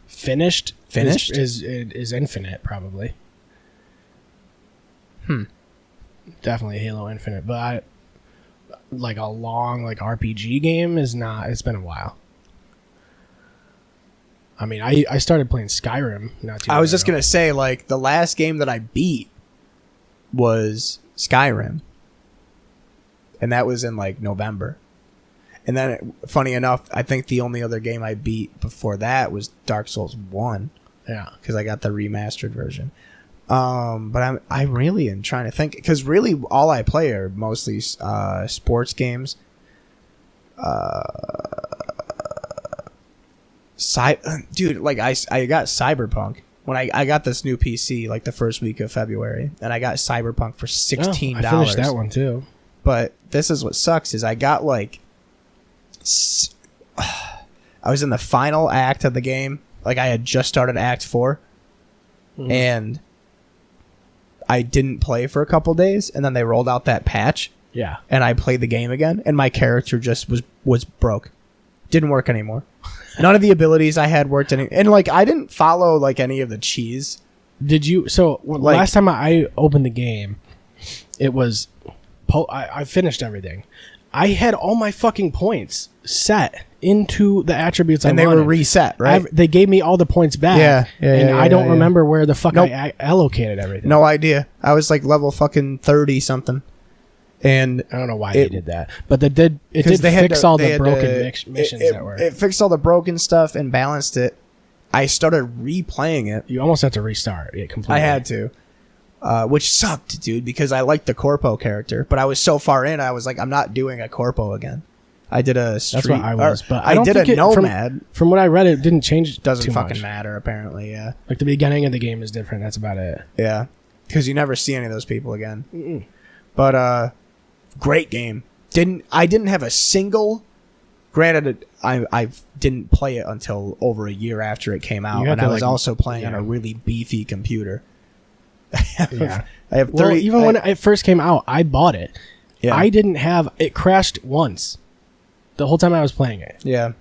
finished is Infinite probably. Definitely Halo Infinite, but like a long RPG game is not. It's been a while. I mean, I started playing Skyrim not too long I was just ago. going to say, like, the last game that I beat was Skyrim. And that was in, like, November. And then, funny enough, I think the only other game I beat before that was Dark Souls 1. Yeah. Because I got the remastered version. But I really am trying to think. Because really, all I play are mostly sports games. Dude, like I got Cyberpunk when I got this new PC like the first week of February, and I got Cyberpunk for $16. I finished that one too. But this is what sucks is I got like I was in the final act of the game. Like I had just started Act 4, and I didn't play for a couple days, and then they rolled out that patch. Yeah, and I played the game again, and my character just was broke. Didn't work anymore. None of the abilities I had worked and like I didn't follow like any of the cheese. Did you? So last time I opened the game, it was I finished everything. I had all my fucking points set into the attributes, and they were reset. Right? They gave me all the points back. And I don't remember where the fuck I allocated everything. No idea. I was like level fucking 30 something. And I don't know why they did that, but they did fix all the broken missions that were. It fixed all the broken stuff and balanced it. I started replaying it. You almost had to restart it completely. I had to, which sucked, dude, because I liked the Corpo character, but I was so far in, I was like, I'm not doing a Corpo again. I did a street. That's what I was, but I I don't did think a it, nomad. From what I read, it didn't change. Doesn't too fucking much. matter, apparently. Yeah. Like the beginning of the game is different. That's about it. Yeah. Because you never see any of those people again. Mm-mm. But great game. I didn't have a single. Granted, I didn't play it until over a year after it came out, and I was also playing on a really beefy computer. Yeah. I have 30. Well, even when it first came out, I bought it. Yeah. I didn't have it. Crashed once. The whole time I was playing it. Yeah.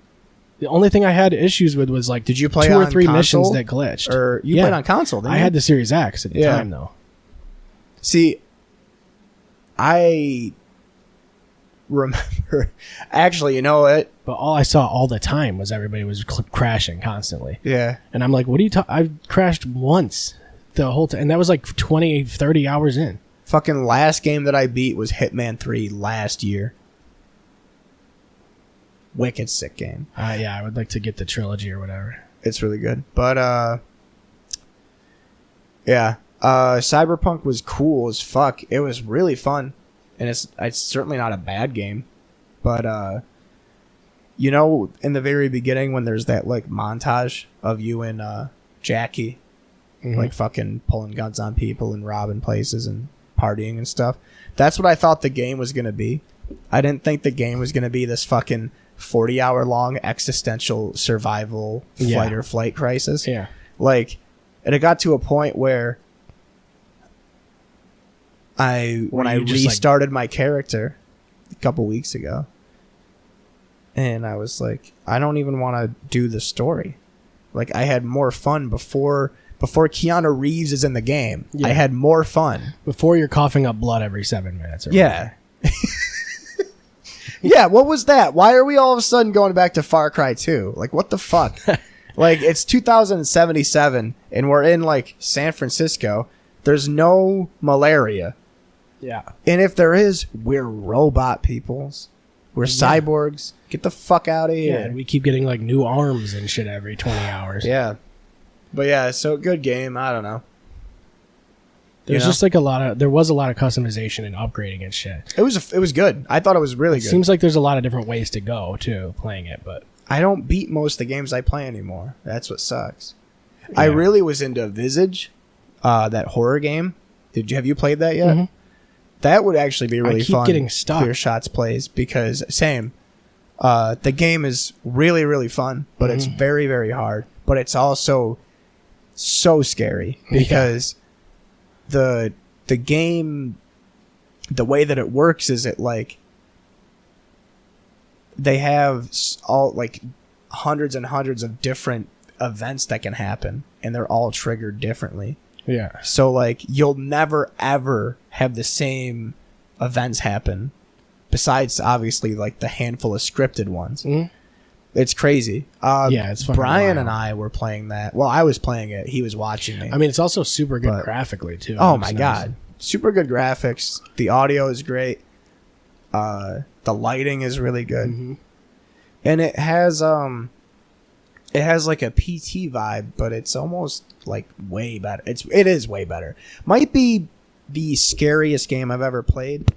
The only thing I had issues with was like, did you play 2 or on 3 console? missions that glitched? Or you played on console? Didn't I you? had the Series X at the time though. See, I remember. Actually, you know what? But all I saw all the time was everybody was crashing constantly. Yeah. And I'm like, what are you talking? I crashed once the whole time. And that was like 20, 30 hours in. Fucking last game that I beat was Hitman 3 last year. Wicked sick game. Yeah, I would like to get the trilogy or whatever. It's really good. But, yeah. Cyberpunk was cool as fuck. It was really fun. And it's certainly not a bad game. But, you know, in the very beginning when there's that, like, montage of you and Jackie, like, fucking pulling guns on people and robbing places and partying and stuff. That's what I thought the game was going to be. I didn't think the game was going to be this fucking 40-hour long existential survival fight or flight crisis. Yeah. Like, and it got to a point where when I restarted my character a couple weeks ago, and I was like, I don't even want to do the story. Like, I had more fun before Keanu Reeves is in the game. Yeah. I had more fun. Before you're coughing up blood every 7 minutes. Or Yeah. Yeah, what was that? Why are we all of a sudden going back to Far Cry 2? Like, what the fuck? Like, it's 2077, and we're in, like, San Francisco. There's no malaria. Yeah. And if there is, we're robot peoples. We're cyborgs. Get the fuck out of here. Yeah, and we keep getting, like, new arms and shit every 20 hours. Yeah. But, yeah, so good game. I don't know. There's just like there was a lot of customization and upgrading and shit. It was good. I thought it was really good. Seems like there's a lot of different ways to go too playing it, but I don't beat most of the games I play anymore. That's what sucks. Yeah. I really was into Visage, that horror game. Have you played that yet? Mm-hmm. That would actually be really fun. Getting stuck. Clear Shots plays because same. The game is really, really fun, but it's very, very hard. But it's also so scary because the game, the way that it works is it like they have all like hundreds and hundreds of different events that can happen, and they're all triggered differently. Yeah. So like you'll never ever have the same events happen, besides obviously like the handful of scripted ones. Mm-hmm. It's crazy. Yeah, it's fucking Brian wild. and I were playing that. Well, I was playing it. He was watching me. I mean, it's also super good graphically too. Oh my god, super good graphics. The audio is great. The lighting is really good, and it has like a PT vibe, but it's almost like way better. It is way better. Might be the scariest game I've ever played,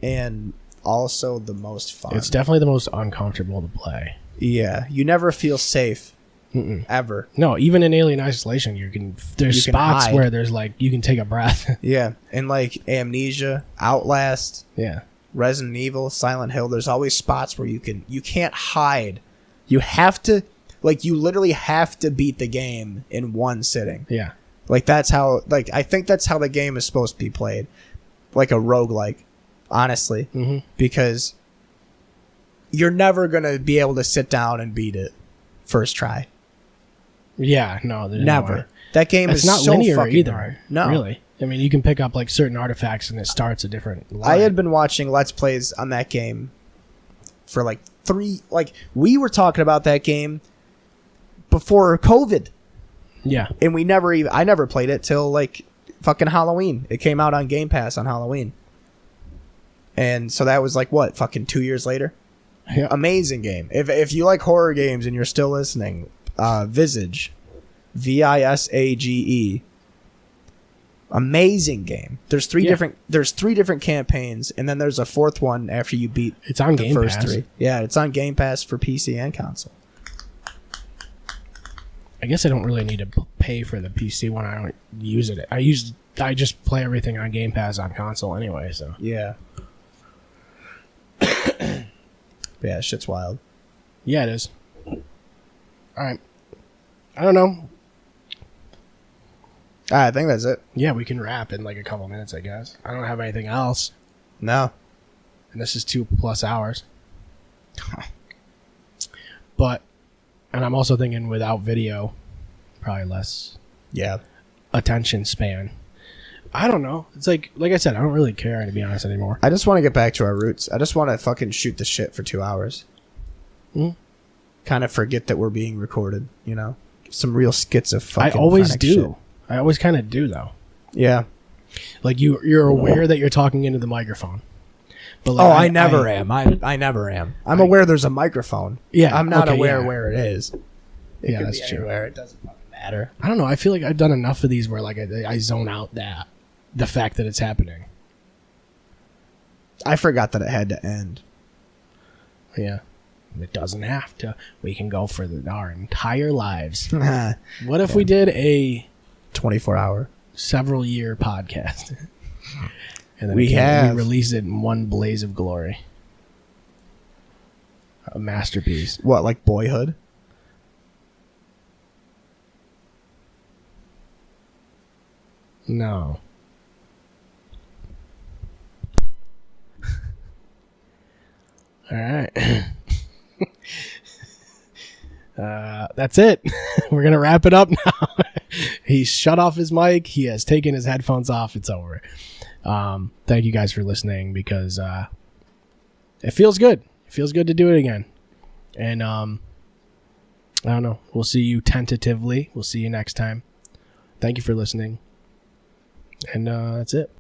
and also the most fun. It's definitely the most uncomfortable to play. Yeah, you never feel safe. Ever. No, even in Alien Isolation, there's spots where there's like you can take a breath. Yeah, and like Amnesia, Outlast, yeah, Resident Evil, Silent Hill, there's always spots where you can't hide. You have to, like, you literally have to beat the game in one sitting. Yeah. Like that's how, like, I think that's how the game is supposed to be played. Like a roguelike, honestly. Because you're never going to be able to sit down and beat it first try. Yeah, no, never. No that game is not so linear fucking either. hard. No, really. I mean, you can pick up like certain artifacts and it starts a different line. I had been watching Let's Plays on that game for like we were talking about that game before COVID. Yeah. And I never played it till like fucking Halloween. It came out on Game Pass on Halloween. And so that was like what, fucking 2 years later? Yeah. Amazing game. If you like horror games and you're still listening, Visage, Visage, Amazing game. There's three Yeah. different campaigns, and then there's a fourth one after you beat It's on the Game first Pass. three. Yeah, it's on Game Pass for PC and console. I guess I don't really need to pay for the PC one. I don't use it. I just play everything on Game Pass on console anyway. So Yeah. Yeah, shit's wild. yeah, it is. All right. I don't know. I think that's it. Yeah, we can wrap in like a couple minutes, I guess. I don't have anything else, No. and this is 2+ hours. But, and I'm also thinking without video, probably less Yeah. attention span. I don't know. It's like I said, I don't really care, to be honest, anymore. I just want to get back to our roots. I just want to fucking shoot the shit for 2 hours. Kind of forget that we're being recorded, you know? Some real schizophrenic I always do. shit. I always kind of do, though. Yeah. Like you're aware that you're talking into the microphone. But like, Oh, I never am. I never am. I'm aware there's a microphone. Yeah, I'm not okay, aware yeah. where it is. It Yeah, could that's be true. anywhere. It doesn't fucking matter. I don't know. I feel like I've done enough of these where like I zone out the fact that it's happening. I forgot that it had to end. Yeah. It doesn't have to. We can go for our entire lives. 24 What if we did a hour. several year podcast? And then We have. we release it in one blaze of glory. A masterpiece. What, like Boyhood? No. All right. That's it. We're going to wrap it up now. He's shut off his mic. He has taken his headphones off. It's over. Thank you guys for listening because it feels good. It feels good to do it again. And I don't know. We'll see you tentatively. We'll see you next time. Thank you for listening. And that's it.